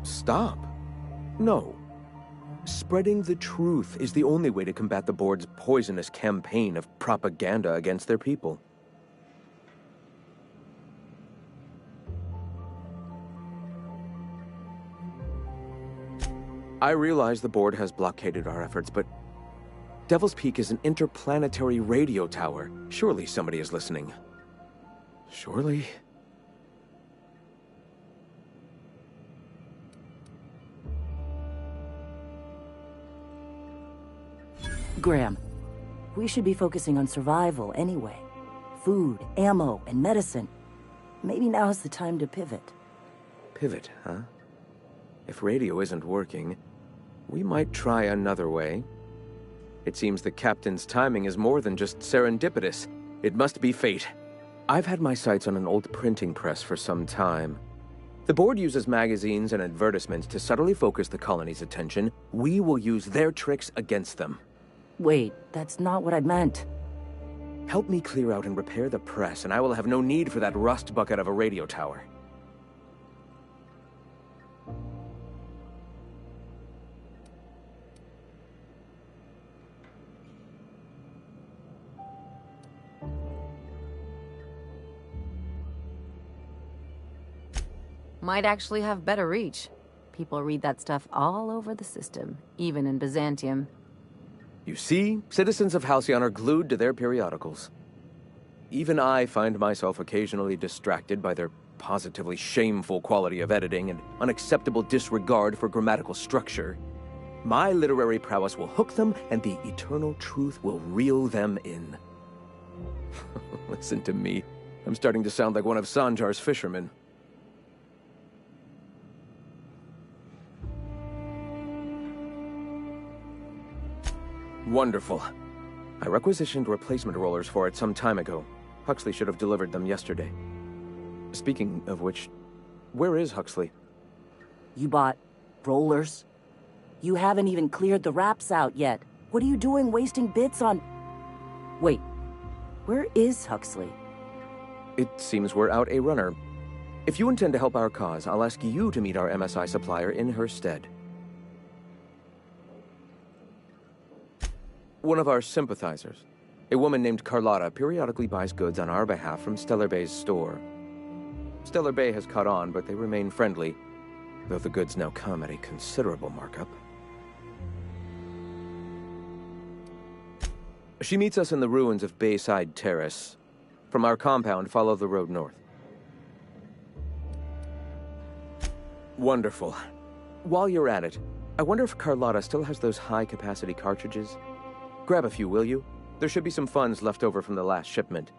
Stop. No. Spreading the truth is the only way to combat the board's poisonous campaign of propaganda against their people. I realize the board has blockaded our efforts, but Devil's Peak is an interplanetary radio tower. Surely somebody is listening. Surely? Graham, we should be focusing on survival anyway. Food, ammo, and medicine. Maybe now's the time to pivot. Pivot, huh? If radio isn't working, we might try another way. It seems the captain's timing is more than just serendipitous. It must be fate. I've had my sights on an old printing press for some time. The board uses magazines and advertisements to subtly focus the colony's attention. We will use their tricks against them. Wait, that's not what I meant. Help me clear out and repair the press, and I will have no need for that rust bucket of a radio tower. Might actually have better reach. People read that stuff all over the system, even in Byzantium. You see, citizens of Halcyon are glued to their periodicals. Even I find myself occasionally distracted by their positively shameful quality of editing and unacceptable disregard for grammatical structure. My literary prowess will hook them, and the eternal truth will reel them in. Listen to me. I'm starting to sound like one of Sanjar's fishermen. Wonderful. I requisitioned replacement rollers for it some time ago. Huxley should have delivered them yesterday. Speaking of which, where is Huxley? You bought rollers? You haven't even cleared the wraps out yet. What are you doing wasting bits on... Wait, where is Huxley? It seems we're out a runner. If you intend to help our cause, I'll ask you to meet our MSI supplier in her stead. One of our sympathizers, a woman named Carlotta, periodically buys goods on our behalf from Stellar Bay's store. Stellar Bay has caught on, but they remain friendly, though the goods now come at a considerable markup. She meets us in the ruins of Bayside Terrace. From our compound, follow the road north. Wonderful. While you're at it, I wonder if Carlotta still has those high-capacity cartridges? Grab a few, will you? There should be some funds left over from the last shipment.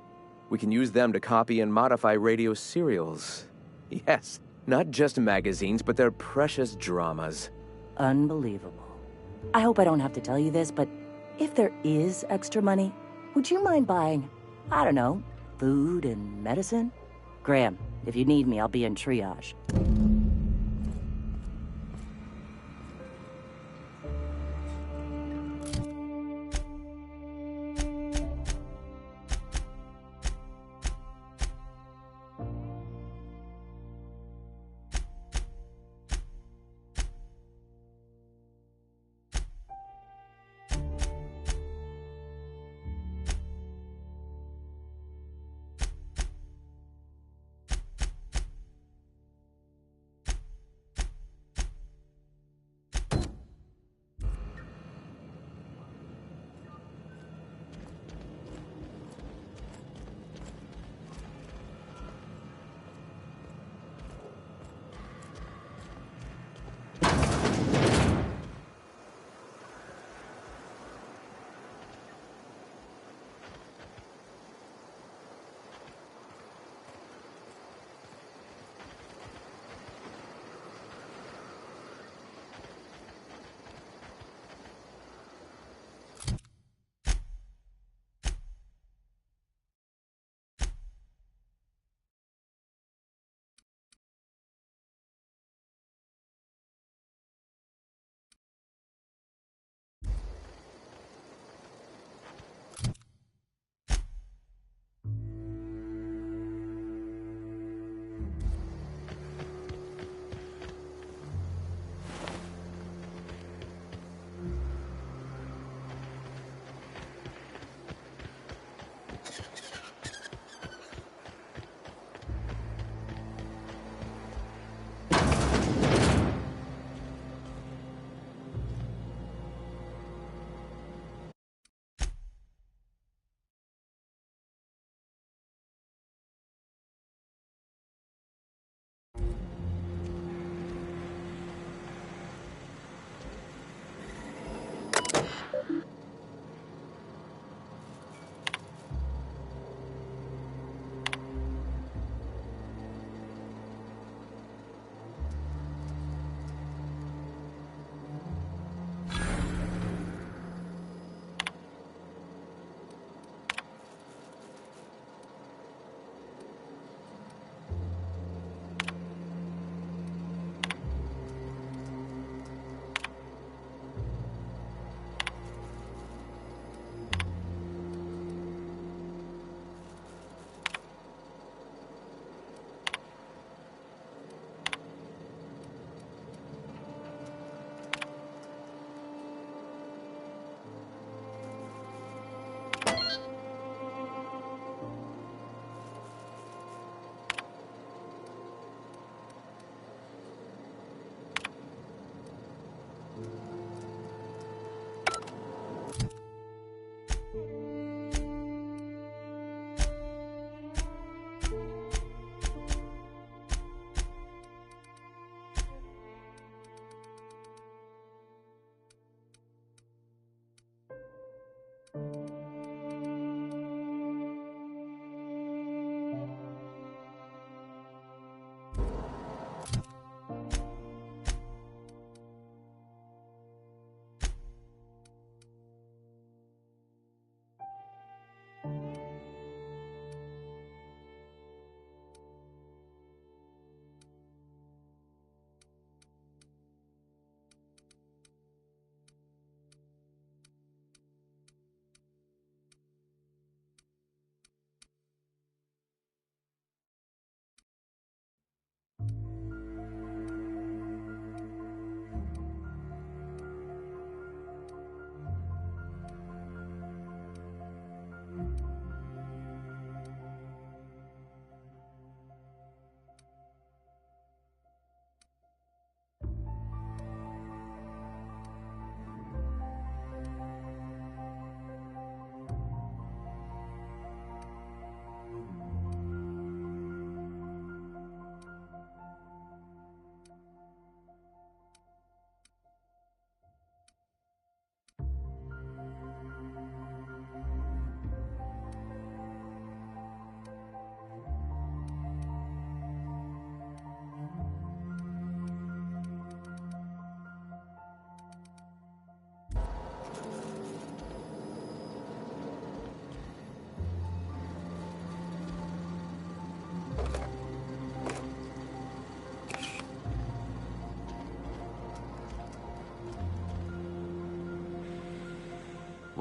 We can use them to copy and modify radio serials. Yes, not just magazines, but their precious dramas. Unbelievable. I hope I don't have to tell you this, but if there is extra money, would you mind buying, I don't know, food and medicine? Graham, if you need me, I'll be in triage.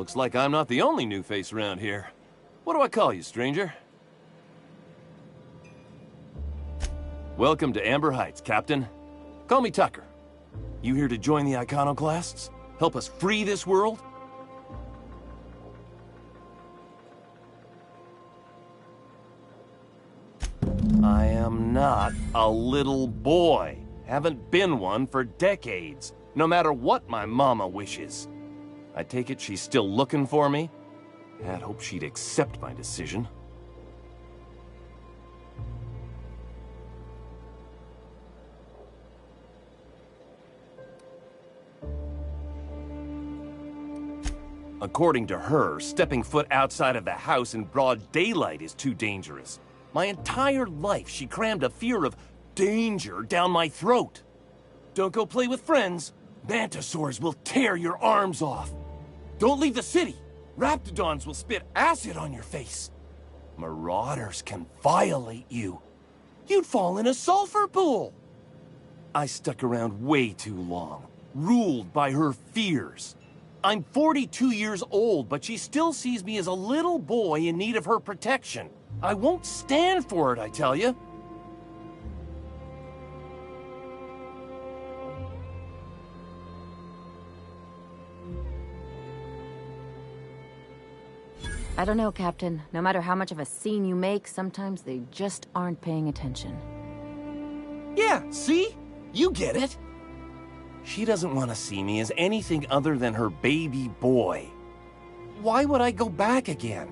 Looks like I'm not the only new face around here. What do I call you, stranger? Welcome to Amber Heights, Captain. Call me Tucker. You here to join the Iconoclasts? Help us free this world? I am not a little boy. Haven't been one for decades, no matter what my mama wishes. I take it she's still looking for me? I'd hope she'd accept my decision. According to her, stepping foot outside of the house in broad daylight is too dangerous. My entire life, she crammed a fear of danger down my throat. Don't go play with friends. Mantisaurs will tear your arms off. Don't leave the city. Raptidons will spit acid on your face. Marauders can violate you. You'd fall in a sulfur pool. I stuck around way too long, ruled by her fears. I'm 42 years old, but she still sees me as a little boy in need of her protection. I won't stand for it, I tell you. I don't know, Captain. No matter how much of a scene you make, sometimes they just aren't paying attention. Yeah, see? You get it. She doesn't want to see me as anything other than her baby boy. Why would I go back again?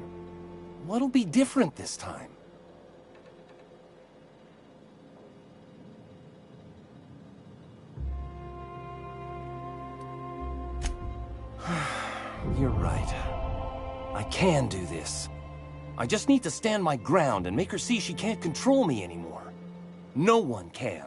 What'll be different this time? You're right. I can do this. I just need to stand my ground and make her see she can't control me anymore. No one can.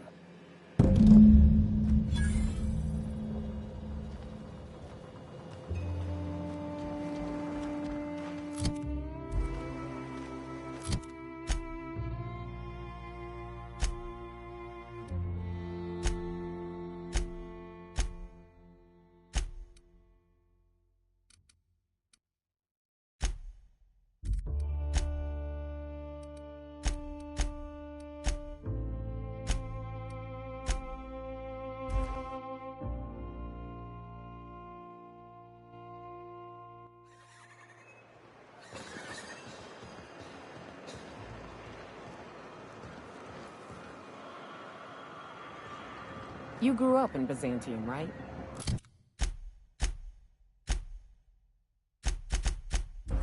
You grew up in Byzantium, right?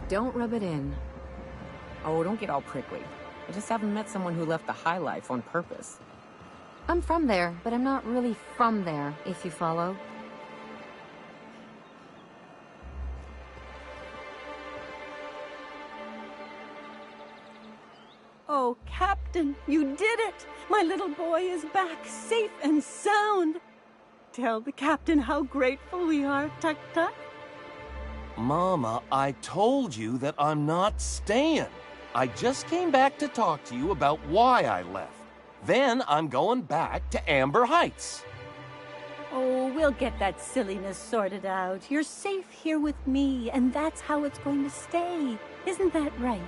Don't rub it in. Oh, don't get all prickly. I just haven't met someone who left the high life on purpose. I'm from there, but I'm not really from there, if you follow. Oh, Captain, you did it! My little boy is back, safe and sound! Tell the Captain how grateful we are, Tuk-Tuk. Mama, I told you that I'm not staying. I just came back to talk to you about why I left. Then I'm going back to Amber Heights. Oh, we'll get that silliness sorted out. You're safe here with me, and that's how it's going to stay. Isn't that right?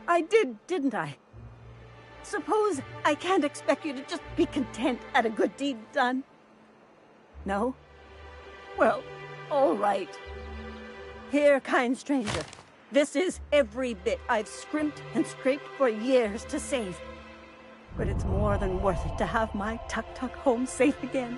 I did, didn't I? Suppose I can't expect you to just be content at a good deed done? No? Well, all right. Here, kind stranger. This is every bit I've scrimped and scraped for years to save. But it's more than worth it to have my Tuk-Tuk home safe again.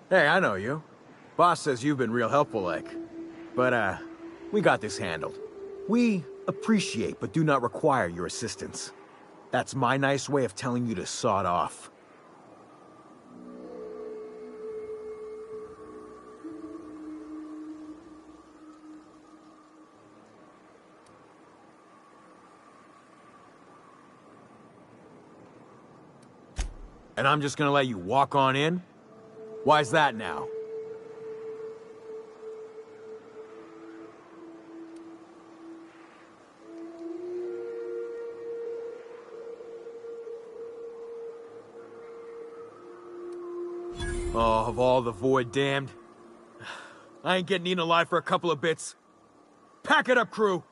Hey, I know you. Boss says you've been real helpful, like. But, we got this handled. We appreciate but do not require your assistance. That's my nice way of telling you to sod off. And I'm just gonna let you walk on in? Why's that now? Oh, of all the Void damned. I ain't getting eaten alive for a couple of bits. Pack it up, crew!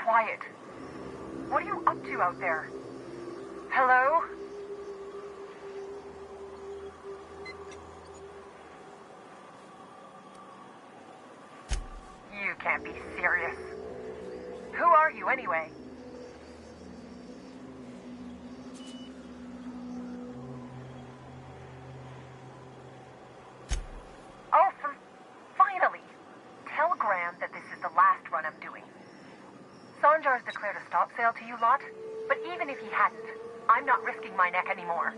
Quiet. What are you up to out there? Hello? You can't be serious. Who are you anyway? Oh, finally! Tell Graham that this is the last run I'm doing. Sanjar's declared a stop sale to you lot, but even if he hadn't, I'm not risking my neck anymore.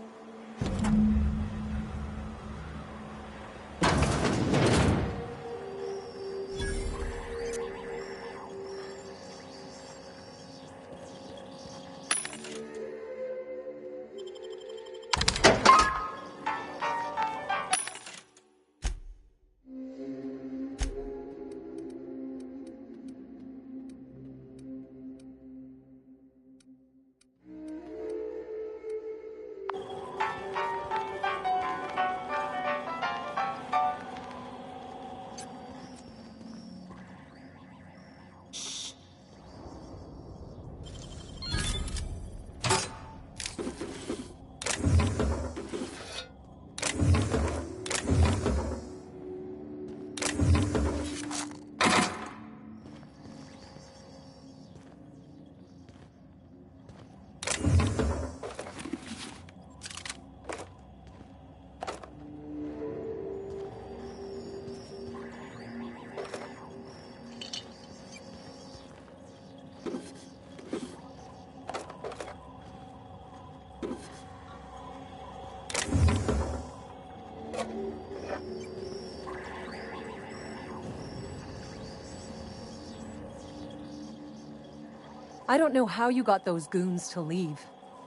I don't know how you got those goons to leave,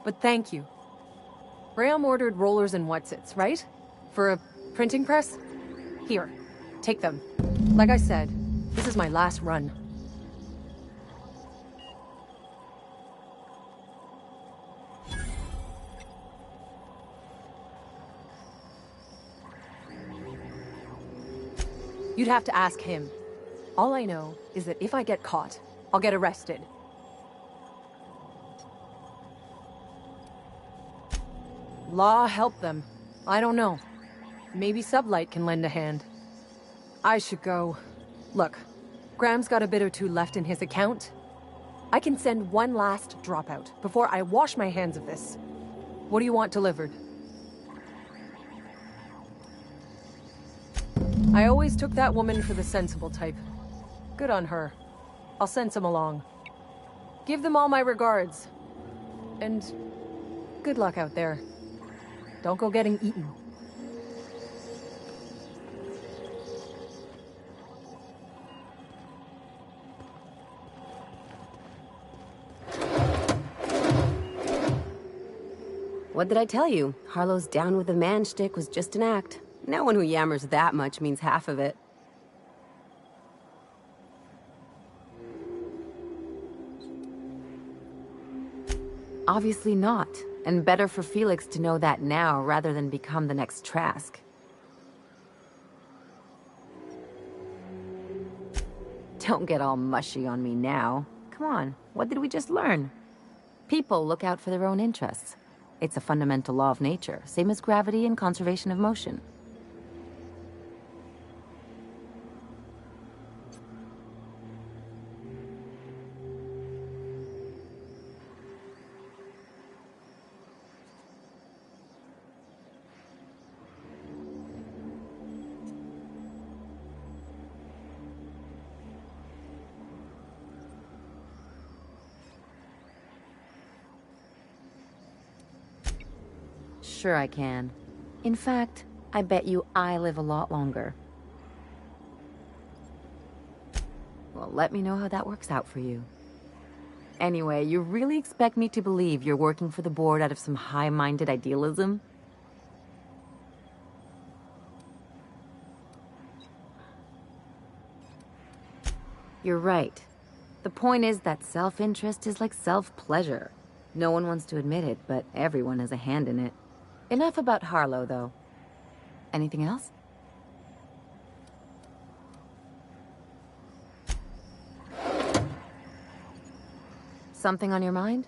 but thank you. Graham ordered rollers and whatsits, right? For a printing press? Here, take them. Like I said, this is my last run. You'd have to ask him. All I know is that if I get caught, I'll get arrested. Law help them. I don't know. Maybe Sublight can lend a hand. I should go. Look, Graham's got a bit or two left in his account. I can send one last dropout before I wash my hands of this. What do you want delivered? I always took that woman for the sensible type. Good on her. I'll send some along. Give them all my regards. And good luck out there. Don't go getting eaten. What did I tell you? Harlow's down with the man shtick was just an act. No one who yammers that much means half of it. Obviously not. And better for Felix to know that now rather than become the next Trask. Don't get all mushy on me now. Come on, what did we just learn? People look out for their own interests. It's a fundamental law of nature, same as gravity and conservation of motion. Sure I can. In fact, I bet you I live a lot longer. Well, let me know how that works out for you. Anyway, you really expect me to believe you're working for the board out of some high-minded idealism? You're right. The point is that self-interest is like self-pleasure. No one wants to admit it, but everyone has a hand in it. Enough about Harlow, though. Anything else? Something on your mind?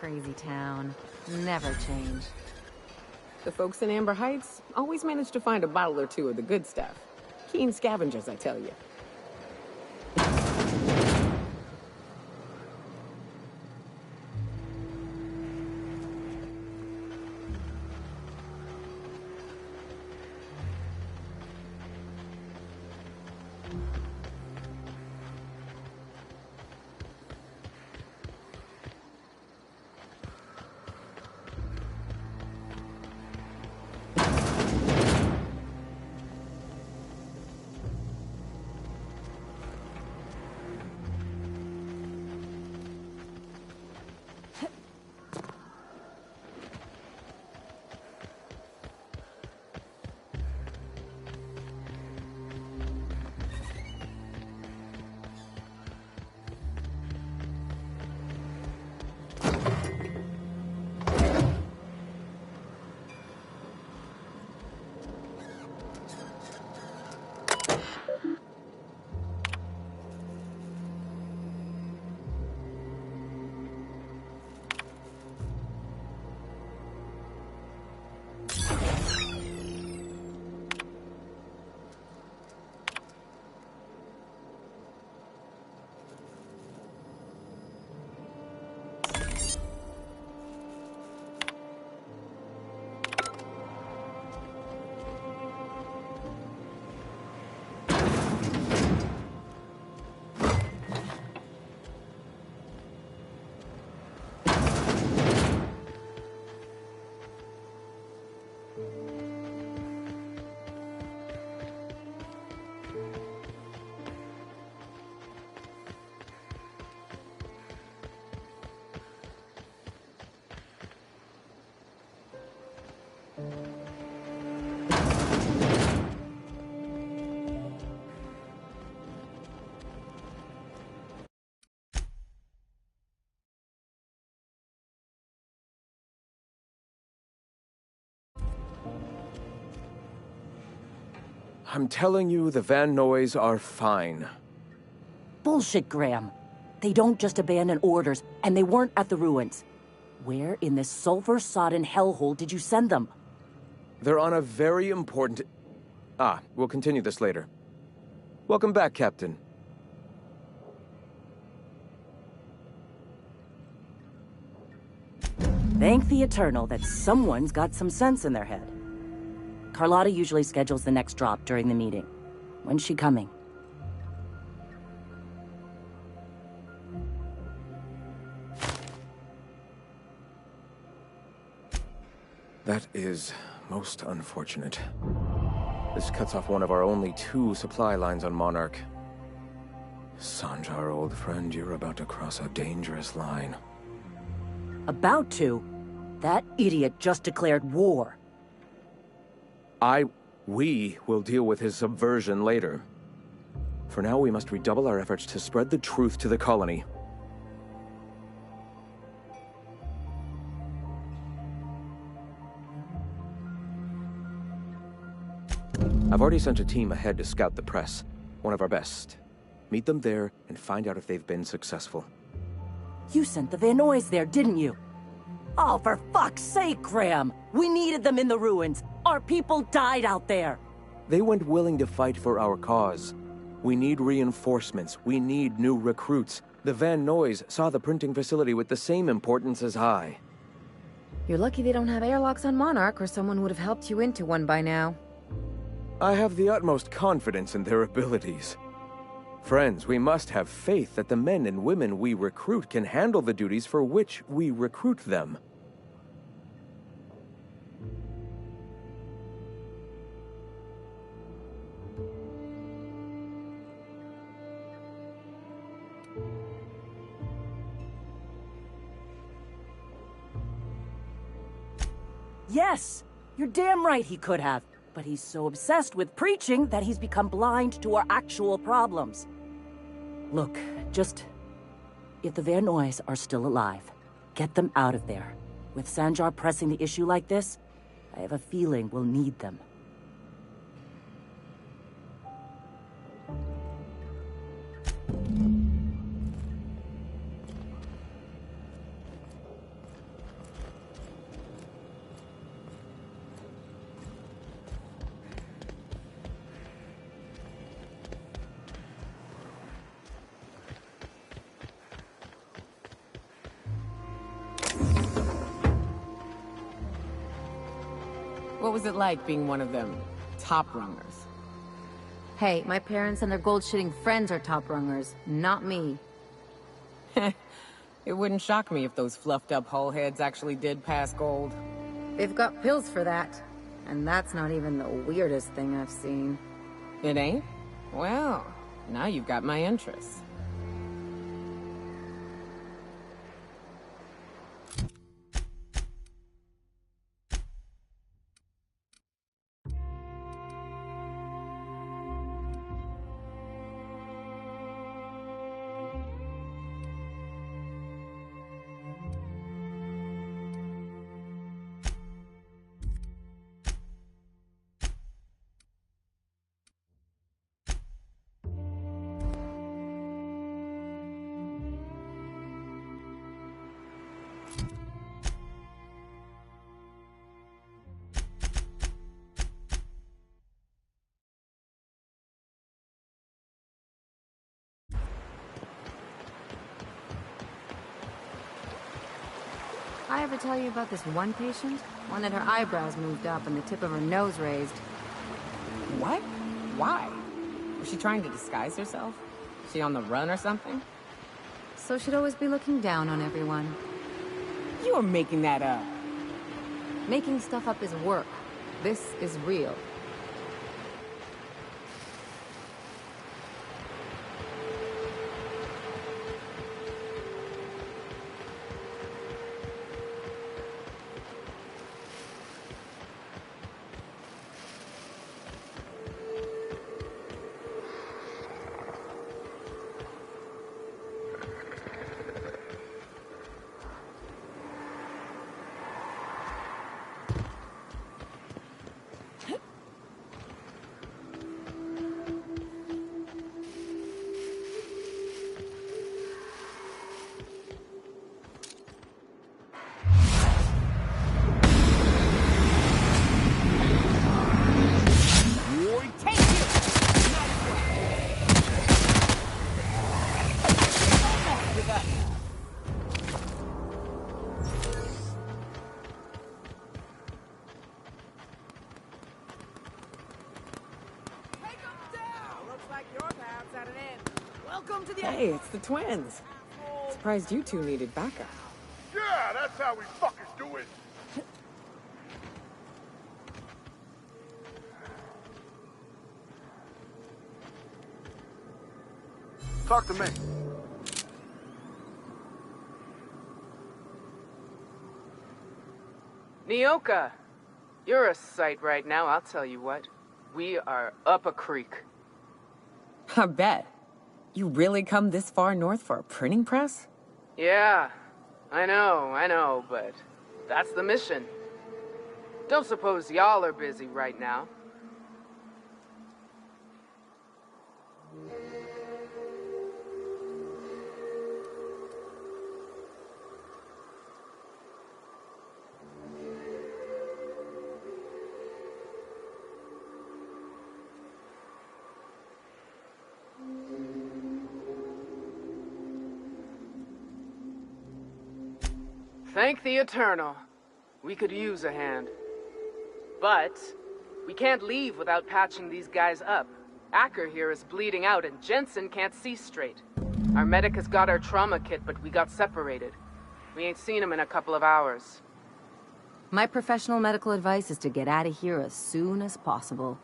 Crazy town. Never change. The folks in Amber Heights always manage to find a bottle or two of the good stuff. Keen scavengers, I tell you. I'm telling you, the Van Noys are fine. Bullshit, Graham. They don't just abandon orders, and they weren't at the ruins. Where in this sulfur-sodden hellhole did you send them? They're on a very important... we'll continue this later. Welcome back, Captain. Thank the Eternal that someone's got some sense in their head. Carlotta usually schedules the next drop during the meeting. When's she coming? That is most unfortunate. This cuts off one of our only 2 supply lines on Monarch. Sanjar, old friend, you're about to cross a dangerous line. About to? That idiot just declared war. We will deal with his subversion later. For now, we must redouble our efforts to spread the truth to the colony. I've already sent a team ahead to scout the press. One of our best. Meet them there and find out if they've been successful. You sent the Van Noys there, didn't you? Oh, for fuck's sake, Graham! We needed them in the ruins! Our people died out there! They went willing to fight for our cause. We need reinforcements. We need new recruits. The Van Noys saw the printing facility with the same importance as I. You're lucky they don't have airlocks on Monarch, or someone would have helped you into one by now. I have the utmost confidence in their abilities. Friends, we must have faith that the men and women we recruit can handle the duties for which we recruit them. Yes! You're damn right he could have. But he's so obsessed with preaching that he's become blind to our actual problems. Look, if the Van Noys are still alive, get them out of there. With Sanjar pressing the issue like this, I have a feeling we'll need them. What was it like being one of them top rungers? Hey, my parents and their gold-shitting friends are top rungers, not me. It wouldn't shock me if those fluffed-up hull heads actually did pass gold. They've got pills for that. And that's not even the weirdest thing I've seen. It ain't? Well, now you've got my interest. I ever tell you about this one patient? One that her eyebrows moved up and the tip of her nose raised. What? Why? Was she trying to disguise herself? Is she on the run or something? So she'd always be looking down on everyone. You are making that up. Making stuff up is work. This is real. Welcome to the... Hey, it's the twins. Surprised you two needed backup. Yeah, that's how we fuckers do it. Talk to me. Nyoka, you're a sight right now, I'll tell you what. We are up a creek. I bet. You really come this far north for a printing press? Yeah, I know, but that's the mission. Don't suppose y'all are busy right now. Thank the Eternal. We could use a hand. But we can't leave without patching these guys up. Acker here is bleeding out and Jensen can't see straight. Our medic has got our trauma kit, but we got separated. We ain't seen him in a couple of hours. My professional medical advice is to get out of here as soon as possible.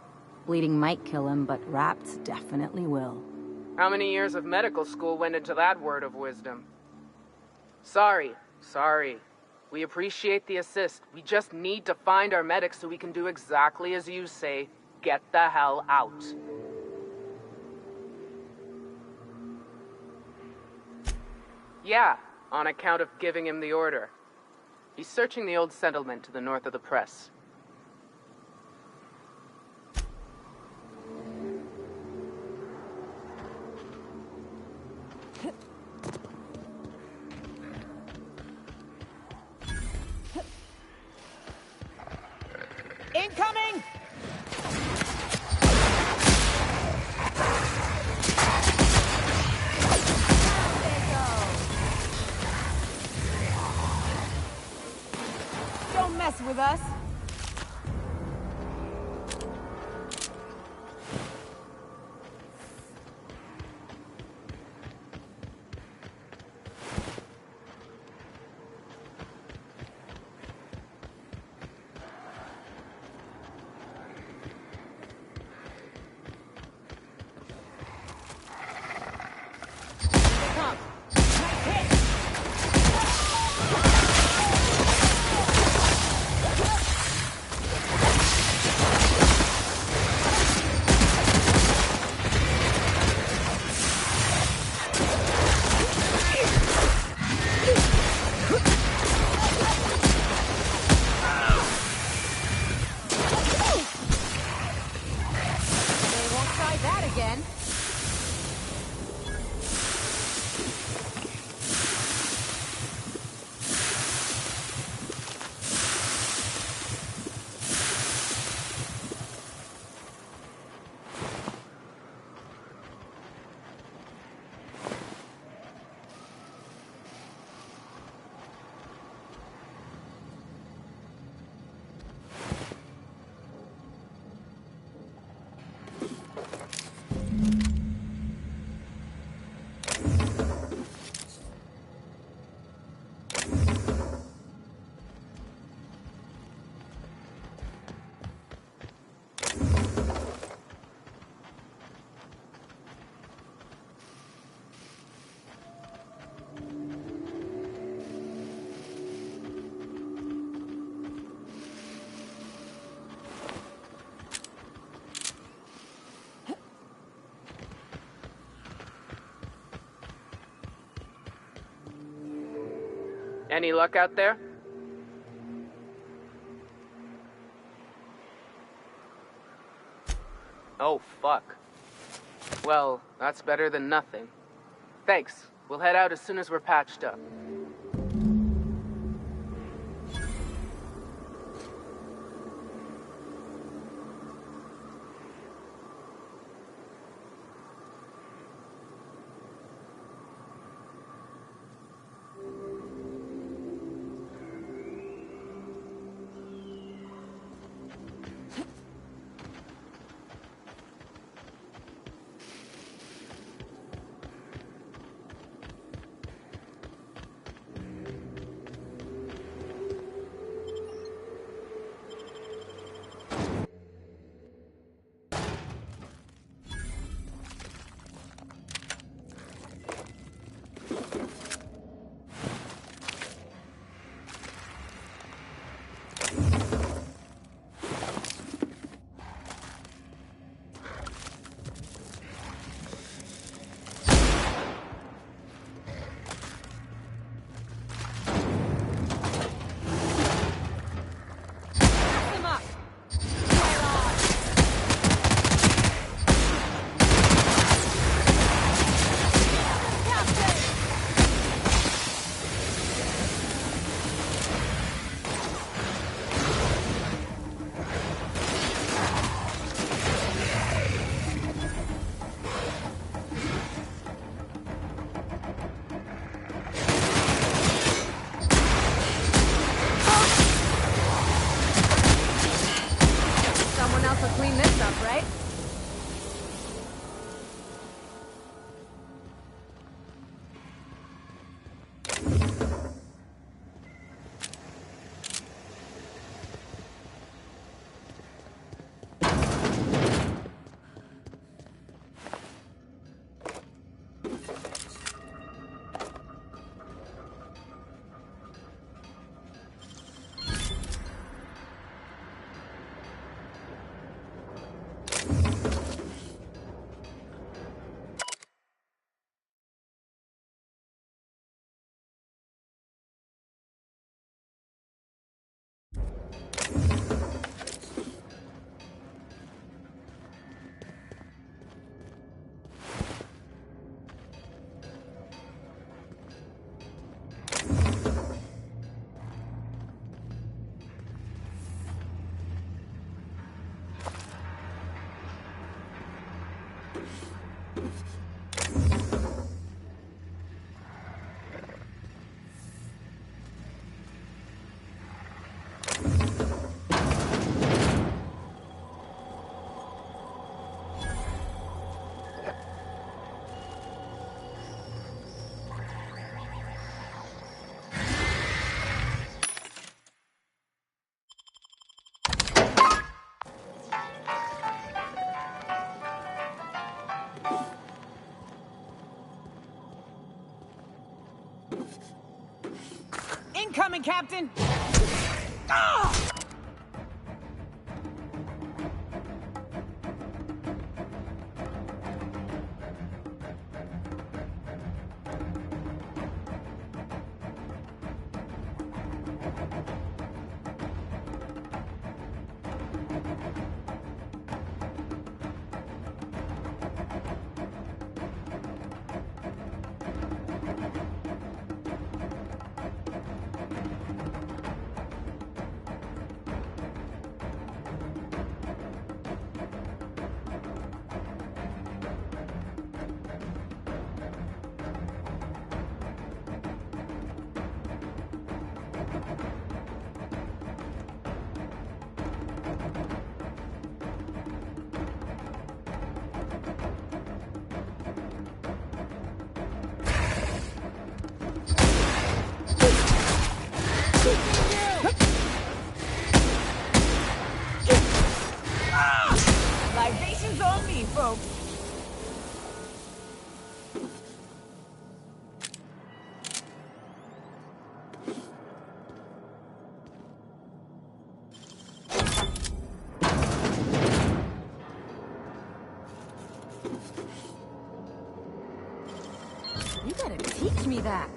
Bleeding might kill him, but rats definitely will. How many years of medical school went into that word of wisdom? Sorry. We appreciate the assist. We just need to find our medic so we can do exactly as you say. Get the hell out. Yeah, on account of giving him the order. He's searching the old settlement to the north of the press. Incoming! Don't mess with us. Any luck out there? Oh, fuck. Well, that's better than nothing. Thanks. We'll head out as soon as we're patched up. for clean this up, right? Incoming, Captain! Ah! Libations on me, folks! You gotta teach me that.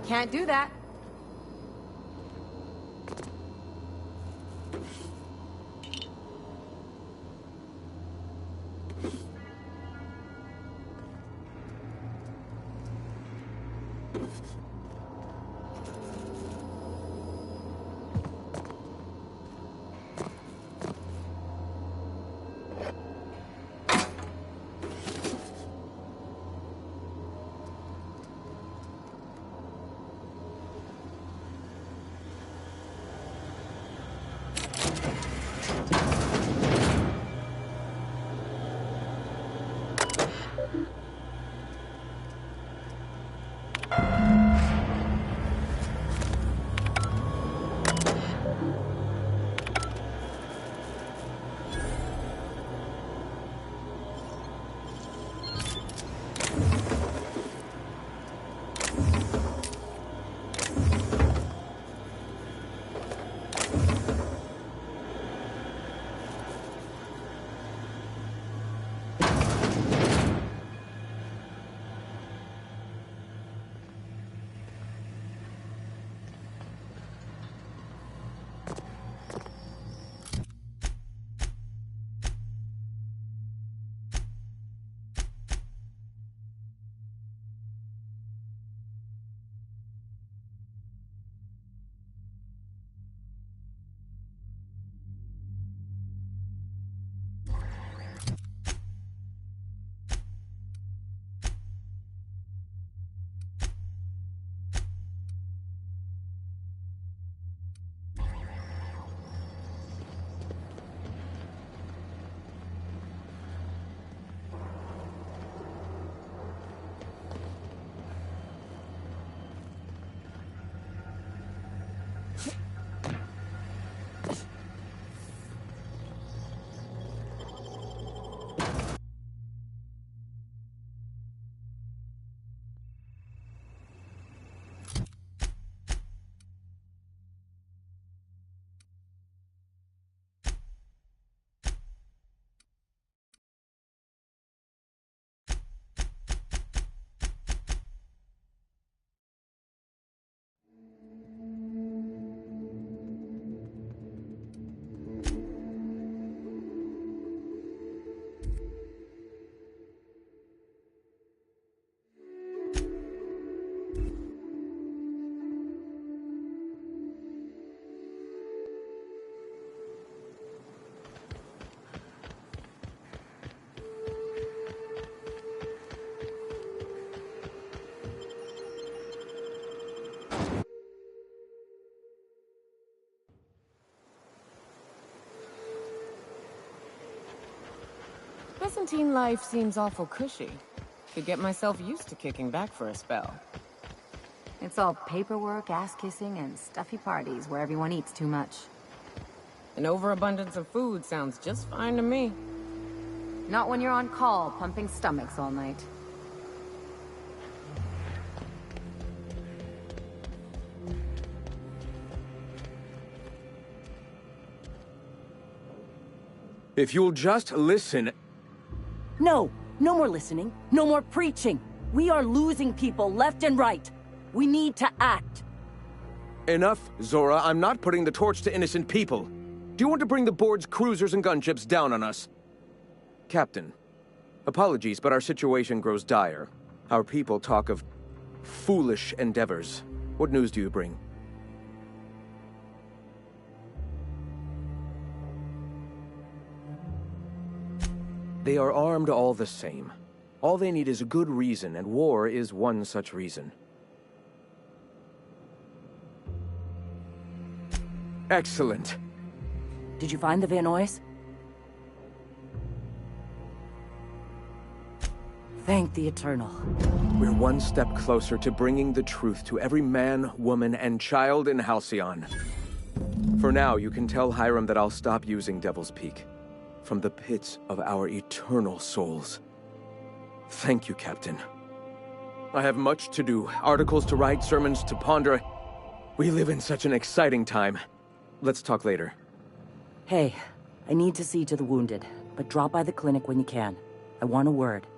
Can't do that. Byzantine life seems awful cushy. Could get myself used to kicking back for a spell. It's all paperwork, ass-kissing, and stuffy parties where everyone eats too much. An overabundance of food sounds just fine to me. Not when you're on call, pumping stomachs all night. If you'll just listen... No! No more listening. No more preaching. We are losing people left and right. We need to act. Enough, Zora. I'm not putting the torch to innocent people. Do you want to bring the board's cruisers and gunships down on us? Captain, apologies, but our situation grows dire. Our people talk of foolish endeavors. What news do you bring? They are armed all the same. All they need is a good reason, and war is one such reason. Excellent. Did you find the Van Nuys? Thank the Eternal. We're one step closer to bringing the truth to every man, woman, and child in Halcyon. For now, you can tell Hiram that I'll stop using Devil's Peak. From the pits of our eternal souls. Thank you, Captain. I have much to do, articles to write, sermons to ponder. We live in such an exciting time. Let's talk later. Hey, I need to see to the wounded, but drop by the clinic when you can. I want a word.